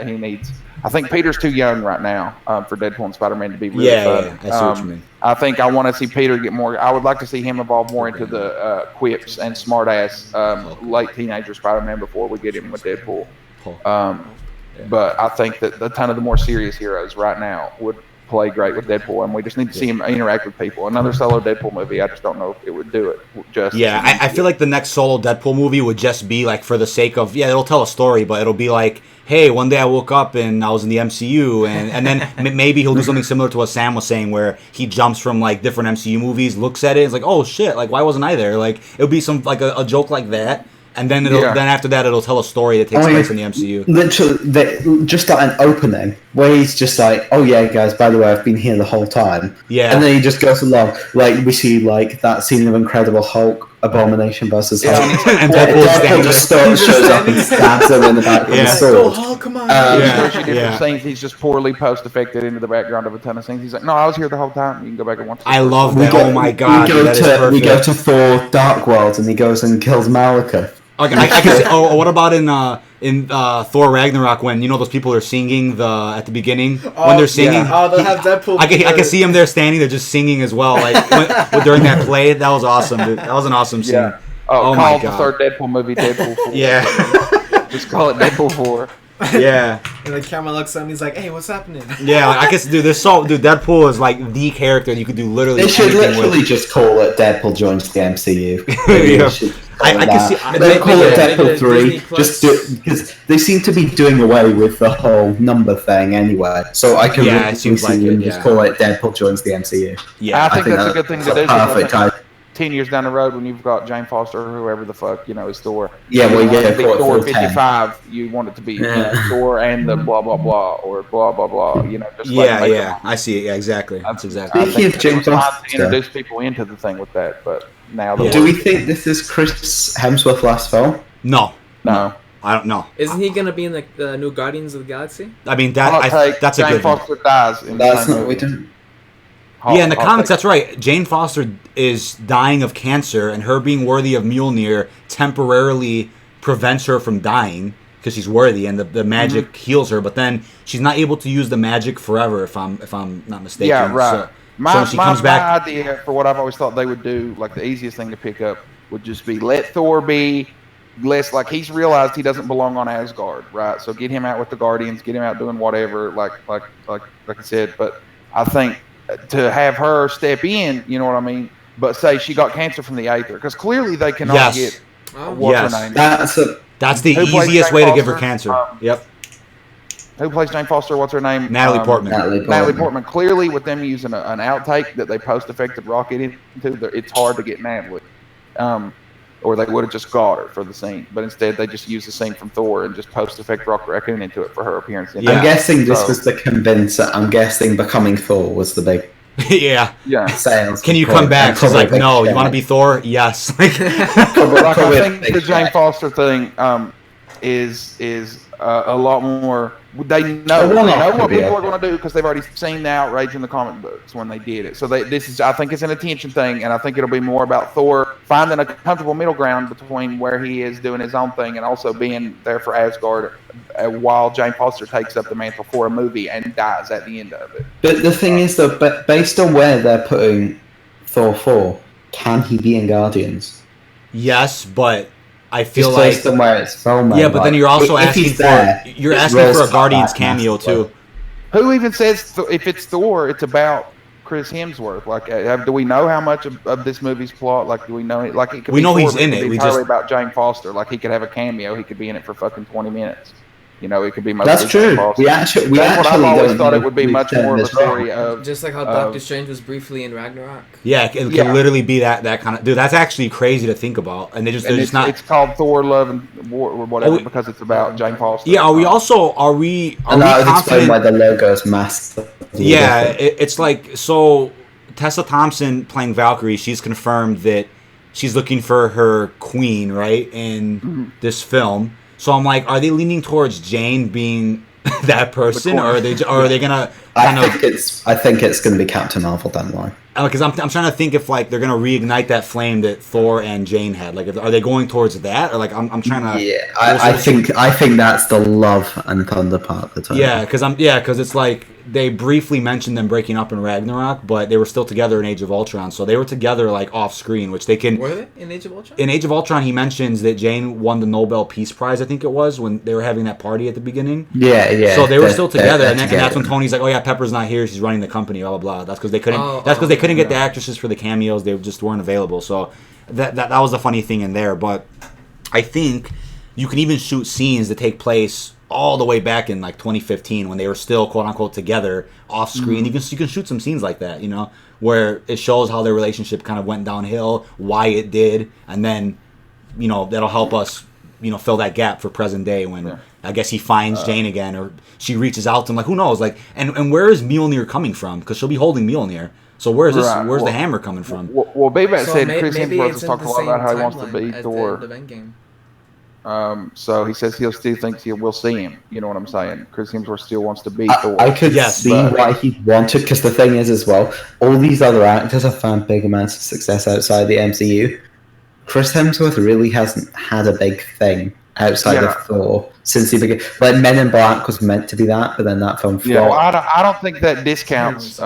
Speaker 3: He needs. I think Peter's too young right now for Deadpool and Spider-Man to be really fun.
Speaker 1: I see what you mean.
Speaker 3: I think I want to see Peter get more. I would like to see him evolve more into the quips and smart-ass late teenager Spider-Man before we get him with Deadpool. But I think that a ton of the more serious heroes right now would play great with Deadpool, and we just need to see him interact with people. Another solo Deadpool movie, I just don't know if it would do it.
Speaker 1: I feel like the next solo Deadpool movie would just be like for the sake of it'll tell a story, but it'll be like, hey, one day I woke up and I was in the MCU, and then maybe he'll do something similar to what Sam was saying, where he jumps from like different MCU movies, looks at it, and is like, oh shit, like why wasn't I there? Like it'll be some like a joke like that. And then then after that, it'll tell a story that takes place in the MCU.
Speaker 4: Literally, just like an opening where he's just like, "Oh yeah, guys, by the way, I've been here the whole time."
Speaker 1: Yeah.
Speaker 4: And then he just goes along, like we see like that scene of Incredible Hulk, Abomination versus Hulk,
Speaker 1: and
Speaker 4: Deadpool just shows up and stabs him in the back with a sword.
Speaker 2: Oh, come on!
Speaker 3: Different scenes. He's just poorly post-effected into the background of a ton of scenes. He's like, "No, I was here the whole time." You can go back and watch.
Speaker 1: I love that. Oh my god!
Speaker 4: We go to Thor: Dark World, and he goes and kills Malekith.
Speaker 1: Okay, I can see. Oh, what about in Thor Ragnarok when those people are singing at the beginning when they're singing?
Speaker 2: Yeah. Oh, they'll have Deadpool.
Speaker 1: I can see him there standing there just singing as well, like during that play. That was awesome, dude. That was an awesome scene.
Speaker 3: Yeah. Oh my god! The third Deadpool movie, Deadpool 4.
Speaker 1: Yeah.
Speaker 3: Just call it Deadpool 4.
Speaker 1: Yeah.
Speaker 2: And the camera looks at him. He's like, "Hey, what's happening?"
Speaker 1: Yeah, I guess, dude. Deadpool is like the character you could do literally.
Speaker 4: They should literally
Speaker 1: with.
Speaker 4: Just call it Deadpool joins the MCU.
Speaker 1: I can see.
Speaker 4: They call it Deadpool 3. Just because they seem to be doing away with the whole number thing anyway. So I can
Speaker 1: it seems like it,
Speaker 4: just call it Deadpool joins the MCU.
Speaker 3: Yeah, I think that's a good thing to do.
Speaker 4: Perfect time.
Speaker 3: 10 years down the road when you've got Jane Foster or whoever the fuck, is Thor.
Speaker 4: Yeah, well, yeah,
Speaker 3: Thor 55, you want it to be Thor and the blah, blah, blah, or blah, blah, blah, just
Speaker 1: I see it, yeah, exactly. That's exactly.
Speaker 4: Speaking of Jane Foster,
Speaker 3: to introduce people into the thing with that, but now...
Speaker 4: Do we think this is Chris Hemsworth's last film?
Speaker 1: No.
Speaker 3: I
Speaker 1: don't know.
Speaker 2: Isn't he gonna be in the new Guardians of the Galaxy?
Speaker 1: I mean, that's a
Speaker 3: Jane
Speaker 1: good
Speaker 3: Foster dies.
Speaker 4: That's not what we do.
Speaker 1: Yeah, in the comics, that's right. Jane Foster is dying of cancer, and her being worthy of Mjolnir temporarily prevents her from dying because she's worthy, and the magic heals her. But then she's not able to use the magic forever, if I'm not mistaken.
Speaker 3: Yeah, right.
Speaker 1: So she comes back.
Speaker 3: My idea for what I've always thought they would do, like the easiest thing to pick up, would just be let Thor be less like he's realized he doesn't belong on Asgard, right? So get him out with the Guardians, get him out doing whatever, like I said. But I think to have her step in, you know what I mean? But say she got cancer from the Aether, because clearly they cannot get what's her name.
Speaker 1: That's the easiest way to give her cancer. Yep.
Speaker 3: Who plays Jane Foster? What's her name?
Speaker 1: Natalie Portman.
Speaker 3: Natalie Portman. Clearly, with them using an outtake that they post-effected Rocket into, it's hard to get Natalie. Or they would have just got her for the scene, but instead they just used the scene from Thor and just post-effect Rocket Raccoon into it for her appearance.
Speaker 4: I'm guessing this was the convincer. I'm guessing becoming Thor was the big
Speaker 1: yeah
Speaker 4: sales.
Speaker 1: Can you come back? She's like, no, you want to be Thor? Yes.
Speaker 3: I think the Jane Foster thing is a lot more. They know what people are going to do because they've already seen the outrage in the comic books when they did it. So I think it's an attention thing, and I think it'll be more about Thor finding a comfortable middle ground between where he is doing his own thing and also being there for Asgard while Jane Foster takes up the mantle for a movie and dies at the end of it.
Speaker 4: But the thing is, though, based on where they're putting Thor 4, can he be in Guardians?
Speaker 1: Yes, but I feel
Speaker 4: like somewhere it's filmed.
Speaker 1: Yeah, but then you're also asking for a Guardians cameo too.
Speaker 3: Who even says if it's Thor, it's about Chris Hemsworth? Like, do we know how much of this movie's plot? Like, do we know it? Like, it could
Speaker 1: we
Speaker 3: be
Speaker 1: know
Speaker 3: Thor,
Speaker 1: he's in it.
Speaker 3: We
Speaker 1: just
Speaker 3: entirely about Jane Foster. Like, he could have a cameo. He could be in it for fucking 20 minutes. It could be mostly.
Speaker 4: That's true. That's what I've
Speaker 3: always thought it would be much more of a story of.
Speaker 2: Just like how Doctor Strange was briefly in Ragnarok.
Speaker 1: Yeah, it can literally be that kind of dude. That's actually crazy to think about, and they're just not.
Speaker 3: It's called Thor: Love and War or whatever because it's about Jane Foster.
Speaker 1: Yeah, are we confident?
Speaker 4: Why the logo's masked.
Speaker 1: Yeah, it's like so. Tessa Thompson playing Valkyrie. She's confirmed that she's looking for her queen, right, in this film. So I'm like, are they leaning towards Jane being that person, or are they gonna kind of?
Speaker 4: I think it's gonna be Captain Marvel down the line.
Speaker 1: Because I'm trying to think if like they're gonna reignite that flame that Thor and Jane had. Like, are they going towards that, or like I'm trying to?
Speaker 4: Yeah, I think that's the Love and Thunder part of the time.
Speaker 1: Yeah, because it's like they briefly mentioned them breaking up in Ragnarok, but they were still together in Age of Ultron. So they were together like off screen, which they can.
Speaker 2: Were they in Age of Ultron?
Speaker 1: In Age of Ultron, he mentions that Jane won the Nobel Peace Prize. I think it was when they were having that party at the beginning.
Speaker 4: Yeah.
Speaker 1: So they were still together, and that's when Tony's like, "Oh yeah, Pepper's not here. She's running the company." Blah blah blah. That's because they couldn't. They couldn't get the actresses for the cameos. They just weren't available. So that was the funny thing in there. But I think you can even shoot scenes that take place all the way back in like 2015 when they were still quote unquote together off screen. You can shoot some scenes like that, where it shows how their relationship kind of went downhill, why it did, and then that'll help us fill that gap for present day when I guess he finds Jane again, or she reaches out to him. Like, who knows? Like, and where is Mjolnir coming from? Because she'll be holding Mjolnir. So where's the hammer coming from?
Speaker 3: Well, Baybat said Chris Hemsworth has talked a lot about how he wants to be Thor.
Speaker 2: Endgame.
Speaker 3: So he says he'll still thinks we'll see him. You know what I'm saying? Chris Hemsworth still wants to be Thor.
Speaker 4: I could see why he wanted, because the thing is as well, all these other actors have found big amounts of success outside the MCU. Chris Hemsworth really hasn't had a big thing outside of Thor since he began. Like Men in Black was meant to be that, but then that film flopped.
Speaker 3: Yeah, well, I don't think that discounts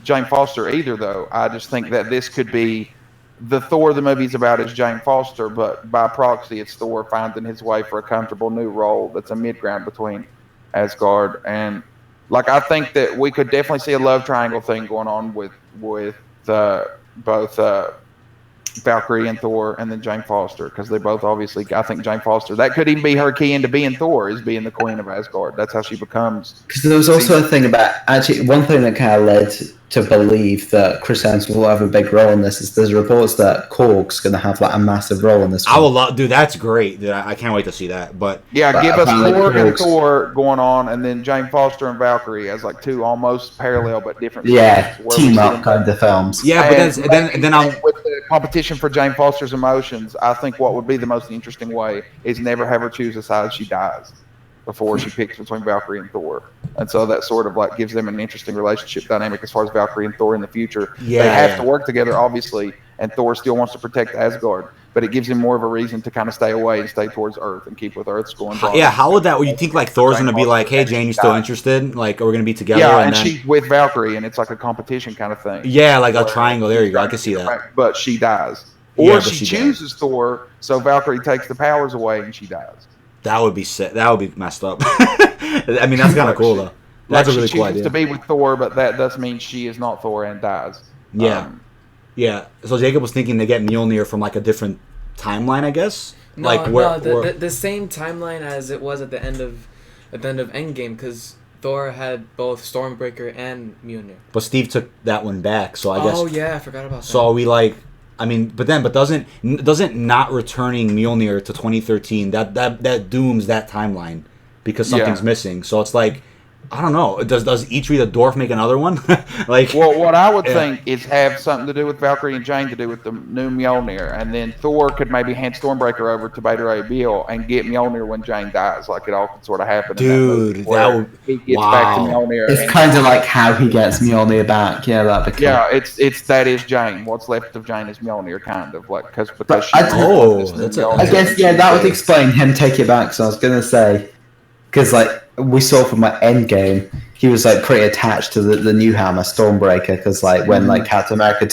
Speaker 3: Jane Foster either, though. I just think that this could be the Thor the movie's about is Jane Foster, but by proxy, it's Thor finding his way for a comfortable new role that's a mid-ground between Asgard and, like, I think that we could definitely see a love triangle thing going on with both Valkyrie and Thor, and then Jane Foster, because they both obviously, I think Jane Foster, that could even be her key into being Thor, is being the queen of Asgard. That's how she becomes.
Speaker 4: Because there was also a thing about, actually, one thing that kind of led to believe that Chris Hemsworth will have a big role in this is there's reports that Korg's going to have like a massive role in this film.
Speaker 1: I will love, dude, that's great. Dude, I can't wait to see that. But
Speaker 3: give us Korg and Thor going on, and then Jane Foster and Valkyrie as like two almost parallel but different.
Speaker 4: Team up kind of films.
Speaker 1: Yeah, but then I'm
Speaker 3: with the competition for Jane Foster's emotions. I think what would be the most interesting way is never have her choose a side she dies before she picks between Valkyrie and Thor. And so that sort of like gives them an interesting relationship dynamic as far as Valkyrie and Thor in the future. They have to work together, obviously, and Thor still wants to protect Asgard, but it gives him more of a reason to kind of stay away and stay towards Earth and keep with Earth's going on.
Speaker 1: Yeah, how would that, you think like Thor's going to be like, hey, Jane, you still interested? Like, are we going to be together?
Speaker 3: Yeah, and she's with Valkyrie, and it's like a competition kind of thing.
Speaker 1: Yeah, like a triangle. There you go. I can see that.
Speaker 3: But she dies. Or she chooses Thor, so Valkyrie takes the powers away and she dies.
Speaker 1: That would be sick. That would be messed up. I mean, that's kind of cool, though. That's a really cool idea.
Speaker 3: She chooses to be with Thor, but that does mean she is not Thor and dies.
Speaker 1: Yeah. Yeah. So Jacob was thinking to get Mjolnir from, like, a different timeline, I guess?
Speaker 2: No, the same timeline as it was at the end of Endgame, because Thor had both Stormbreaker and Mjolnir.
Speaker 1: But Steve took that one back, so I guess...
Speaker 2: Oh, yeah, I forgot about that.
Speaker 1: So are we, like... I mean, but doesn't not returning Mjolnir to 2013 that dooms that timeline because something's missing. So it's like, I don't know. Does each read a dwarf make another one? Like,
Speaker 3: well, what I would think is have something to do with Valkyrie and Jane to do with the new Mjolnir, and then Thor could maybe hand Stormbreaker over to Beta Ray Bill and get Mjolnir when Jane dies. Like it all could sort of happen.
Speaker 1: Dude,
Speaker 3: that would he gets back to Mjolnir.
Speaker 4: It's kind of like how he gets Mjolnir back. Yeah,
Speaker 3: that is Jane. What's left of Jane is Mjolnir, kind of like because she.
Speaker 4: I guess that would explain him take it back. So I was gonna say. Because, like, we saw from my Endgame, he was, like, pretty attached to the new hammer, Stormbreaker, because, like, when, like, Captain America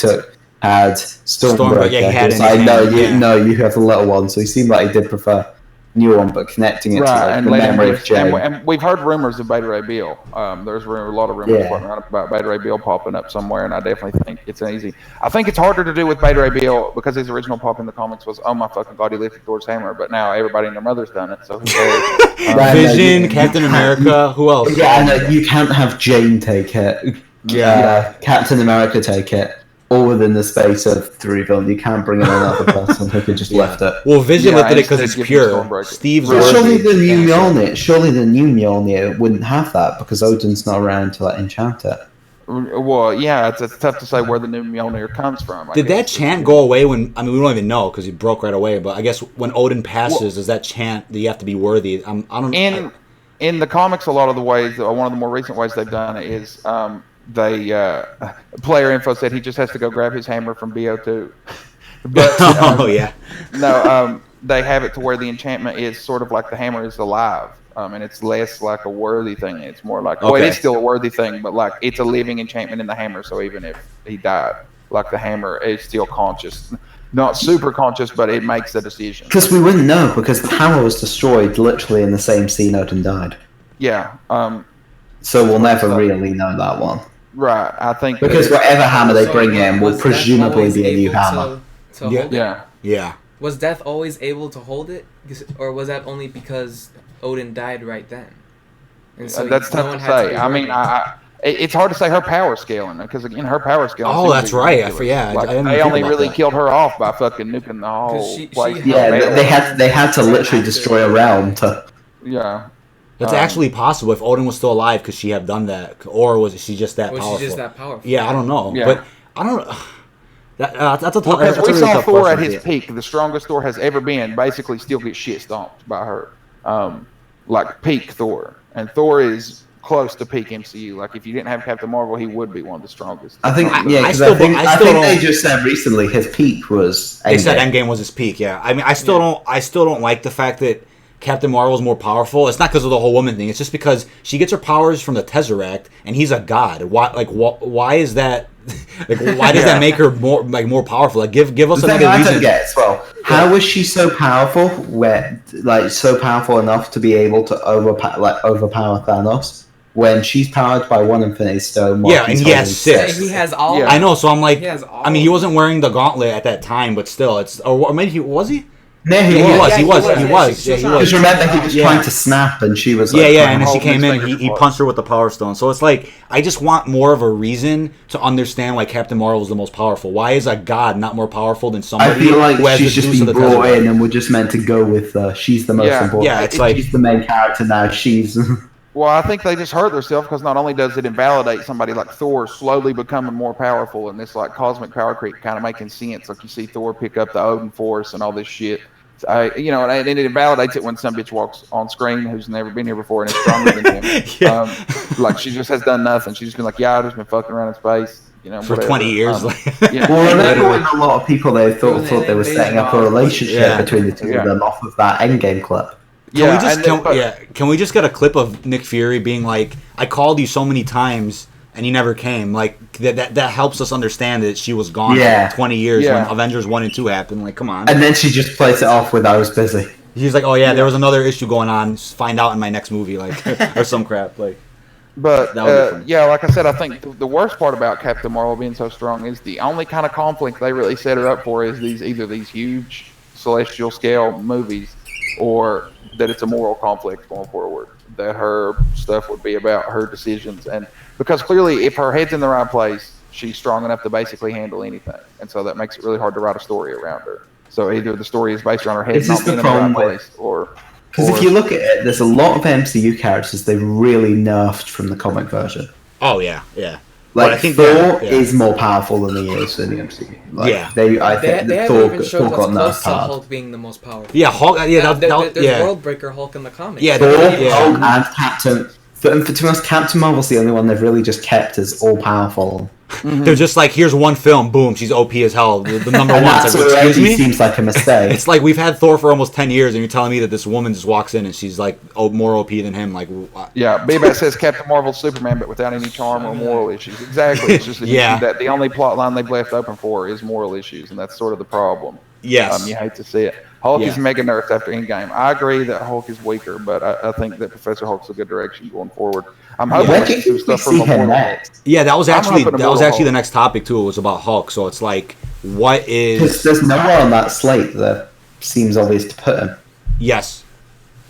Speaker 4: had Stormbreaker, he was like, no, you have the little one, so he seemed like he did prefer new one, but connecting it to like, the memory of Jane.
Speaker 3: And we've heard rumors of Beta Ray Bill. There's a lot of rumors floating around about Beta Ray Bill popping up somewhere, and I definitely think it's easy. I think it's harder to do with Beta Ray Bill because his original pop in the comics was, oh my fucking god, he lifted Thor's hammer, but now everybody and their mother's done it. So
Speaker 1: Vision, Captain America, who else?
Speaker 4: Yeah, I know, you can't have Jane take it. Yeah, Captain America take it. All within the space of 3 films. You can't bring in another person who could just lift it.
Speaker 1: Well, Vision lifted it because it's pure. Steve's
Speaker 4: surely the new Mjolnir wouldn't have that because Odin's not around to like enchant it.
Speaker 3: Well, yeah, it's tough to say where the new Mjolnir comes from.
Speaker 1: Did that chant go away when? I mean, we don't even know because he broke right away. But I guess when Odin passes, does that chant that you have to be worthy? I don't.
Speaker 3: In the comics, a lot of the ways, one of the more recent ways they've done it is. Player info said he just has to go grab his hammer from BO2. But they have it to where the enchantment is sort of like the hammer is alive, and it's less like a worthy thing. It's more like it is still a worthy thing, but like it's a living enchantment in the hammer. So even if he died, like the hammer is still conscious, not super conscious, but it makes the decision.
Speaker 4: Because we wouldn't know because the hammer was destroyed literally in the same scene Odin died.
Speaker 3: Yeah.
Speaker 4: So we'll never really know that one.
Speaker 3: Right, I think
Speaker 4: because whatever hammer they bring in will presumably be a new hammer.
Speaker 1: Yeah.
Speaker 2: Was Death always able to hold it, or was that only because Odin died right then?
Speaker 3: And so that's tough to say. I mean, it's hard to say her power scaling because again, her power scaling.
Speaker 1: Oh, that's right.
Speaker 3: They only really killed her off by fucking nuking the whole place.
Speaker 4: They had to literally destroy a realm to.
Speaker 3: Yeah.
Speaker 1: It's actually possible if Odin was still alive, could she have done that, or was she just that powerful?
Speaker 2: Was she just that powerful?
Speaker 1: Yeah, I don't know, but I don't. That's a tough.
Speaker 3: Because we saw Thor at his peak, the strongest Thor has ever been. Basically, still gets shit stomped by her, like peak Thor, and Thor is close to peak MCU. Like if you didn't have Captain Marvel, he would be one of the strongest.
Speaker 4: I think I think they just said recently his peak was Endgame.
Speaker 1: They said Endgame was his peak. Yeah, I mean, I still don't like the fact that Captain Marvel is more powerful. It's not because of the whole woman thing. It's just because she gets her powers from the Tesseract, and he's a god. Why is that? Like, why does that make her more powerful? Like, give us another reason.
Speaker 4: How is she so powerful? So powerful enough to be able to overpower Thanos when she's powered by one Infinity Stone?
Speaker 1: Yeah, and he has 6.
Speaker 2: He has all.
Speaker 1: Yeah. I know. So I'm like, I mean, he wasn't wearing the gauntlet at that time, but still, or maybe was he?
Speaker 4: No, he was. Because remember, he was trying to snap, and she was like...
Speaker 1: and then she came in, he punched her with the Power Stone. So it's like, I just want more of a reason to understand why Captain Marvel is the most powerful. Why is a god not more powerful than somebody
Speaker 4: I feel like
Speaker 1: who has
Speaker 4: she's just been brought in, and we're just meant to go with she's the most important.
Speaker 1: Yeah, it's like...
Speaker 4: She's the main character now, she's...
Speaker 3: Well, I think they just hurt themselves because not only does it invalidate somebody like Thor slowly becoming more powerful and this like cosmic power creep kind of making sense. Like you see Thor pick up the Odin Force and all this shit. And it invalidates it when some bitch walks on screen who's never been here before and is stronger than him. Like she just has done nothing. She's just been like, I've just been fucking around in space.
Speaker 1: For 20 years.
Speaker 4: Well, remember when a lot of people thought they were setting up a relationship between the two of them off of that Endgame clip.
Speaker 1: Can we just get a clip of Nick Fury being like, I called you so many times and you never came? Like that helps us understand that she was gone for 20 years when Avengers 1 and 2 happened. Like, come on.
Speaker 4: And then she just plays it off with I was busy.
Speaker 1: He's like, there was another issue going on. Just find out in my next movie, like or some crap. Like,
Speaker 3: but like I said, I think the worst part about Captain Marvel being so strong is the only kind of conflict they really set her up for is either these huge celestial scale movies or that it's a moral conflict going forward, that her stuff would be about her decisions. And because clearly if her head's in the right place, she's strong enough to basically handle anything. And so that makes it really hard to write a story around her. So either the story is based around her head not being in the right place or...
Speaker 4: Because if you look at it, there's a lot of MCU characters they've really nerfed from the comic version.
Speaker 1: Oh, yeah, yeah.
Speaker 4: Like, I think Thor is more powerful than he is in the MCU. Like, I think Thor got nerfed hard.
Speaker 2: Hulk being the most powerful.
Speaker 1: Yeah, Hulk. Yeah,
Speaker 2: there's Worldbreaker Hulk in the comics.
Speaker 1: Yeah,
Speaker 4: Hulk and Captain. To be honest, Captain Marvel's the only one they've really just kept as all powerful.
Speaker 1: Mm-hmm. They're just like, here's one film, boom, she's OP as hell. The number one.
Speaker 4: That's like, excuse me? Seems like a mistake.
Speaker 1: It's like we've had Thor for almost 10 years, and you're telling me that this woman just walks in and she's like more OP than him. Like,
Speaker 3: Bebop says Captain Marvel's Superman, but without any charm or moral issues. Exactly. It's just that the only plot line they've left open for is moral issues, and that's sort of the problem.
Speaker 1: Yes.
Speaker 3: You hate to see it. Hulk is mega nerfed after Endgame. I agree that Hulk is weaker, but I think that Professor Hulk's a good direction going forward. I'm hoping
Speaker 4: we do stuff from him next.
Speaker 1: Yeah, that was actually the next topic too. It was about Hulk. So it's like, what is?
Speaker 4: Because there's nowhere on that slate that seems obvious to put him.
Speaker 1: Yes,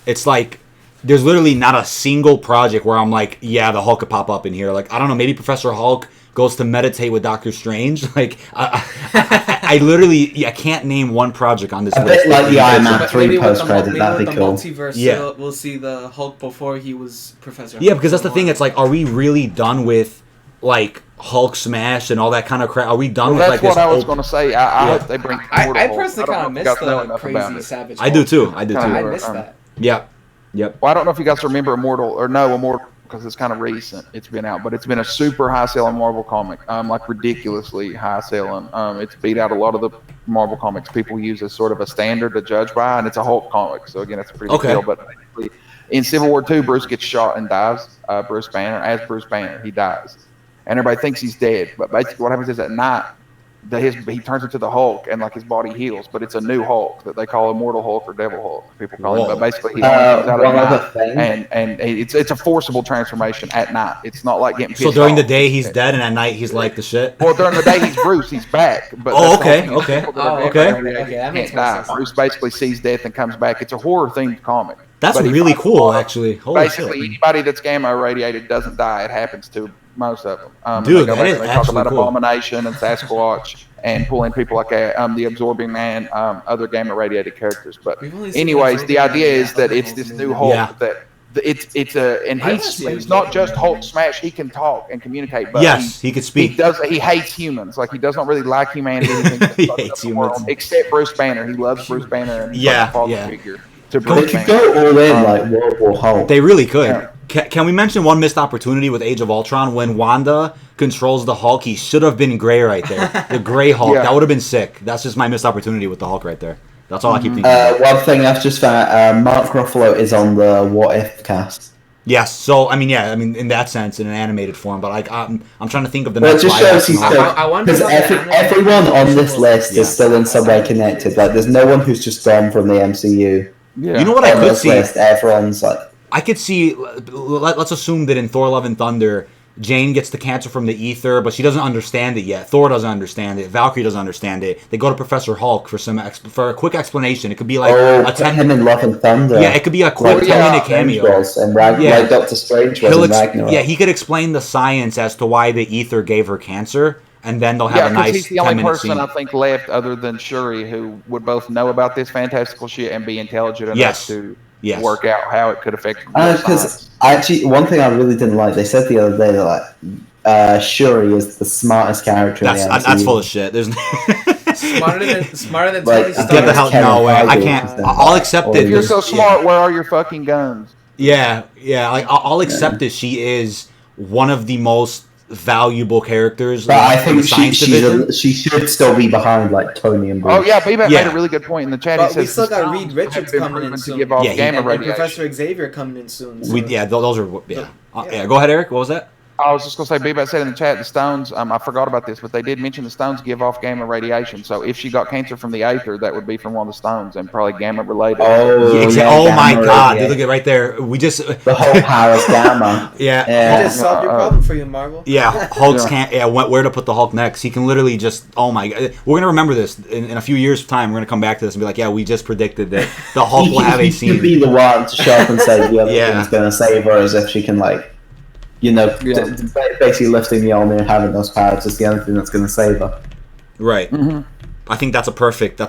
Speaker 1: it's like there's literally not a single project where I'm like, the Hulk could pop up in here. Like, I don't know, maybe Professor Hulk goes to meditate with Doctor Strange. Like, I literally, I can't name one project on this list.
Speaker 4: A bit like the Iron Man 3 post-credit, that'd be cool.
Speaker 2: Multiverse, we'll see the Hulk before he was Professor Hulk.
Speaker 1: Yeah, because that's the thing. It's like, are we really done with, like, Hulk smash and all that kind of crap? Are we done with, like, this?
Speaker 3: That's what I was going to say. I hope they bring
Speaker 2: I personally kind of miss the crazy Savage Hulk.
Speaker 1: I do, too. I
Speaker 2: miss that.
Speaker 1: Yep.
Speaker 3: Well, I don't know if you guys remember Immortal, because it's kind of recent. It's been out, but it's been a super high-selling Marvel comic, like ridiculously high-selling. It's beat out a lot of the Marvel comics people use as sort of a standard to judge by, and it's a Hulk comic, so again, it's a pretty big deal. But basically, in Civil War II, Bruce gets shot and dies. Bruce Banner, he dies, and everybody thinks he's dead. But basically, what happens is at night, he turns into the Hulk and like his body heals, but it's a new Hulk that they call Immortal Hulk or Devil Hulk. People call him, but basically he comes out of the night, and it's a forcible transformation at night. It's not like getting pissed off.
Speaker 1: So during the day he's dead, and at night he's like the shit.
Speaker 3: Well, during the day he's Bruce, he's back. But
Speaker 1: okay,
Speaker 2: that makes
Speaker 3: sense. Bruce basically sees death and comes back. It's a horror themed comic.
Speaker 1: That's really cool, actually. Holy
Speaker 3: basically, anybody that's gamma irradiated doesn't die. It happens to most of them.
Speaker 1: Dude, that is
Speaker 3: they
Speaker 1: talk
Speaker 3: about
Speaker 1: cool.
Speaker 3: Abomination and Sasquatch and pulling people like the Absorbing Man, other gamma irradiated characters. But anyways, the idea is that it's this new Hulk that he's not just Hulk smash. He can talk and communicate. But
Speaker 1: he could speak.
Speaker 3: He hates humans. Like he does not really like humanity.
Speaker 1: He hates humans,
Speaker 3: except Bruce Banner. He loves Bruce Banner and he's like a father figure.
Speaker 4: They could go all in like World War Hulk.
Speaker 1: They really could. Can we mention one missed opportunity with Age of Ultron when Wanda controls the Hulk? He should have been gray right there. The gray Hulk. That would have been sick. That's just my missed opportunity with the Hulk right there. That's all I keep thinking about.
Speaker 4: One thing I've just found, Mark Ruffalo is on the What If cast.
Speaker 1: Yes, so I mean, in that sense, in an animated form, but I'm trying to think of the next.
Speaker 4: It just shows he's still, because everyone on this list is still in some way connected. Like, there's no one who's just gone from the MCU.
Speaker 1: Yeah. You know what I could see?
Speaker 4: Everyone's like,
Speaker 1: I could see. Let's assume that in Thor: Love and Thunder, Jane gets the cancer from the ether, but she doesn't understand it yet. Thor doesn't understand it. Valkyrie doesn't understand it. They go to Professor Hulk for a quick explanation. It could be like
Speaker 4: him in Love and Thunder.
Speaker 1: Yeah, it could be a quick 10-minute cameo.
Speaker 4: And like Doctor Strange was in Ragnarok.
Speaker 1: Yeah, he could explain the science as to why the ether gave her cancer, and then they'll have a nice 10-minute scene.
Speaker 3: He's the only person I think left, other than Shuri, who would both know about this fantastical shit and be intelligent enough to work out how it could affect.
Speaker 4: Because actually, one thing I really didn't like, they said the other day that Shuri is the smartest character in the MCU.
Speaker 1: That's full of shit. There's
Speaker 2: smarter than Tony Stark.
Speaker 1: Get the hell no way. I can't. I'll accept it.
Speaker 3: If you're so smart, where are your fucking guns?
Speaker 1: Yeah. Like I'll accept that she is one of the most valuable characters.
Speaker 4: But I think she should still be behind like Tony and Bruce.
Speaker 3: Oh yeah, B-Bat made a really good point in the chat.
Speaker 2: But we still got Reed Richards coming in soon. And Professor Xavier coming in soon. So.
Speaker 1: Those are go ahead, Eric. What was that?
Speaker 3: I was just going to say, B-Bat said in the chat, the stones, I forgot about this, but they did mention the stones give off gamma radiation. So if she got cancer from the aether, that would be from one of the stones and probably gamma related.
Speaker 1: Oh my God. Dude, look at right there.
Speaker 4: The whole power is gamma.
Speaker 2: Yeah. He just solved your problem for you, Marvel.
Speaker 1: Yeah. Hulk's where to put the Hulk next. He can literally just, oh my God. We're going to remember this in a few years' time. We're going to come back to this and be like, yeah, we just predicted that the Hulk will have a scene.
Speaker 4: He could be the one to show up and say the other thing's going to save her, as if she can basically lifting the Mjolnir and having those powers is the only thing that's going to save her.
Speaker 1: Right. Mm-hmm. I think that's a perfect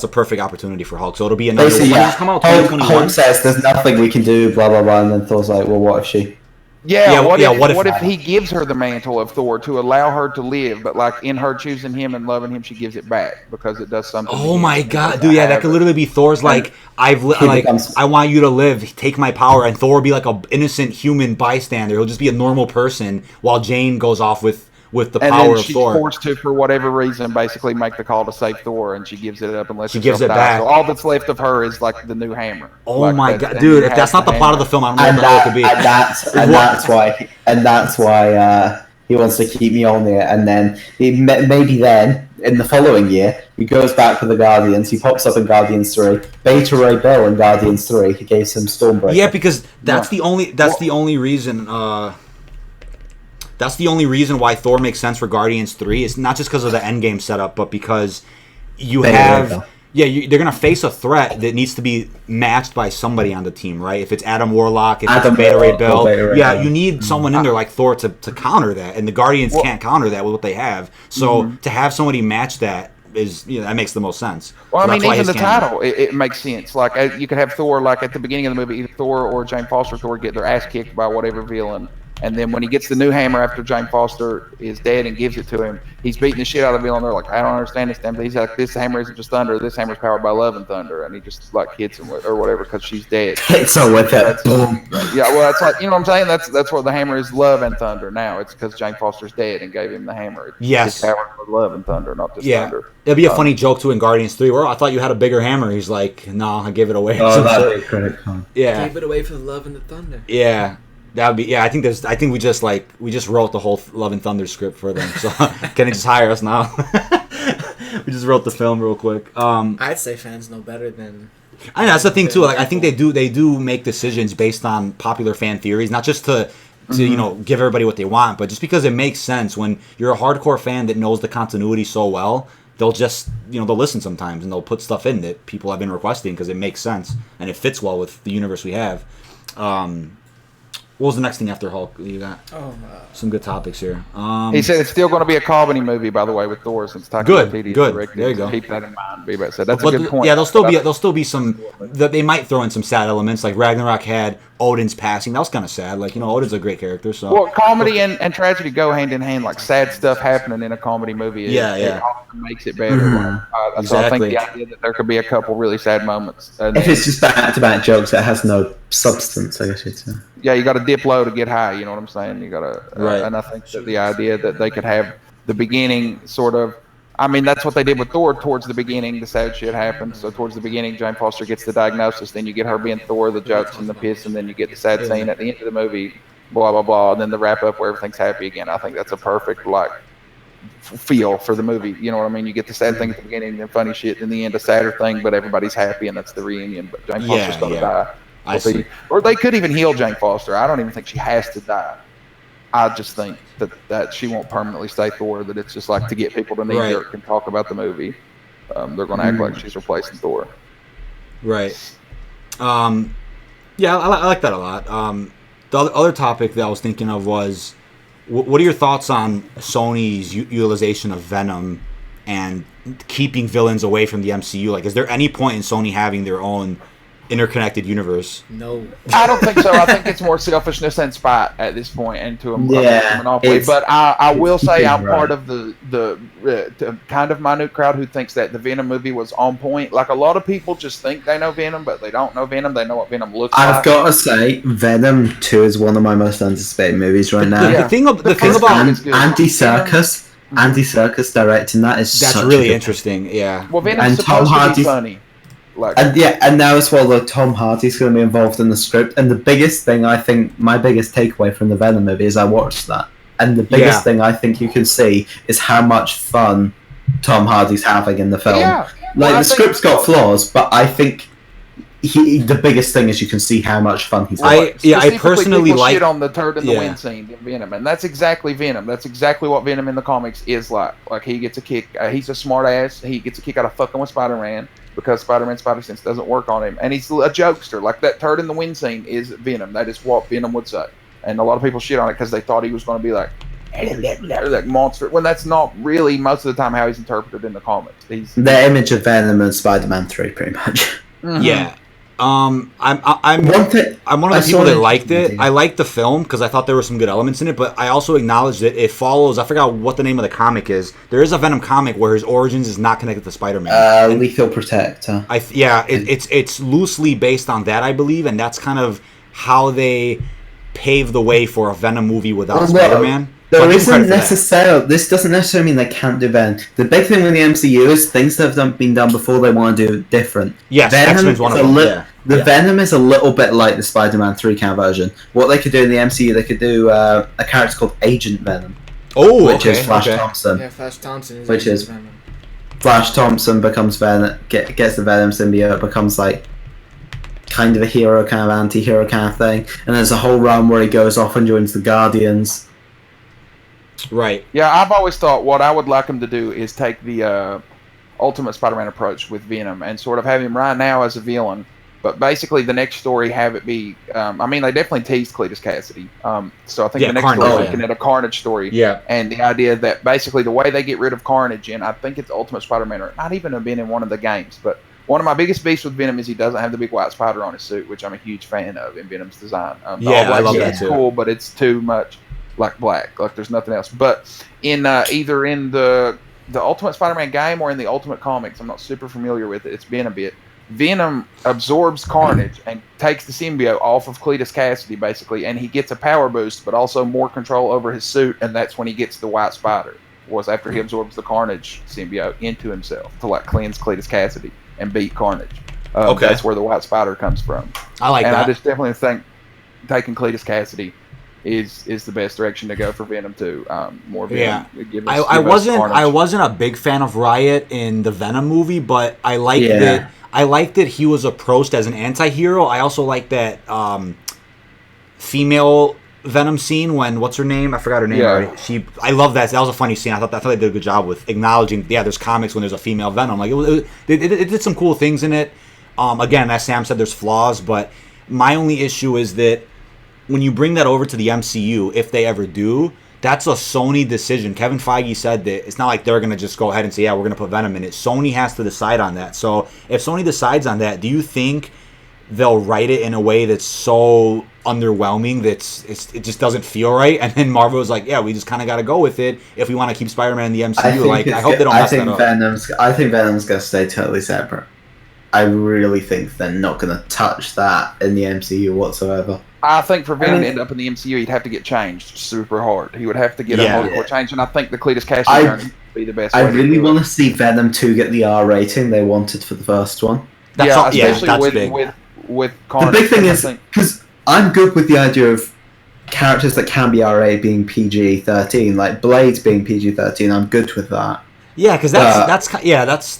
Speaker 1: opportunity for Hulk. So it'll be another one.
Speaker 4: Come out Hulk says there's nothing we can do, blah blah blah, and then Thor's like, well, what if she?
Speaker 3: What if he gives her the mantle of Thor to allow her to live, but like in her choosing him and loving him, she gives it back because it does something.
Speaker 1: Oh my God, dude! Yeah, that could literally be Thor's like, I want you to live, take my power, and Thor will be like an innocent human bystander. He'll just be a normal person while Jane goes off with the power of Thor.
Speaker 3: And then she's forced to, for whatever reason, basically make the call to save Thor, and she gives it up unless
Speaker 1: she gives it back.
Speaker 3: So all that's left of her is like the new hammer.
Speaker 1: Oh my God, dude! If that's not the plot of the film, I don't know what the hell it could be.
Speaker 4: And that's why he wants to keep Mjolnir, and then maybe then in the following year he goes back to the Guardians. He pops up in Guardians 3. Beta Ray Bill in Guardians 3. He gave him Stormbreaker.
Speaker 1: Yeah, because that's the only reason. That's the only reason why Thor makes sense for Guardians 3. It's not just because of the Endgame setup, but because they're going to face a threat that needs to be matched by somebody on the team, right? If it's Adam Warlock, if it's Beta Ray Bill. You need someone in there like Thor to counter that, and the Guardians can't counter that with what they have. So to have somebody match that that makes the most sense.
Speaker 3: Well, I mean, even the title, it makes sense. Like, you could have Thor, like at the beginning of the movie, either Thor or Jane Foster Thor get their ass kicked by whatever villain. And then when he gets the new hammer after Jane Foster is dead and gives it to him, he's beating the shit out of the villain. They're like, I don't understand this damn thing. He's like, this hammer isn't just thunder. This hammer's powered by love and thunder. And he just like hits him or whatever because she's dead.
Speaker 4: So with that, boom.
Speaker 3: Yeah, well, it's like, you know what I'm saying? That's what the hammer is, love and thunder. Now it's because Jane Foster's dead and gave him the hammer.
Speaker 1: Yes,
Speaker 3: it's powered by love and thunder, not just thunder.
Speaker 1: It'd be a funny joke too in Guardians 3 where I thought you had a bigger hammer. He's like, no, I gave it away.
Speaker 4: Oh, that'd be great.
Speaker 1: Yeah,
Speaker 2: gave it away for the love and the thunder.
Speaker 1: Yeah. That would be I think we just wrote the whole Love and Thunder script for them. So can they just hire us now? We just wrote the film real quick.
Speaker 2: I'd say fans know better than.
Speaker 1: I know that's the thing too. Like I think they do make decisions based on popular fan theories, not just to give everybody what they want, but just because it makes sense. When you're a hardcore fan that knows the continuity so well, they'll just they'll listen sometimes and they'll put stuff in that people have been requesting because it makes sense and it fits well with the universe we have. What was the next thing after Hulk you got? Some good topics here.
Speaker 3: He said it's still going to be a Albany movie, by the way, with Thor since Taika Waititi directed.
Speaker 1: There you go.
Speaker 3: Keep that in mind. B-Bat said that's a good point.
Speaker 1: Yeah, there'll still be some. They might throw in some sad elements. Like Ragnarok had Odin's passing. That was kind of sad. Like, Odin's a great character. So
Speaker 3: well, comedy and tragedy go hand in hand. Like sad stuff happening in a comedy movie, it often makes it better.
Speaker 1: Exactly.
Speaker 3: So I think the idea that there could be a couple really sad moments.
Speaker 4: If it's just back-to-back jokes, that has no substance, I guess you'd say.
Speaker 3: Yeah, you got to dip low to get high. You know what I'm saying? You got to,
Speaker 1: right.
Speaker 3: And I think that the idea that they could have the beginning sort of. I mean, that's what they did with Thor. Towards the beginning, the sad shit happens. So towards the beginning, Jane Foster gets the diagnosis. Then you get her being Thor, the jokes and the piss, and then you get the sad scene at the end of the movie, blah, blah, blah. And then the wrap up where everything's happy again. I think that's a perfect, feel for the movie. You know what I mean? You get the sad thing at the beginning, then funny shit. In the end, a sadder thing, but everybody's happy, and that's the reunion. But Jane Foster's going to die.
Speaker 1: I see.
Speaker 3: Or they could even heal Jane Foster. I don't even think she has to die. I just think that she won't permanently stay Thor, that it's just like to get people to New York and talk about the movie. They're going to act like she's replacing Thor.
Speaker 1: Right. Yeah, I like that a lot. The other topic that I was thinking of was, what are your thoughts on Sony's utilization of Venom and keeping villains away from the MCU? Like, is there any point in Sony having their own interconnected universe?
Speaker 2: No,
Speaker 3: I don't think so. I think it's more selfishness and spite at this point, and to a monopoly. But I will say I'm part of the kind of minute crowd who thinks that the Venom movie was on point. Like, a lot of people just think they know Venom, but they don't know Venom. They know what Venom looks like.
Speaker 4: I've got to say, Venom 2 is one of my most anticipated movies right now.
Speaker 1: The thing about
Speaker 4: Andy Serkis directing that's
Speaker 1: really interesting. Yeah.
Speaker 3: Well, Venom's supposed to be funny.
Speaker 4: And now as well, Tom Hardy's going to be involved in the script. And the biggest thing, I think, my biggest takeaway from the Venom movie is I watched that. And the biggest thing I think you can see is how much fun Tom Hardy's having in the film.
Speaker 3: Yeah.
Speaker 4: The script's got flaws, but I think the biggest thing is you can see how much fun he's having.
Speaker 1: I personally like
Speaker 3: shit on the turd in the wind scene in Venom, and that's exactly Venom. That's exactly what Venom in the comics is like. Like, he gets a kick. He's a smart ass. He gets a kick out of fucking with Spider-Man, because Spider-Man's spider sense doesn't work on him, and he's a jokester. Like, that turd in the wind scene is Venom. That is what Venom would say, and a lot of people shit on it because they thought he was going to be like monster, when that's not really most of the time how he's interpreted in the comics.
Speaker 4: The image of Venom and Spider-Man 3, pretty much.
Speaker 3: Mm-hmm.
Speaker 1: Yeah. I'm one of the people that liked it. I liked the film because I thought there were some good elements in it, but I also acknowledged that it follows. I forgot what the name of the comic is. There is a Venom comic where his origins is not connected to Spider-Man.
Speaker 4: Lethal Protector.
Speaker 1: It's loosely based on that, I believe, and that's kind of how they pave the way for a Venom movie without Spider-Man.
Speaker 4: This doesn't necessarily mean they can't do Venom. The big thing with the MCU is things that have been done before, they want to do different.
Speaker 1: Yes, X-Men's one of them.
Speaker 4: Venom is a little bit like the Spider-Man 3 kind of version. What they could do in the MCU, they could do a character called Agent Venom. Which is Flash Thompson.
Speaker 2: Yeah, Flash Thompson.
Speaker 4: Flash Thompson becomes Venom, gets the Venom symbiote, becomes like kind of a hero, kind of anti-hero kind of thing. And there's a whole run where he goes off and joins the Guardians.
Speaker 1: Right.
Speaker 3: Yeah, I've always thought what I would like him to do is take the Ultimate Spider-Man approach with Venom and sort of have him right now as a villain, but basically the next story have it be. They definitely teased Cletus Cassidy. So I think the next story is looking at a Carnage story.
Speaker 1: Yeah.
Speaker 3: And the idea that basically the way they get rid of Carnage, and I think it's Ultimate Spider-Man, or not even have been in one of the games, but one of my biggest beefs with Venom is he doesn't have the big white spider on his suit, which I'm a huge fan of in Venom's design.
Speaker 1: I love that too.
Speaker 3: Cool, but it's too much like black. Like, there's nothing else. But in either in the Ultimate Spider-Man game or in the Ultimate Comics, I'm not super familiar with it. It's been a bit. Venom absorbs Carnage and takes the symbiote off of Cletus Cassidy, basically, and he gets a power boost, but also more control over his suit, and that's when he gets the white spider. Was after he absorbs the Carnage symbiote into himself to cleanse Cletus Cassidy and beat Carnage. That's where the white spider comes from.
Speaker 1: I like that.
Speaker 3: I just definitely think taking Cletus Cassidy is the best direction to go for Venom 2. More Venom.
Speaker 1: Yeah. I wasn't a big fan of Riot in the Venom movie, but I liked that. I liked that he was approached as an anti-hero. I also like that female Venom scene when what's her name? I forgot her name already. I love that. That was a funny scene. I thought they did a good job with acknowledging. There's comics when there's a female Venom. Like it did some cool things in it. Again, as Sam said, there's flaws, but my only issue is that when you bring that over to the MCU, if they ever do, that's a Sony decision. Kevin Feige said that it's not like they're going to just go ahead and say, yeah, we're going to put Venom in it. Sony has to decide on that. So if Sony decides on that, do you think they'll write it in a way that's so underwhelming that it just doesn't feel right. And then Marvel was like, yeah, we just kind of got to go with it if we want to keep Spider-Man in the MCU. I hope they don't mess that up.
Speaker 4: I think Venom's going to stay totally separate. I really think they're not going to touch that in the MCU whatsoever.
Speaker 3: I think for Venom to end up in the MCU, he'd have to get changed super hard. He would have to get a hardcore change, and I think the Cletus Kasdan would be the best.
Speaker 4: I really want to see Venom 2 get the R rating they wanted for the first one.
Speaker 3: Especially with Carnage.
Speaker 4: The big thing is, because I'm good with the idea of characters that can be RA being PG-13, like Blade being PG-13, I'm good with that.
Speaker 1: Yeah, because that's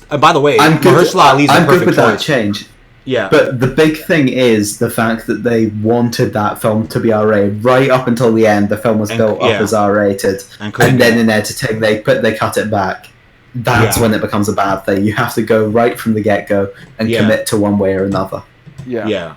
Speaker 1: by the way,
Speaker 4: Mahershala Ali's a perfect choice. That change.
Speaker 1: Yeah.
Speaker 4: But the big thing is the fact that they wanted that film to be R-rated right up until the end. The film was built up as R-rated, and then in editing they cut it back. That's when it becomes a bad thing. You have to go right from the get-go and commit to one way or another.
Speaker 1: Yeah.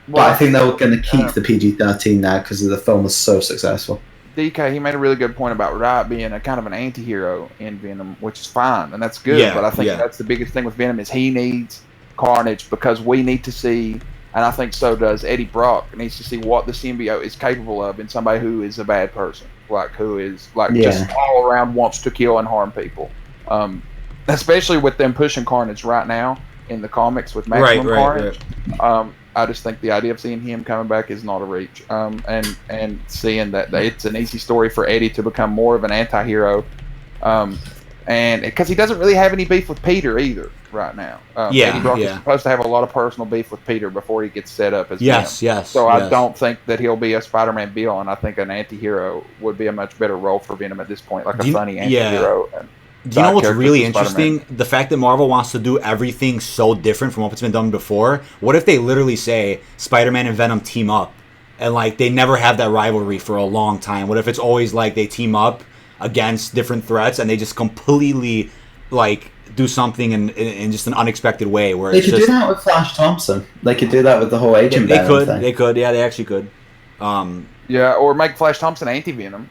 Speaker 4: But I think they're going to keep the PG-13 now because the film was so successful.
Speaker 3: DK, he made a really good point about Riot being a kind of an anti-hero in Venom, which is fine, and that's good. But I think that's the biggest thing with Venom is he needs Carnage because we need to see, and I think so does Eddie Brock, needs to see what the symbiote is capable of in somebody who is a bad person, who is just all around wants to kill and harm people. Especially with them pushing Carnage right now in the comics with Maximum Carnage. I just think the idea of seeing him coming back is not a reach. And seeing that it's an easy story for Eddie to become more of an anti-hero. And because he doesn't really have any beef with Peter either right now. Eddie Brock is supposed to have a lot of personal beef with Peter before he gets set up as Venom. So I don't think that he'll be a Spider-Man villain. I think an anti-hero would be a much better role for Venom at this point, like a funny anti-hero.
Speaker 1: Do you know what's really interesting? The fact that Marvel wants to do everything so different from what's been done before. What if they literally say Spider-Man and Venom team up, and they never have that rivalry for a long time? What if it's always they team up against different threats and they just completely do something in just an unexpected way? Where
Speaker 4: they could do that with Flash Thompson. They could do that with the whole Agent Venom thing.
Speaker 1: They could. Yeah, they actually could.
Speaker 3: Or make Flash Thompson anti-Venom.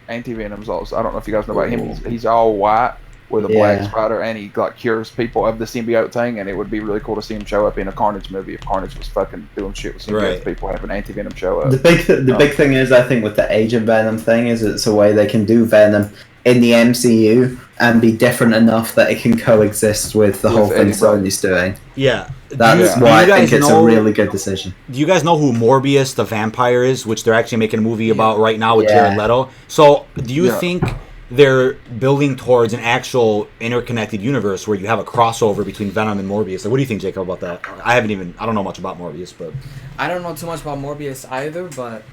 Speaker 3: Anti-Venom's also, I don't know if you guys know about him. He's all white with a black spider, and he cures people of the symbiote thing, and it would be really cool to see him show up in a Carnage movie if Carnage was fucking doing shit with symbiote people, have an anti-Venom show up.
Speaker 4: The big thing is, I think, with the Agent Venom thing is it's a way they can do Venom in the MCU and be different enough that it can coexist with the whole thing Sony's doing.
Speaker 1: Yeah.
Speaker 4: That's why I think it's a really good decision.
Speaker 1: Do you guys know who Morbius the vampire is, which they're actually making a movie about right now with Jared Leto? So do you think they're building towards an actual interconnected universe where you have a crossover between Venom and Morbius? What do you think, Jacob, about that? I don't know much about Morbius, but
Speaker 2: I don't know too much about Morbius either, but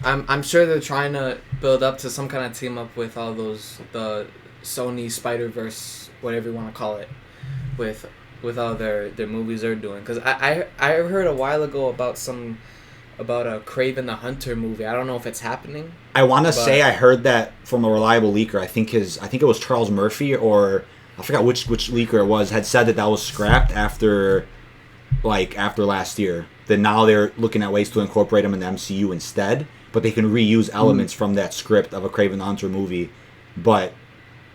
Speaker 2: I'm sure they're trying to build up to some kind of team up with all the Sony Spider-Verse, whatever you want to call it, with all their movies they're doing. Because I heard a while ago about a Kraven the Hunter movie. I don't know if it's happening.
Speaker 1: I want to say I heard that from a reliable leaker. I think it was Charles Murphy, or I forgot which leaker it was, had said that was scrapped after last year. That now they're looking at ways to incorporate them in the MCU instead, but they can reuse elements from that script of a Kraven the Hunter movie. But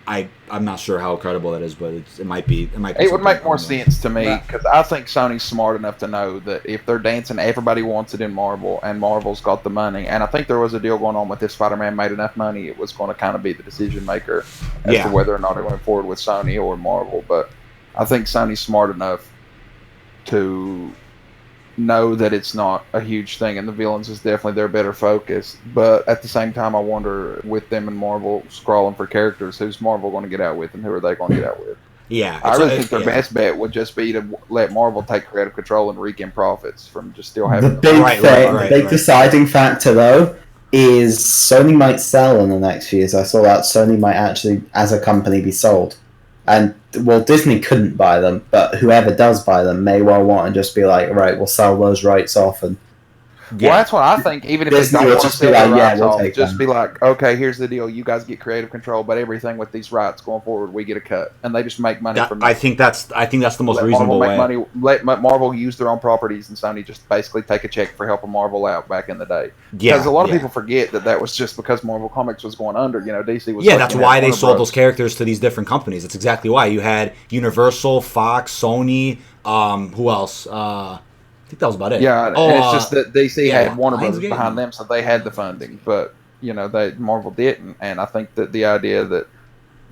Speaker 1: I'm not sure how credible that is, but it might be.
Speaker 3: It would make more sense to me because I think Sony's smart enough to know that if they're dancing, everybody wants it in Marvel, and Marvel's got the money. And I think there was a deal going on with this Spider-Man made enough money; it was going to kind of be the decision maker as to whether or not it went forward with Sony or Marvel. But I think Sony's smart enough to know that it's not a huge thing, and the villains is definitely their better focus. But at the same time, I wonder, with them and Marvel scrawling for characters, who's Marvel going to get out with, and who are they going to get out with?
Speaker 1: Yeah,
Speaker 3: I really think their best bet would just be to let Marvel take creative control and rake in profits from just still having
Speaker 4: the big deciding factor though is Sony might sell in the next few years. I saw that Sony might actually, as a company, be sold. And, Disney couldn't buy them, but whoever does buy them may well want to just be like, right, we'll sell those rights off and
Speaker 3: Yeah. Well, that's what I think. Even if
Speaker 4: Disney
Speaker 3: they don't want to sell the rights off,
Speaker 4: just
Speaker 3: be like, okay, here's the deal. You guys get creative control, but everything with these rights going forward, we get a cut, and they just make money from.
Speaker 1: I think that's the most reasonable way.
Speaker 3: Let Marvel use their own properties, and Sony just basically take a check for helping Marvel out back in the day. Because a lot of people forget that was just because Marvel Comics was going under. You know, DC was.
Speaker 1: Yeah, that's why they sold those characters to these different companies. That's exactly why. You had Universal, Fox, Sony. Who else? I think that was about it.
Speaker 3: Yeah, and it's just that DC had Warner Brothers
Speaker 1: Lionsgate.
Speaker 3: behind them, so they had the funding, but Marvel didn't, and I think that the idea that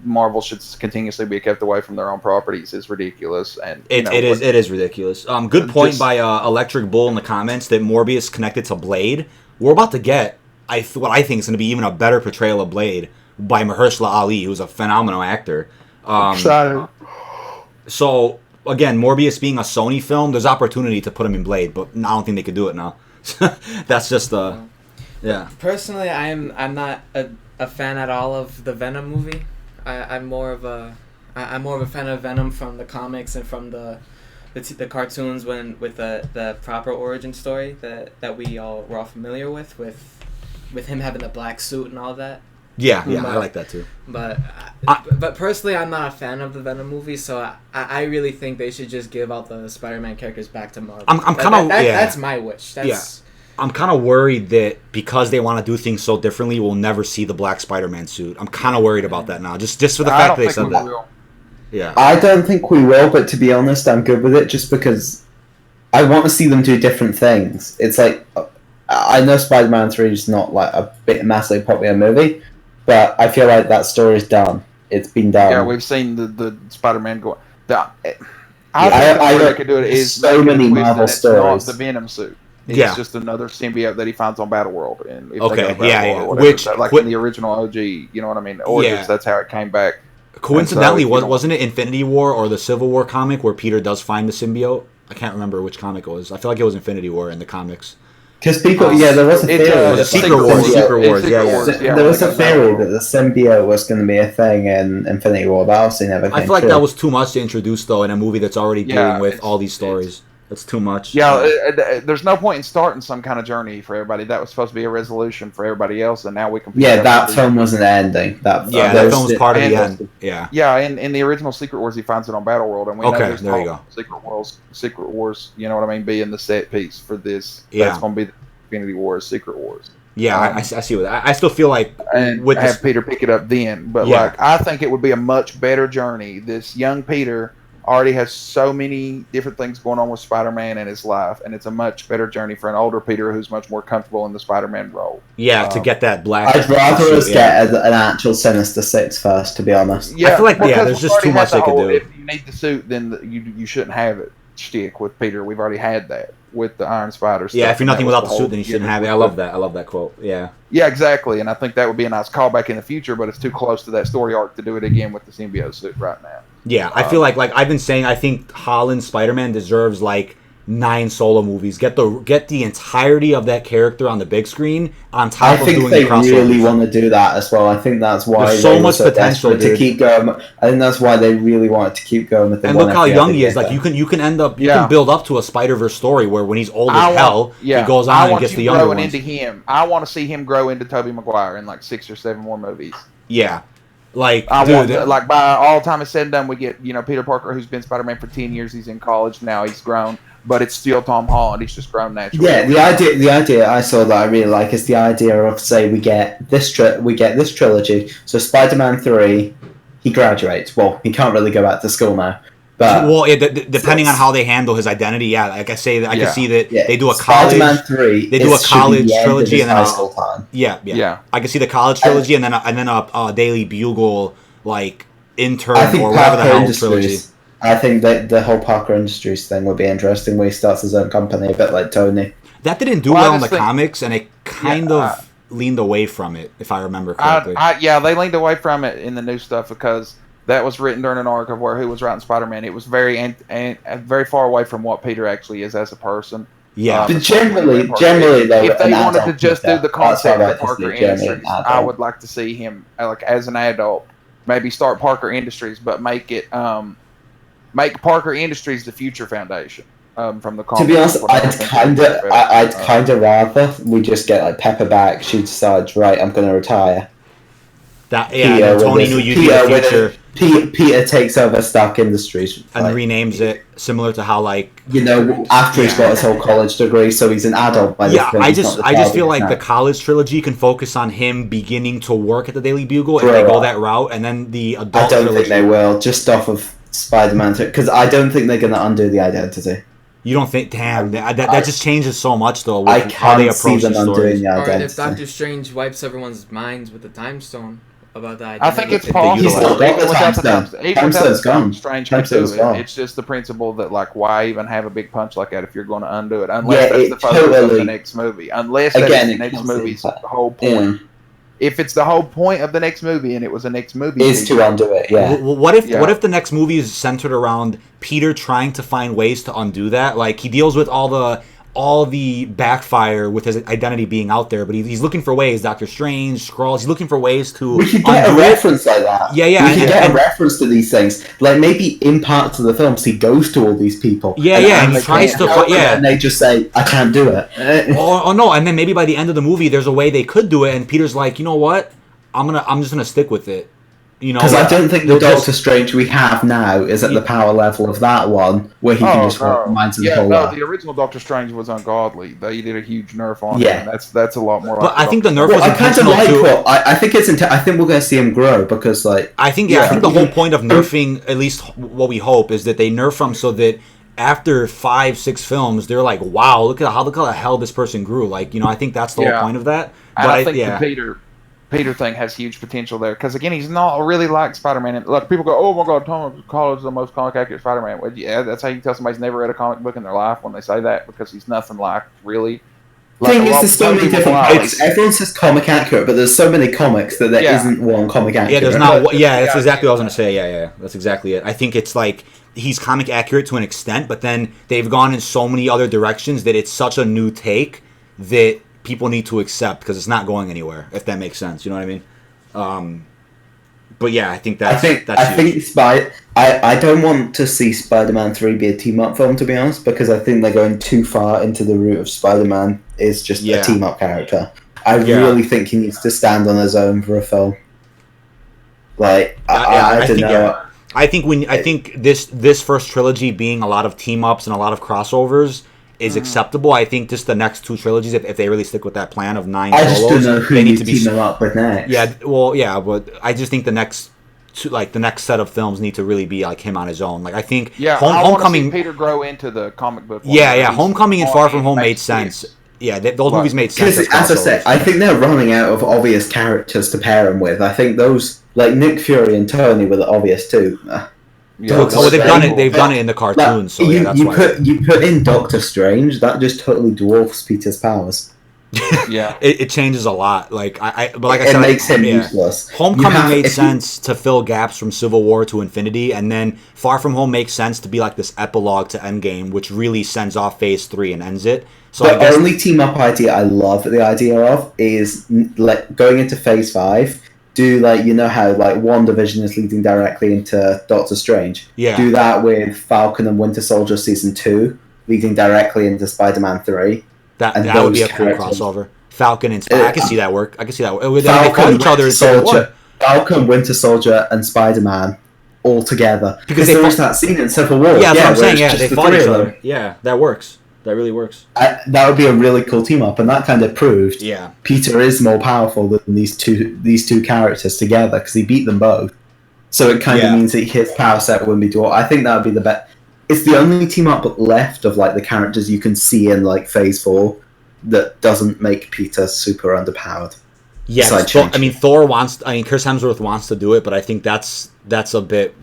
Speaker 3: Marvel should continuously be kept away from their own properties is ridiculous, and
Speaker 1: it is ridiculous. Good point by Electric Bull in the comments that Morbius connected to Blade. We're about to get what I think is going to be even a better portrayal of Blade by Mahershala Ali, who's a phenomenal actor.
Speaker 3: Excited.
Speaker 1: So again, Morbius being a Sony film, there's opportunity to put him in Blade, but I don't think they could do it now. That's just yeah.
Speaker 2: Personally, I'm not a fan at all of the Venom movie. I'm more of a fan of Venom from the comics and from the cartoons with the proper origin story that we were all familiar with him having the black suit and all that.
Speaker 1: Yeah, I like that too.
Speaker 2: But personally, I'm not a fan of the Venom movie, so I really think they should just give all the Spider-Man characters back to Marvel.
Speaker 1: I'm kind of
Speaker 2: that's my wish.
Speaker 1: I'm kind of worried that because they want to do things so differently, we'll never see the black Spider-Man suit. I'm kind of worried about that now, just for the fact that they said that.
Speaker 3: Will.
Speaker 1: Yeah,
Speaker 4: I don't think we will, but to be honest, I'm good with it just because I want to see them do different things. It's like, I know Spider-Man 3 is not like a massively popular movie, but I feel like that story is done. It's been done.
Speaker 3: Yeah, we've seen the Spider-Man go. I
Speaker 4: think
Speaker 3: they could do it is
Speaker 4: so many Marvel stories.
Speaker 3: The Venom suit. It's just another symbiote that he finds on Battleworld. And if
Speaker 1: Which
Speaker 3: in the original OG, you know what I mean? Origins, that's how it came back.
Speaker 1: Coincidentally, wasn't it Infinity War or the Civil War comic where Peter does find the symbiote? I can't remember which comic it was. I feel like it was Infinity War in the comics.
Speaker 4: Because people, there was a theory.
Speaker 1: Secret Wars,
Speaker 4: yeah. There was a theory that the symbiote was going to be a thing in Infinity War, but obviously never came
Speaker 1: I feel like that was too much to introduce, though, in a movie that's already dealing with all these stories. That's too much.
Speaker 3: Yeah, there's no point in starting some kind of journey for everybody. That was supposed to be a resolution for everybody else, and now we can.
Speaker 4: Yeah, that film was an ending. That
Speaker 1: film was part of the end. Yeah.
Speaker 3: Yeah, in the original Secret Wars, he finds it on Battleworld, and we know there's
Speaker 1: there you go.
Speaker 3: Secret Wars. You know what I mean? Being the set piece for this.
Speaker 1: Yeah.
Speaker 3: That's going to be the Infinity Wars, Secret Wars.
Speaker 1: Yeah, I see what I still feel like
Speaker 3: and have Peter pick it up then, but I think it would be a much better journey. This young Peter already has so many different things going on with Spider-Man in his life, and it's a much better journey for an older Peter who's much more comfortable in the Spider-Man role.
Speaker 1: Yeah, to get that black.
Speaker 4: I'd rather us get an actual Sinister Six first, to be honest.
Speaker 3: Yeah,
Speaker 1: I feel like there's just too much they could do.
Speaker 3: If you need the suit, then you shouldn't have it. Shtick with Peter. We've already had that with the Iron Spider stuff.
Speaker 1: Yeah, if you're nothing without the suit, then you shouldn't have it. I love that quote. Yeah.
Speaker 3: Yeah, exactly. And I think that would be a nice callback in the future, but it's too close to that story arc to do it again with the symbiote suit right now.
Speaker 1: Yeah, I feel like I've been saying, I think Holland's Spider-Man deserves like 9 solo movies. Get the entirety of that character on the big screen on top of doing the crossovers.
Speaker 4: I think they really want to do that as well. I think that's why
Speaker 1: there's so much potential
Speaker 4: to keep going. I think that's why they really wanted to keep going with the.
Speaker 1: And look how young he is. Like you can end up can build up to a Spider-Verse story where when he's old as hell, he goes on and gets the younger ones.
Speaker 3: Into him. I want to see him grow into Tobey Maguire in like 6 or 7 more movies.
Speaker 1: Yeah. Like
Speaker 3: by all time is said and done, we get Peter Parker, who's been Spider-Man for 10 years. He's in college now. He's grown, but it's still Tom Holland. He's just grown naturally.
Speaker 4: Yeah, the idea I saw that I really like is the idea of, say, we get this trilogy. So Spider-Man 3, he graduates. Well, he can't really go back to school now. But
Speaker 1: depending on how they handle his identity, like I say, I can see that they do a
Speaker 4: Spider-Man
Speaker 1: college.
Speaker 4: 3.
Speaker 1: They do a college trilogy and then
Speaker 4: high school time.
Speaker 1: Yeah. I can see the college trilogy and then a Daily Bugle like intern or whatever the hell trilogy.
Speaker 4: I think that the whole Parker Industries thing would be interesting, where he starts his own company, a bit like Tony.
Speaker 1: That didn't do well in the comics, and it kind of leaned away from it, if I remember correctly.
Speaker 3: They leaned away from it in the new stuff because that was written during an arc of who was writing Spider-Man. It was very very far away from what Peter actually is as a person.
Speaker 4: Yeah, but generally, though,
Speaker 3: if they wanted to just do the concept of Parker Industries, I would like to see him as an adult, maybe start Parker Industries, but make Parker Industries the Future Foundation. From the comics.
Speaker 4: To be honest, I'd kind of rather we just get Pepper back. She decides, right, I'm going to retire.
Speaker 1: Tony knew you'd be the future.
Speaker 4: Peter takes over Stark Industries
Speaker 1: and renames it similar to how
Speaker 4: after he's got his whole college degree, so he's an adult by this point.
Speaker 1: I just feel like the college trilogy can focus on him beginning to work at the Daily Bugle if they go that route, and then the adult trilogy.
Speaker 4: I don't think they will, just off of Spider-Man, because I don't think they're going to undo the identity.
Speaker 1: You don't think? Damn, that just changes so much though.
Speaker 4: I
Speaker 1: With how they approach the stories.
Speaker 2: Or if Doctor Strange wipes everyone's minds with the time stone about that.
Speaker 3: I think it's possible. Even without the time Strange can do it. It's just the principle that, like, why even have a big punch like that if you're going to undo it? Unless that's the focus of the next movie. Unless that's the next movie's whole point. Yeah. If it's the whole point of the next movie and it was a next movie,
Speaker 4: is to undo it. Yeah.
Speaker 1: What if the next movie is centered around Peter trying to find ways to undo that? Like, he deals with all the backfire with his identity being out there, but he's looking for ways. Doctor Strange, Skrulls, he's looking for ways to.
Speaker 4: We could get a reference like that.
Speaker 1: Yeah.
Speaker 4: We could get a reference to these things. Like, maybe in parts of the films he goes to all these people.
Speaker 1: And he tries to.
Speaker 4: And they just say, "I can't do it."
Speaker 1: Oh no! And then maybe by the end of the movie, there's a way they could do it, and Peter's like, you know what? I'm just gonna stick with it.
Speaker 4: Because I don't think the Doctor Strange we have now is at the power level of that one, where he can just walk minds of the whole lot.
Speaker 3: The original Doctor Strange was ungodly. They did a huge nerf on him. That's a lot more.
Speaker 1: But I think the nerf was
Speaker 4: I kind of like what I think it's. I think we're going to see him grow because, like,
Speaker 1: I think the whole point of nerfing, at least what we hope, is that they nerf him so that after 5-6 films, they're like, wow, look at how the hell this person grew. Like, I think that's the whole point of that. But
Speaker 3: I think the Peter thing has huge potential there because, again, he's not really like Spider-Man. And, like, people go, "Oh my God, Tom Holland's the most comic accurate Spider-Man." Well, yeah, that's how you tell somebody's never read a comic book in their life when they say that, because he's nothing like really.
Speaker 4: Thing is, there's so many different comics. Everyone says comic accurate, but there's so many comics that there isn't one comic accurate.
Speaker 1: Yeah, there's not. That's exactly what I was gonna say. Yeah, that's exactly it. I think it's like he's comic accurate to an extent, but then they've gone in so many other directions that it's such a new take that people need to accept because it's not going anywhere. If that makes sense, you know what I mean? But yeah, I think that's.
Speaker 4: I don't want to see Spider-Man 3 be a team-up film, to be honest, because I think they're going too far into the route of Spider-Man is just a team-up character. I really think he needs to stand on his own for a film. Like, I don't know. Yeah.
Speaker 1: I think this first trilogy being a lot of team-ups and a lot of crossovers is acceptable. I think just the next 2 trilogies, if they really stick with that plan of 9 solos,
Speaker 4: just don't know who they need to team them up with next.
Speaker 1: But I just think the next set of films need to really be like him on his own. Like, I think
Speaker 3: Homecoming, Peter grow into the comic book.
Speaker 1: Homecoming and Far From Home made sense. Yeah, those movies made sense.
Speaker 4: As I said, I think they're running out of obvious characters to pair him with. I think those, like Nick Fury and Tony, were the obvious too.
Speaker 1: They've done it. They've done it in the cartoons. So that's why
Speaker 4: you put in Doctor Strange. That just totally dwarfs Peter's powers.
Speaker 3: Yeah,
Speaker 1: it changes a lot. Like I said,
Speaker 4: it makes him useless.
Speaker 1: Homecoming made sense to fill gaps from Civil War to Infinity, and then Far From Home makes sense to be like this epilogue to Endgame, which really sends off Phase 3 and ends it. So
Speaker 4: the only team up idea I love the idea of is like going into Phase 5. Do how like WandaVision is leading directly into Doctor Strange. Yeah. Do that with Falcon and Winter Soldier Season 2 leading directly into Spider-Man 3.
Speaker 1: That would be a cool crossover. Falcon and Spider. I can see that work.
Speaker 4: Falcon, Winter Soldier, and Spider-Man all together. Because there was that scene in Civil War.
Speaker 1: Yeah, that's what I'm saying. Yeah, they fought each other. Yeah, that works. That really works.
Speaker 4: That would be a really cool team up, and that kind of proved Peter is more powerful than these two characters together because he beat them both. So it kind of means that his power set wouldn't be dual. I think that would be the best. It's the only team up left of like the characters you can see in like Phase 4 that doesn't make Peter super underpowered.
Speaker 1: Yeah, Thor wants. Chris Hemsworth wants to do it, but I think that's a bit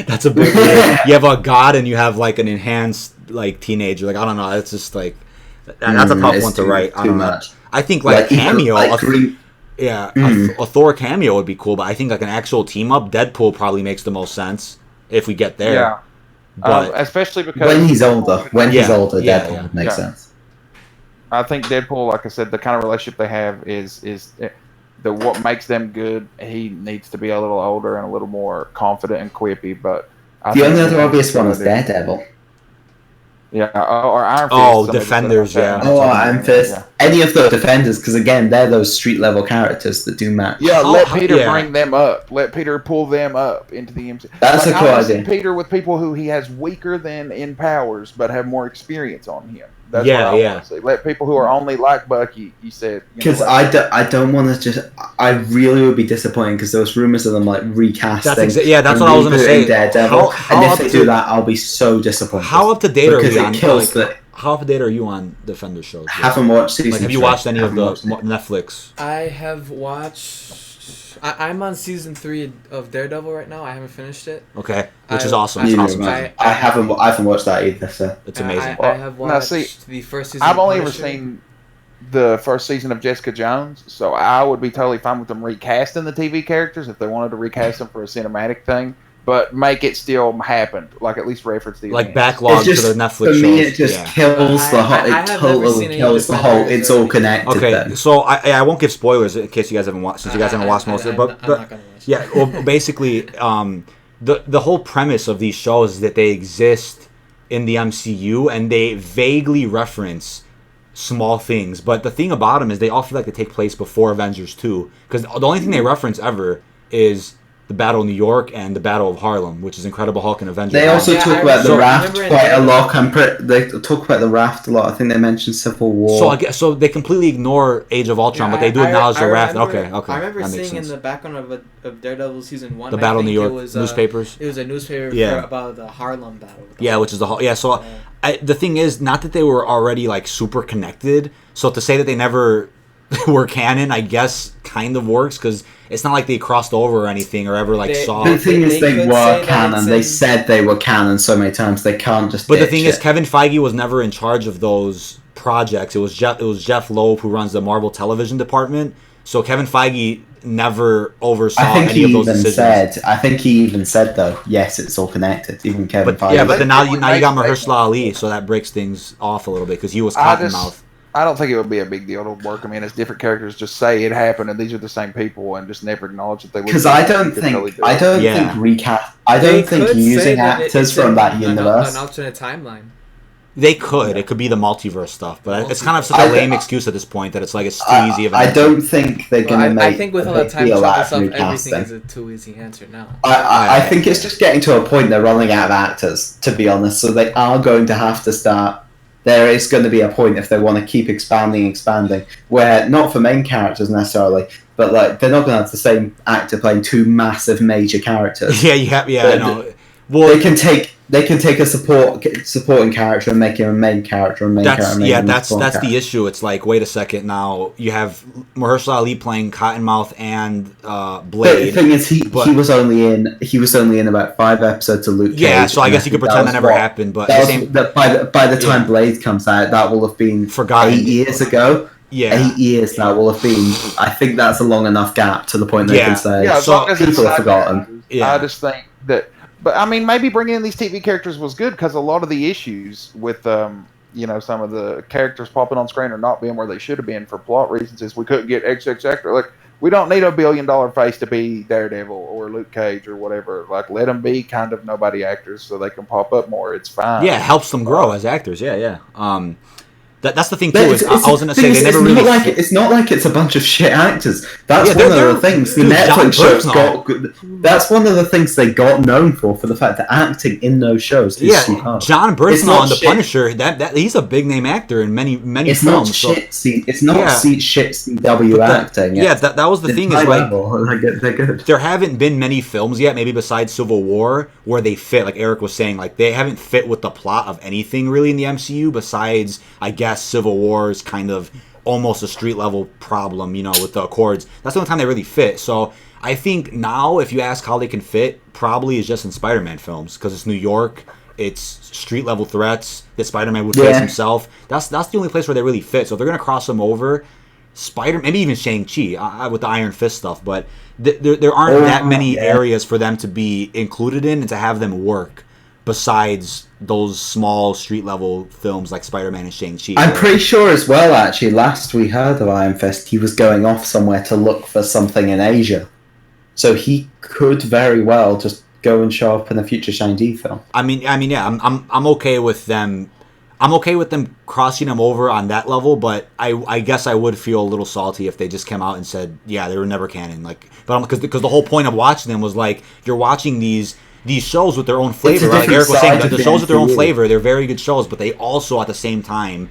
Speaker 1: that's a bit weird. You have a god and you have like an enhanced like teenager. Like, I don't know. It's just like that's a tough one to write. I don't know. I think like cameo. A Thor cameo would be cool, but I think like an actual team up, Deadpool probably makes the most sense if we get there.
Speaker 3: Yeah, but especially because
Speaker 4: when he's older, Deadpool would make sense.
Speaker 3: I think Deadpool, like I said, the kind of relationship they have is what makes them good. He needs to be a little older and a little more confident and quippy. But
Speaker 4: the only other obvious one is Daredevil.
Speaker 3: Yeah, or Iron Fist.
Speaker 1: Oh, Defenders, yeah.
Speaker 4: Iron Fist. any of those defenders, because again, they're those street level characters that do match.
Speaker 3: Yeah, let Peter bring them up. Let Peter pull them up into the MCU.
Speaker 4: That's a cool idea.
Speaker 3: Peter with people who he has weaker than in powers, but have more experience on him. That's what I want to see. Let people who are only like Bucky, you said.
Speaker 4: Because I don't want to just. I really would be disappointed because there was rumors of them like recasting.
Speaker 1: That's what I was going to say.
Speaker 4: Daredevil, and if they do that, I'll be so disappointed.
Speaker 1: How up to date are you on?
Speaker 4: How
Speaker 1: up to date are you on Defender shows?
Speaker 4: I haven't watched season.
Speaker 1: Have you watched any of the Netflix?
Speaker 2: I have watched. I'm on season 3 of Daredevil right now. I haven't finished it.
Speaker 1: Okay, which is awesome.
Speaker 4: I haven't watched that either. So
Speaker 1: it's amazing.
Speaker 2: I have watched the first season.
Speaker 3: I've only ever seen the first season of Jessica Jones, so I would be totally fine with them recasting the TV characters if they wanted to recast them for a cinematic thing. But make it still happen, like at least reference the
Speaker 1: like backlog to the Netflix shows.
Speaker 4: For me, it just kills the whole. It totally kills the whole. It's all connected.
Speaker 1: Okay,
Speaker 4: then.
Speaker 1: So I won't give spoilers in case you guys haven't watched. Since you guys haven't watched most of it, but yeah, well, basically, the whole premise of these shows is that they exist in the MCU and they vaguely reference small things. But the thing about them is they all feel like they take place before Avengers 2, because the only thing they reference ever is the Battle of New York and the Battle of Harlem, which is Incredible Hulk and Avengers.
Speaker 4: They also talk about the Raft quite a lot. They talk about the Raft a lot. I think they mentioned Civil War.
Speaker 1: So they completely ignore Age of Ultron, but they do acknowledge the Raft. Okay.
Speaker 2: I remember seeing in the background of Daredevil season 1,
Speaker 1: the Battle of New York newspapers.
Speaker 2: It was a newspaper about the Harlem Battle.
Speaker 1: Which is the So the thing is, not that they were already like super connected. So to say that they never were canon, I guess, kind of works, because it's not like they crossed over or anything or ever saw.
Speaker 4: The thing is, they were canon. They said they were canon so many times. They can't just.
Speaker 1: But the thing is, Kevin Feige was never in charge of those projects. It was Jeff Loeb who runs the Marvel television department. So Kevin Feige never oversaw any of those decisions.
Speaker 4: I think he even said though, yes, it's all connected. Even Kevin Feige.
Speaker 1: Yeah, but then now you got Mahershala Ali, so that breaks things off a little bit because he was Cottonmouth.
Speaker 3: I don't think it would be a big deal to work them in as different characters. Just say it happened, and these are the same people, and just never acknowledge that they.
Speaker 4: Because I don't think recast. I don't think using actors from that universe.
Speaker 2: An alternate timeline.
Speaker 1: They could. It could be the multiverse stuff, but it's kind of such a lame excuse at this point that it's like it's too easy of an
Speaker 4: I don't think they're going to make.
Speaker 2: I think with all that time travel stuff, everything is a too easy answer now.
Speaker 4: I think it's just getting to a point they're running out of actors, to be honest. So they are going to have to start. There is going to be a point if they want to keep expanding, where not for main characters necessarily, but like they're not going to have the same actor playing two massive major characters.
Speaker 1: I know. Well,
Speaker 4: they can take a supporting character and make him a main character
Speaker 1: that's the issue. It's like, wait a second, now you have Mahershala Ali playing Cottonmouth and Blade.
Speaker 4: But the thing is, he was only in about 5 episodes of Luke Cage.
Speaker 1: Yeah, so I guess you could pretend that never happened. But
Speaker 4: by the time Blade comes out, that will have been
Speaker 1: forgotten
Speaker 4: 8 years ago.
Speaker 1: Yeah,
Speaker 4: 8 years that will have been. I think that's a long enough gap to the point they can say.
Speaker 3: Yeah,
Speaker 4: so people have forgotten.
Speaker 3: I just think that. But I mean, maybe bringing in these TV characters was good because a lot of the issues with some of the characters popping on screen or not being where they should have been for plot reasons is we couldn't get XX actor. Like, we don't need a $1 billion face to be Daredevil or Luke Cage or whatever. Like, let them be kind of nobody actors so they can pop up more. It's fine.
Speaker 1: Yeah, it helps them grow as actors. Yeah. That's the thing too. I was gonna say they never really.
Speaker 4: It's not like it's a bunch of shit actors. That's one of the things the Netflix shows got. That's one of the things they got known for the fact that acting in those shows is superb.
Speaker 1: John Bernthal on The Punisher. That he's a big name actor in many
Speaker 4: it's
Speaker 1: films.
Speaker 4: It's not shit CW acting.
Speaker 1: That was the thing. Is like
Speaker 4: they're good.
Speaker 1: There haven't been many films yet, maybe besides Civil War, where they fit. Like Eric was saying, like they haven't fit with the plot of anything really in the MCU besides, I guess, Civil War is kind of almost a street level problem, with the Accords. That's the only time they really fit. So I think now, if you ask how they can fit, probably is just in Spider-Man films because it's New York, it's street level threats that Spider-Man would face himself. That's the only place where they really fit. So if they're gonna cross them over, maybe even Shang-Chi with the Iron Fist stuff, but there aren't that many areas for them to be included in and to have them work. Besides those small street level films like Spider-Man and Shang-Chi.
Speaker 4: I'm pretty sure as well, actually, last we heard of Iron Fist, he was going off somewhere to look for something in Asia. So he could very well just go and show up in a future Shang-Chi film.
Speaker 1: I mean, yeah, I'm okay with them. I'm okay with them crossing them over on that level, but I guess I would feel a little salty if they just came out and said, yeah, they were never canon. Like, but because the whole point of watching them was like you're watching these shows with their own flavor. Right? Like Eric was saying, the shows with their own flavor, they're very good shows, but they also at the same time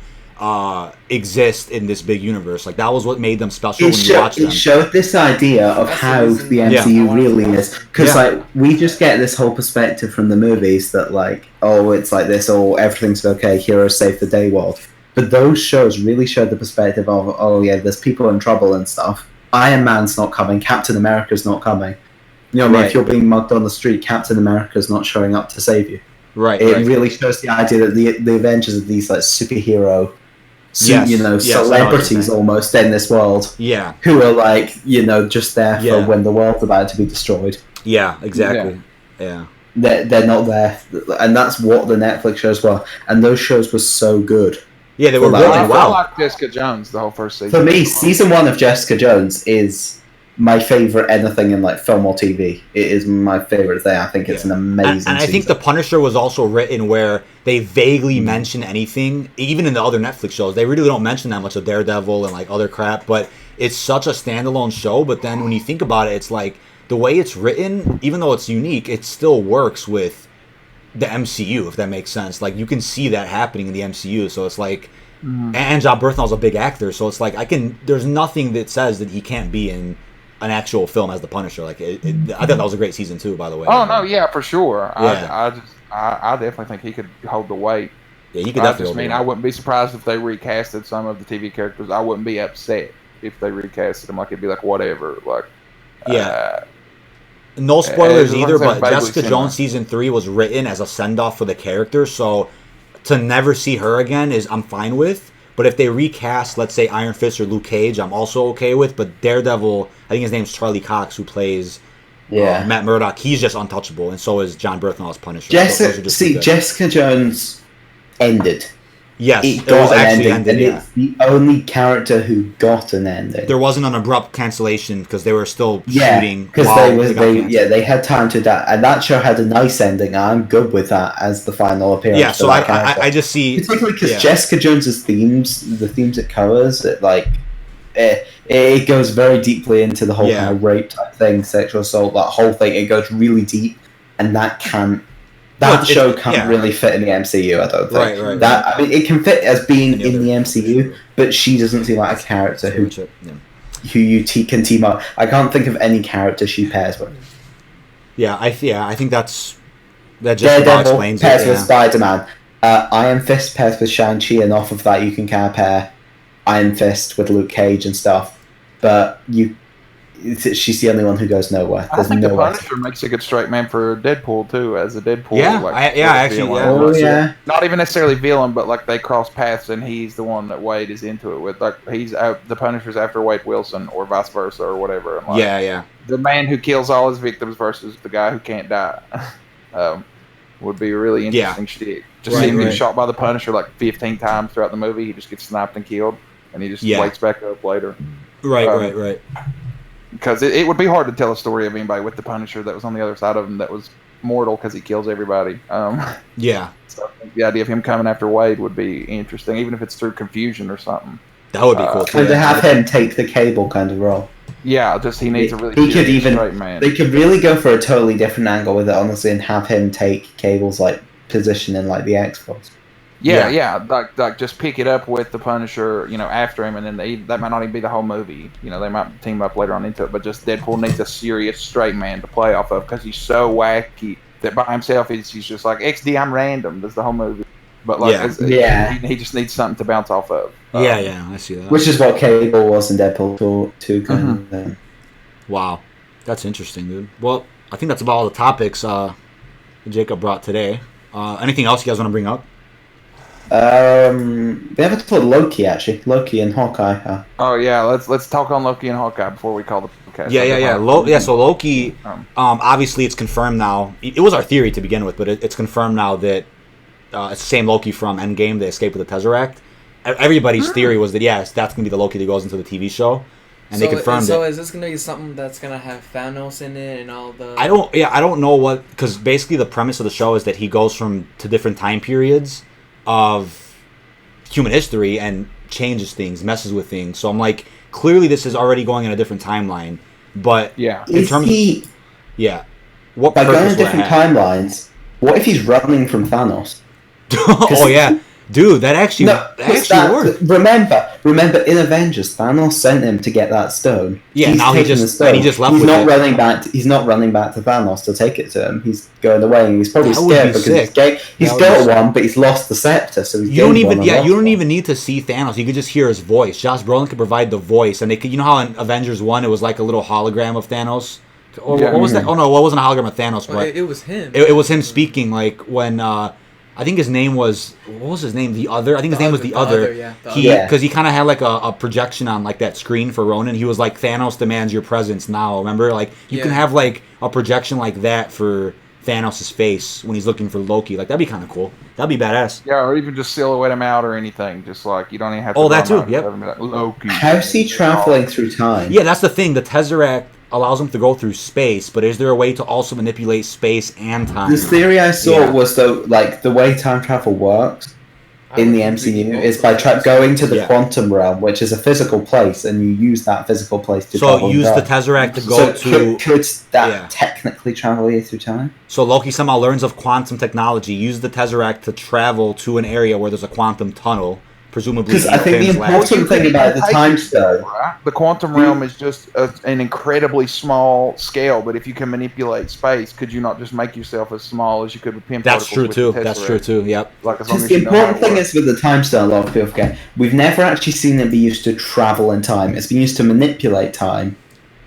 Speaker 1: exist in this big universe. Like that was what made them special when you watch them.
Speaker 4: It showed this idea of how the MCU really is, because like we just get this whole perspective from the movies that like, oh, it's like this, oh, everything's okay, heroes save the day world. But those shows really showed the perspective of, oh yeah, there's people in trouble and stuff. Iron Man's not coming, Captain America's not coming. You know what I mean? If you're being mugged on the street, Captain America's not showing up to save you.
Speaker 1: Right.
Speaker 4: It really shows the idea that the Avengers are these like superhero, celebrities almost in this world.
Speaker 1: Yeah.
Speaker 4: Who are like, just there for when the world's about to be destroyed.
Speaker 1: Yeah, exactly. Yeah.
Speaker 4: They're not there, and that's what the Netflix shows were. And those shows were so good.
Speaker 1: Yeah, they were really
Speaker 3: I
Speaker 1: well.
Speaker 3: like Jessica Jones the whole first season.
Speaker 4: For me, season 1 of Jessica Jones is my favorite anything in like film or TV. It is my favorite thing. I think it's an amazing
Speaker 1: and I think The Punisher was also written where they vaguely mention anything, even in the other Netflix shows. They really don't mention that much of Daredevil and like other crap, but it's such a standalone show. But then when you think about it, it's like the way it's written, even though it's unique, it still works with the MCU, if that makes sense. Like you can see that happening in the MCU, so it's like, and John Bernthal's a big actor, so it's like there's nothing that says that he can't be in an actual film as the Punisher. Like I thought that was a great season too, by the way.
Speaker 3: Oh no, yeah, for sure. Yeah. I definitely think he could hold the weight.
Speaker 1: Yeah, he could definitely.
Speaker 3: I wouldn't be surprised if they recasted some of the TV characters. I wouldn't be upset if they recasted them. Like it'd be like whatever. Like
Speaker 1: no spoilers either, but Jessica Jones season 3 was written as a send off for the character, so to never see her again I'm fine with. But if they recast, let's say, Iron Fist or Luke Cage, I'm also okay with. But Daredevil, I think his name's Charlie Cox, who plays Matt Murdock. He's just untouchable, and so is John Bernthal as Punisher.
Speaker 4: Jessica Jones ended.
Speaker 1: Yes,
Speaker 4: it was actually ended. And it's the only character who got an ending.
Speaker 1: There wasn't an abrupt cancellation because they were still shooting.
Speaker 4: Because they had time to adapt, and that show had a nice ending. I'm good with that as the final appearance.
Speaker 1: Yeah, so I just see
Speaker 4: particularly because Jessica Jones's themes, the themes it covers, it goes very deeply into the whole kind of rape type thing, sexual assault, that whole thing. It goes really deep, and that can't really fit in the MCU, I don't think. Right. It can fit as being in the MCU, but she doesn't seem like a character who you can team up. I can't think of any character she pairs with.
Speaker 1: I think that just about explains
Speaker 4: pairs with Spider-Man. Iron Fist pairs with Shang-Chi, and off of that you can kind of pair Iron Fist with Luke Cage and stuff. But she's the only one who goes nowhere.
Speaker 3: I think the Punisher makes a good straight man for Deadpool too, as a Deadpool. Not even necessarily villain, but like they cross paths, and he's the one that Wade is into it with. Like he's the Punisher's after Wade Wilson, or vice versa, or whatever. And the man who kills all his victims versus the guy who can't die would be a really interesting shtick. Just see him get shot by the Punisher like 15 times throughout the movie. He just gets sniped and killed, and he just wakes back up later.
Speaker 1: Right.
Speaker 3: Because it would be hard to tell a story of anybody with the Punisher that was on the other side of him that was mortal because he kills everybody. So I think the idea of him coming after Wade would be interesting, even if it's through confusion or something.
Speaker 1: That would be cool.
Speaker 4: And to have him take the Cable kind of role.
Speaker 3: Yeah, just he needs a really straight man.
Speaker 4: They could really go for a totally different angle with it, honestly, and have him take Cable's like position in like the X-Force.
Speaker 3: Yeah. Like just pick it up with the Punisher, after him, and then that might not even be the whole movie. They might team up later on into it, but just Deadpool needs a serious straight man to play off of because he's so wacky that by himself he's just like XD, I'm random. That's the whole movie. But he just needs something to bounce off of.
Speaker 1: I see that.
Speaker 4: Which is what Cable was in Deadpool 2. Kind of.
Speaker 1: Wow, that's interesting, dude. Well, I think that's about all the topics Jacob brought today. Anything else you guys want to bring up?
Speaker 4: We haven't told Loki actually. Loki and Hawkeye.
Speaker 3: Oh yeah, let's talk on Loki and Hawkeye before we call the podcast.
Speaker 1: So Loki, obviously it's confirmed now. It was our theory to begin with, but it's confirmed now that it's the same Loki from Endgame, the Escape with the Tesseract. Everybody's theory was that that's gonna be the Loki that goes into the TV show, and they confirmed it.
Speaker 2: So is this gonna be something that's gonna have Thanos in it and all the?
Speaker 1: I don't know because basically the premise of the show is that he goes to different time periods of human history and changes things, messes with things. So I'm like, clearly this is already going in a different timeline. But in terms of what
Speaker 4: by going in different timelines, what if he's running from Thanos?
Speaker 1: Oh yeah. Dude, that actually worked.
Speaker 4: Remember, in Avengers, Thanos sent him to get that stone.
Speaker 1: Yeah, now he just left
Speaker 4: he's
Speaker 1: with
Speaker 4: not
Speaker 1: it.
Speaker 4: running back. He's not running back to Thanos to take it to him. He's going away, and he's probably scared because he's got one, but he's lost the scepter. So you don't
Speaker 1: even need to see Thanos. You could just hear his voice. Josh Brolin could provide the voice, and they could. You know how in Avengers 1 it was like a little hologram of Thanos. Or what was that? Oh no, it wasn't a hologram of Thanos, but
Speaker 2: it was him.
Speaker 1: It was him speaking, like when. I think his name was, what was his name? The Other? I think his name was The Other. Because he kind of had like a projection on like that screen for Ronan. He was like, Thanos demands your presence now. Remember? Like, you can have like a projection like that for Thanos' face when he's looking for Loki. Like, that'd be kind of cool. That'd be badass.
Speaker 3: Yeah, or even just silhouette him out or anything. Just like, you don't even have to.
Speaker 1: Oh, that too, yep.
Speaker 3: Like, Loki.
Speaker 4: How's he traveling through time?
Speaker 1: Yeah, that's the thing. The Tesseract allows him to go through space, but is there a way to also manipulate space and time?
Speaker 4: The theory I saw was like the way time travel works in the MCU is by going to the quantum realm, which is a physical place, and you use that physical place to travel.
Speaker 1: So use the Tesseract to go to.
Speaker 4: Could that technically travel you through time?
Speaker 1: So Loki somehow learns of quantum technology, use the Tesseract to travel to an area where there's a quantum tunnel. Presumably,
Speaker 4: because I think the important thing about the time stone,
Speaker 3: the quantum realm is just an incredibly small scale. But if you can manipulate space, could you not just make yourself as small as you could with pin particles?
Speaker 1: That's true too. Yep.
Speaker 3: Like,
Speaker 4: because the important thing is with the time stone, a lot of people forget, we've never actually seen it be used to travel in time. It's been used to manipulate time.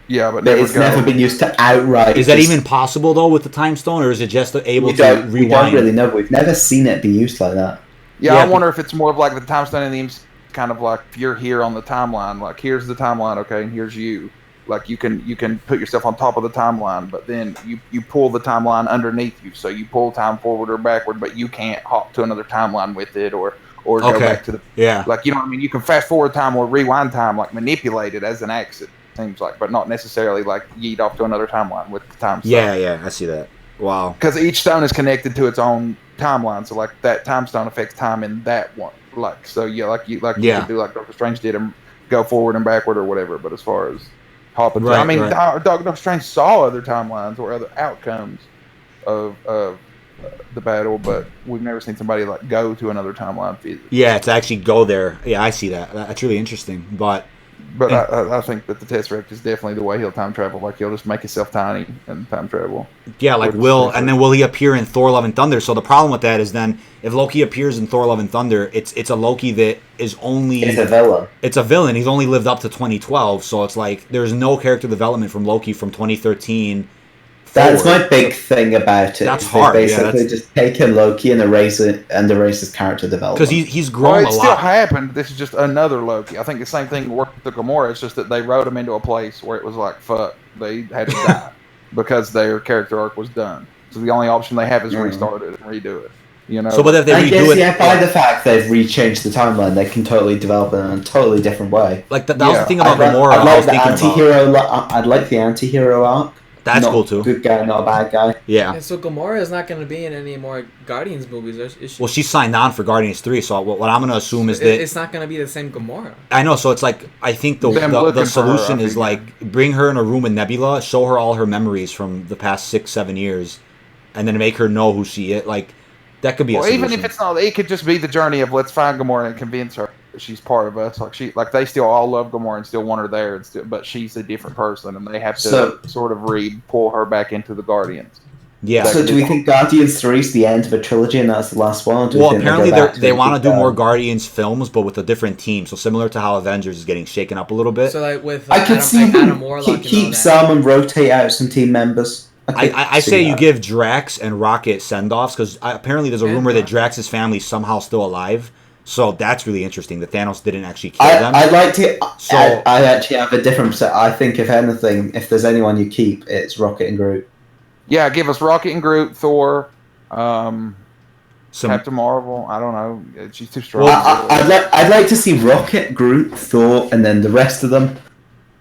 Speaker 3: Yeah, but
Speaker 4: it's never been used to outright.
Speaker 1: Is that even possible though with the time stone, or is it just able to rewind?
Speaker 4: We don't really know. We've never seen it be used like that.
Speaker 3: Yeah, I wonder if it's more of like the time stone in the MC, kind of like if you're here on the timeline, like here's the timeline, okay, and here's you. Like you can put yourself on top of the timeline, but then you pull the timeline underneath you, so you pull time forward or backward, but you can't hop to another timeline with it or go back to the like, you know what I mean? You can fast forward time or rewind time, like manipulate it as an axe, it seems like, but not necessarily like yeet off to another timeline with the time stone.
Speaker 1: Yeah, I see that. Wow.
Speaker 3: Because each stone is connected to its own timeline, so like that time stone affects time in that one. Like, so you could do like Doctor Strange did and go forward and backward or whatever. But as far as hopping, Doctor Strange saw other timelines or other outcomes of the battle, but we've never seen somebody like go to another timeline physically.
Speaker 1: Yeah, to actually go there. Yeah, I see that. That's really interesting. But
Speaker 3: I think that the Tesseract is definitely the way he'll time travel. Like, he'll just make himself tiny and time travel.
Speaker 1: Yeah, like will he appear in Thor: Love and Thunder? So the problem with that is then if Loki appears in Thor: Love and Thunder, it's a Loki that is only
Speaker 4: it's a villain.
Speaker 1: It's a villain. He's only lived up to 2012, so it's like there's no character development from Loki from 2013.
Speaker 4: That's my big thing about it.
Speaker 1: That's hard.
Speaker 4: Basically, just taking Loki and erase his character development.
Speaker 1: Because he's grown a lot.
Speaker 3: It still happened. This is just another Loki. I think the same thing worked with Gamora. It's just that they wrote him into a place where it was like, fuck, they had to die because their character arc was done. So the only option they have is restart it and redo it. You know.
Speaker 1: So, but if they redo it,
Speaker 4: by the fact they've rechanged the timeline, they can totally develop it in a totally different way.
Speaker 1: Like that was the thing about Gamora.
Speaker 4: I'd like the anti-hero arc.
Speaker 1: That's cool too.
Speaker 4: Good guy, not a bad guy.
Speaker 1: Yeah.
Speaker 2: And so Gamora is not going to be in any more Guardians movies, is she?
Speaker 1: Well, she's signed on for Guardians 3, so what I'm going to assume is that
Speaker 2: it's not going to be the same Gamora.
Speaker 1: I know, so it's like I think the solution is like bring her in a room with Nebula, show her all her memories from the past 6-7 years, and then make her know who she is. Like that could be a solution.
Speaker 3: Even if it's not, it could just be the journey of let's find Gamora and convince her she's part of us. Like they still all love Gamora and still want her there, but she's a different person, and they have to sort of pull her back into the Guardians.
Speaker 1: Yeah.
Speaker 4: So do we think Guardians 3 is the end of a trilogy and that's the last one?
Speaker 1: Well, apparently they want to do more Guardians films, but with a different team. So similar to how Avengers is getting shaken up a little bit.
Speaker 2: So like with
Speaker 4: I could see keep some and rotate out some team members.
Speaker 1: I say you give Drax and Rocket send-offs because apparently there's a rumor that Drax's family is somehow still alive. So that's really interesting that Thanos didn't actually kill them.
Speaker 4: I'd like to. So I actually have a different set. I think if anything, if there's anyone you keep, it's Rocket and Groot.
Speaker 3: Yeah, give us Rocket and Groot, Thor, Captain Marvel. I don't know. She's too strong.
Speaker 4: Well, I'd like to see Rocket, Groot, Thor, and then the rest of them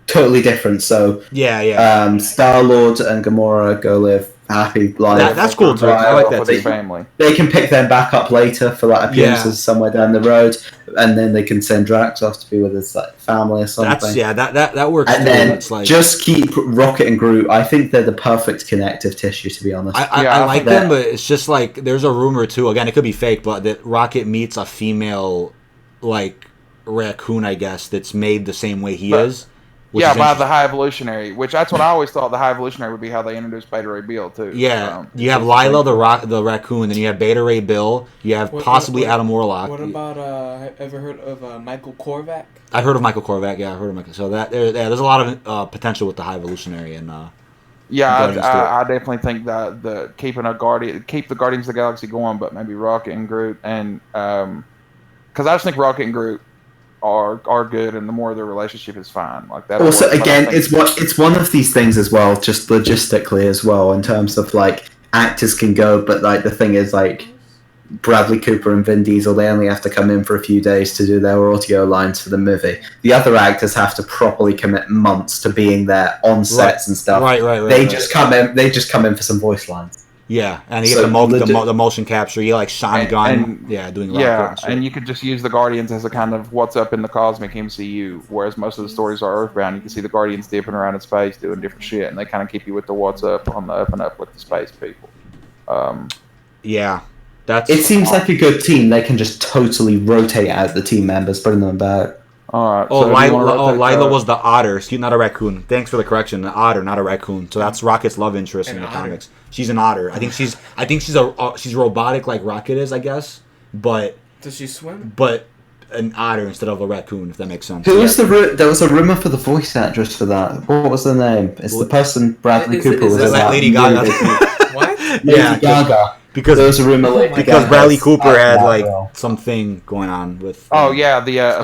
Speaker 4: totally different. So
Speaker 1: yeah.
Speaker 4: Star-Lord and Gamora go live happy life.
Speaker 1: That's cool too. I like that too.
Speaker 3: Family.
Speaker 4: They can pick them back up later for like appearances somewhere down the road, and then they can send Drax off to be with his like family or something.
Speaker 1: That works.
Speaker 4: And then just keep Rocket and Groot. I think they're the perfect connective tissue, to be honest.
Speaker 1: I like them, but it's just like there's a rumor too. Again, it could be fake, but that Rocket meets a female like raccoon, I guess, that's made the same way he is.
Speaker 3: Yeah, by the High Evolutionary, which that's what I always thought the High Evolutionary would be how they introduced Beta Ray Bill, too.
Speaker 1: Yeah, you have Lila the raccoon, then you have Beta Ray Bill, you have possibly Adam Warlock.
Speaker 2: What about, ever heard of Michael Korvac?
Speaker 1: I've heard of Michael Korvac, yeah, I've heard of Michael. So there's a lot of potential with the High Evolutionary. And
Speaker 3: I definitely think that keep the Guardians of the Galaxy going, but maybe Rocket and Groot, and because I just think Rocket and Groot are good, and the more their relationship is fine. Like that.
Speaker 4: Also, again, it's one of these things as well, just logistically as well, in terms of like actors can go, but like the thing is like Bradley Cooper and Vin Diesel, they only have to come in for a few days to do their audio lines for the movie. The other actors have to properly commit months to being there on sets and stuff.
Speaker 1: Right.
Speaker 4: They just come in for some voice lines.
Speaker 1: Yeah, and you get the motion capture. You like Sean Gunn, doing
Speaker 3: and you could just use the Guardians as a kind of what's up in the cosmic MCU, whereas most of the stories are Earthbound. You can see the Guardians dipping around in space doing different shit, and they kind of keep you with the what's up on the up and up with the space people.
Speaker 4: It seems like a good team. They can just totally rotate out the team members, bring them back.
Speaker 3: All right.
Speaker 1: Lila was the otter. Excuse, not a raccoon. Thanks for the correction. An otter, not a raccoon. So that's Rocket's love interest in the comics. She's an otter. I think she's robotic like Rocket is, I guess. But
Speaker 2: does she swim?
Speaker 1: But an otter instead of a raccoon, if that makes sense.
Speaker 4: There was a rumor for the voice actress for that. What was the name? It's the person Bradley Cooper was.
Speaker 1: Is that Lady Gaga?
Speaker 2: What?
Speaker 4: Lady Gaga.
Speaker 1: Because
Speaker 4: there was a rumor
Speaker 1: because Bradley Cooper had like something going on with.
Speaker 3: A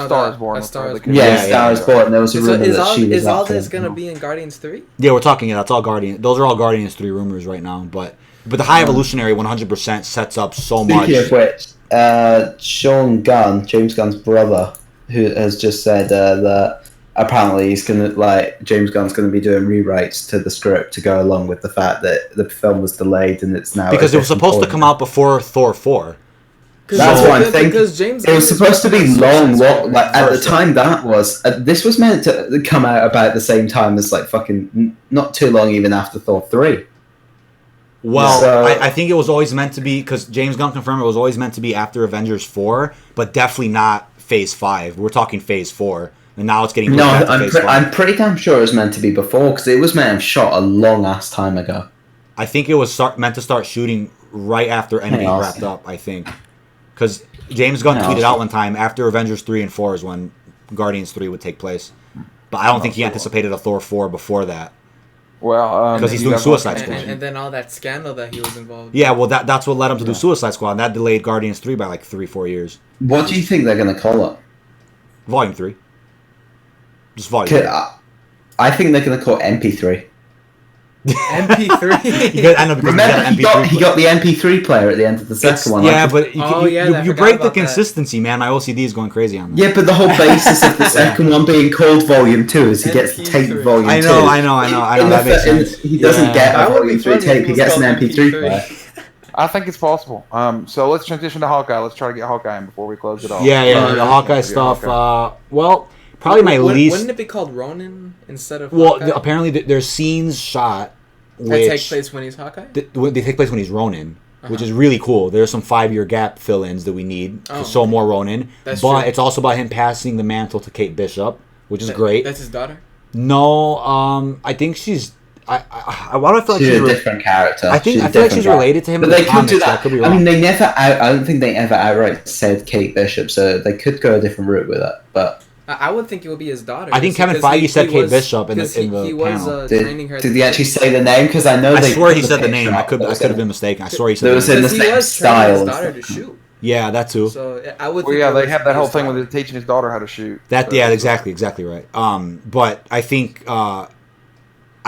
Speaker 3: Star Is Born.
Speaker 4: A Star Is Born. And there was a rumor that she was.
Speaker 2: Is all this gonna be in Guardians 3?
Speaker 1: Yeah, we're talking. That's all Guardians. Those are all Guardians 3 rumors right now. But the High Evolutionary 100% sets up so much.
Speaker 4: Speaking of which, Sean Gunn, James Gunn's brother, who has just said that apparently James Gunn's going to be doing rewrites to the script to go along with the fact that the film was delayed and it's now
Speaker 1: because it was supposed to come out before Thor 4.
Speaker 4: That's what I'm thinking. It was supposed to be long. Like at the time that was this was meant to come out about the same time as like fucking not too long even after Thor 3.
Speaker 1: Well, I think it was always meant to be because James Gunn confirmed it was always meant to be after Avengers 4, but definitely not Phase 5. We're talking Phase 4. And now it's getting
Speaker 4: I'm pretty damn sure it was meant to be before because it was meant to have shot a long ass time ago.
Speaker 1: I think it was meant to start shooting right after Endgame wrapped up. I think because James Gunn tweeted out one time after Avengers 3 and 4 is when Guardians 3 would take place, but I don't think he anticipated a Thor 4 before that.
Speaker 3: Well,
Speaker 1: because he's doing Suicide Squad,
Speaker 2: and then all that scandal that he was involved.
Speaker 1: Yeah, well, that's what led him to do Suicide Squad, and that delayed Guardians 3 by like 3-4 years.
Speaker 4: What do you think they're gonna call it?
Speaker 1: Volume 3. Just volume.
Speaker 4: I think they're going to call it MP3.
Speaker 2: MP3?
Speaker 4: Remember, he got the MP3 player at the end of the second one.
Speaker 1: Yeah, but you break the consistency, man. My OCD is going crazy on that.
Speaker 4: Yeah, but the whole basis of the second one being called Volume 2 is he gets to tape Volume 2.
Speaker 1: I know. That makes sense.
Speaker 4: He doesn't get a Volume 3 tape. He gets an MP3 player.
Speaker 3: I think it's possible. So let's transition to Hawkeye. Let's try to get Hawkeye in before we close it off.
Speaker 1: Yeah, the Hawkeye stuff. Probably my least.
Speaker 2: Wouldn't it be called Ronin instead of?
Speaker 1: Well, apparently there's scenes shot
Speaker 2: that take place when he's Hawkeye.
Speaker 1: They take place when he's Ronin, which is really cool. There's some 5-year gap fill-ins that we need to show more Ronin. That's true. It's also about him passing the mantle to Kate Bishop, which is great.
Speaker 2: That's his daughter.
Speaker 1: No, I think she's. Why do I feel like she's
Speaker 4: a different character?
Speaker 1: I feel like she's related to him.
Speaker 4: But they could do that. I mean, they never. I don't think they ever outright said Kate Bishop, so they could go a different route with it, but.
Speaker 2: I would think it would be his daughter.
Speaker 1: I think Kevin Feige said Kate Bishop in the panel.
Speaker 4: Did he actually say the name? Because I know
Speaker 1: I swear he said the name. I could have been mistaken. I swear he said.
Speaker 4: It was in the same style.
Speaker 2: His daughter to shoot.
Speaker 1: Yeah, that too.
Speaker 2: So I would.
Speaker 3: Well, yeah, they have that whole thing with teaching his daughter how to shoot.
Speaker 1: Exactly right. But I think I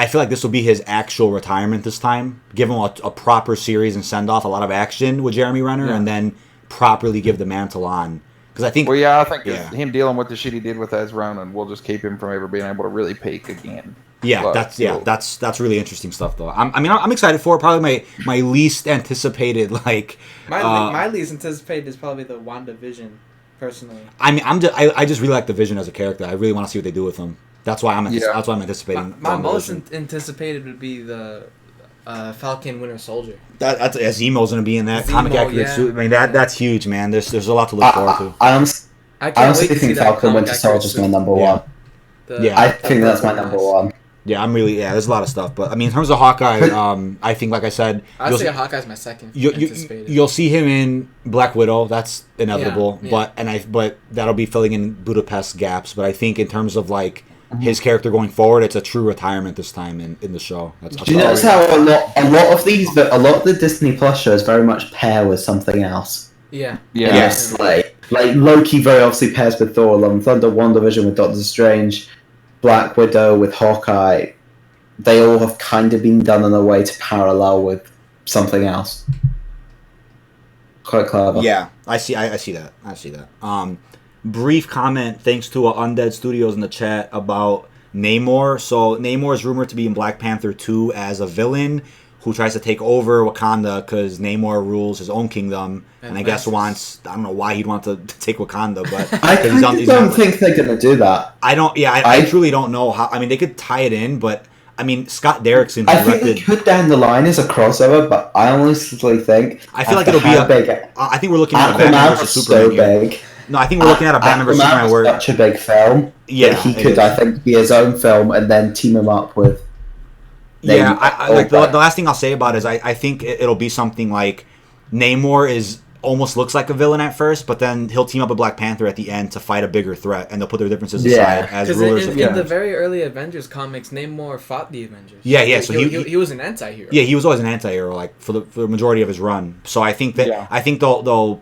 Speaker 1: feel like this will be his actual retirement this time. Give him a proper series and send off a lot of action with Jeremy Renner, and then properly give the mantle on. I think.
Speaker 3: Well, I think him dealing with the shit he did with as Ronin will just keep him from ever being able to really peak again.
Speaker 1: Yeah, that's really interesting stuff though. I'm excited for it. Probably my least anticipated
Speaker 2: my least anticipated is probably the WandaVision, personally.
Speaker 1: I mean, I just really like the Vision as a character. I really want to see what they do with him. That's why I'm anticipating.
Speaker 2: My most anticipated would be the Falcon Winter Soldier.
Speaker 1: That's Zemo's going to be in that comic accurate suit. I mean that's huge, man. There's a lot to look forward to.
Speaker 4: I honestly think Falcon Winter Soldier is my number one. I think that's my number one.
Speaker 1: Yeah, there's a lot of stuff, but I mean, in terms of Hawkeye, I think, like I said,
Speaker 2: I'd say Hawkeye's my second.
Speaker 1: You'll see him in Black Widow. That's inevitable, but that'll be filling in Budapest gaps. But I think in terms of his character going forward, it's a true retirement this time in the show.
Speaker 4: Do you notice how a lot of the Disney Plus shows very much pair with something else?
Speaker 2: Yeah.
Speaker 4: Yes, like Loki very obviously pairs with Thor, Love and Thunder, WandaVision with Doctor Strange, Black Widow with Hawkeye. They all have kind of been done in a way to parallel with something else. Quite clever.
Speaker 1: Yeah, I see that. Brief comment, thanks to Undead Studios in the chat about Namor. So Namor is rumored to be in Black Panther 2 as a villain who tries to take over Wakanda because Namor rules his own kingdom, and I guess I don't know why he'd want to take Wakanda, but
Speaker 4: I don't think they're going to do that.
Speaker 1: I truly don't know how. I mean, they could tie it in, but I mean, Scott Derrickson.
Speaker 4: I think they could down the line as a crossover, but I honestly think
Speaker 1: I feel like it'll be I think we're looking at a Batman versus Superman.
Speaker 4: So big.
Speaker 1: No, I think we're looking at a Batman vs Superman where
Speaker 4: such a big film. Yeah, he could, I think, be his own film and then team him up with.
Speaker 1: The last thing I'll say about it is I think it'll be something like Namor almost looks like a villain at first, but then he'll team up with Black Panther at the end to fight a bigger threat, and they'll put their differences aside as rulers of
Speaker 2: in the very early Avengers comics, Namor fought the Avengers.
Speaker 1: So
Speaker 2: he was an anti-hero.
Speaker 1: Yeah, he was always an anti-hero, for the majority of his run. So I think that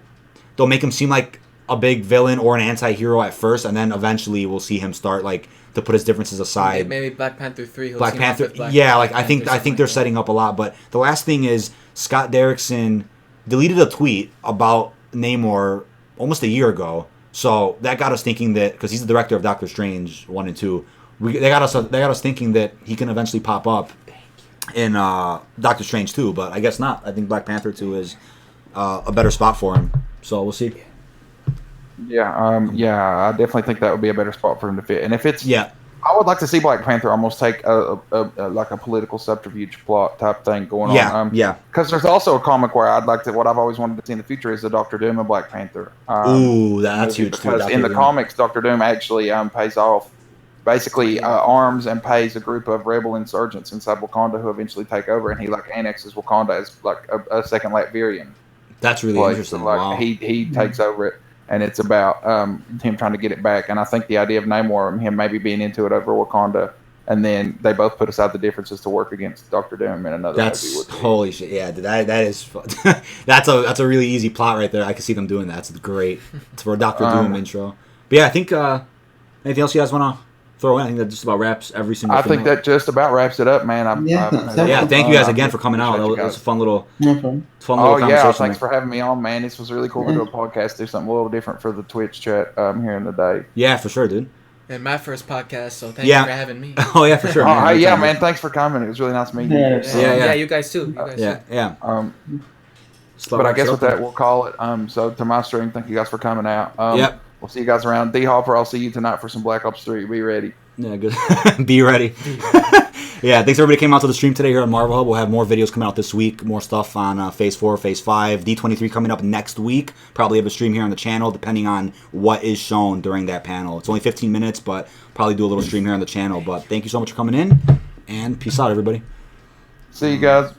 Speaker 1: they'll make him seem like a big villain or an anti-hero at first, and then eventually we'll see him start to put his differences aside.
Speaker 2: Maybe Black Panther 3.
Speaker 1: Black Panther. I think they're setting up a lot. But the last thing is Scott Derrickson deleted a tweet about Namor almost a year ago. So that got us thinking that, because he's the director of Doctor Strange 1 and 2, they got us thinking that he can eventually pop up in Doctor Strange 2. But I guess not. I think Black Panther 2 is a better spot for him. So we'll see.
Speaker 3: I definitely think that would be a better spot for him to fit. And if it's, I would like to see Black Panther almost take a political subterfuge plot type thing going on. Because there's also a comic where what I've always wanted to see in the future is the Doctor Doom and Black Panther.
Speaker 1: Ooh, that's huge too.
Speaker 3: Because in the comics, Doctor Doom actually pays off, basically arms and pays a group of rebel insurgents inside Wakanda who eventually take over, and he annexes Wakanda as a second Latvian.
Speaker 1: That's really interesting. Wow.
Speaker 3: He takes over it. And it's about him trying to get it back. And I think the idea of Namor, him maybe being into it over Wakanda, and then they both put aside the differences to work against Doctor Doom in another movie.
Speaker 1: Holy shit! Yeah, that is that's a really easy plot right there. I can see them doing that. It's great. It's for a Doctor Doom intro. But yeah, I think anything else you guys want to throw in? I think that just about wraps every single.
Speaker 3: I think that just about wraps it up, man.
Speaker 1: Thank you guys again for coming out. That was a fun little conversation.
Speaker 3: Thanks for having me on, man. This was really cool to do a podcast, do something a little different for the Twitch chat here in the day.
Speaker 1: Yeah, for sure, dude.
Speaker 2: And my first podcast, so thank you for having me.
Speaker 1: Oh yeah, for sure.
Speaker 3: Man. Thanks for coming. It was really nice meeting you.
Speaker 2: Yeah, you guys too.
Speaker 3: But I guess with that, we'll call it. So to my stream, thank you guys for coming out. We'll see you guys around. D-Hopper, I'll see you tonight for some Black Ops 3. Be ready.
Speaker 1: Yeah, good. Be ready. Yeah, thanks everybody came out to the stream today here on Marvel Hub. We'll have more videos coming out this week. More stuff on Phase 4, Phase 5. D23 coming up next week. Probably have a stream here on the channel depending on what is shown during that panel. It's only 15 minutes, but probably do a little stream here on the channel. But thank you so much for coming in, and peace out, everybody.
Speaker 3: See you guys.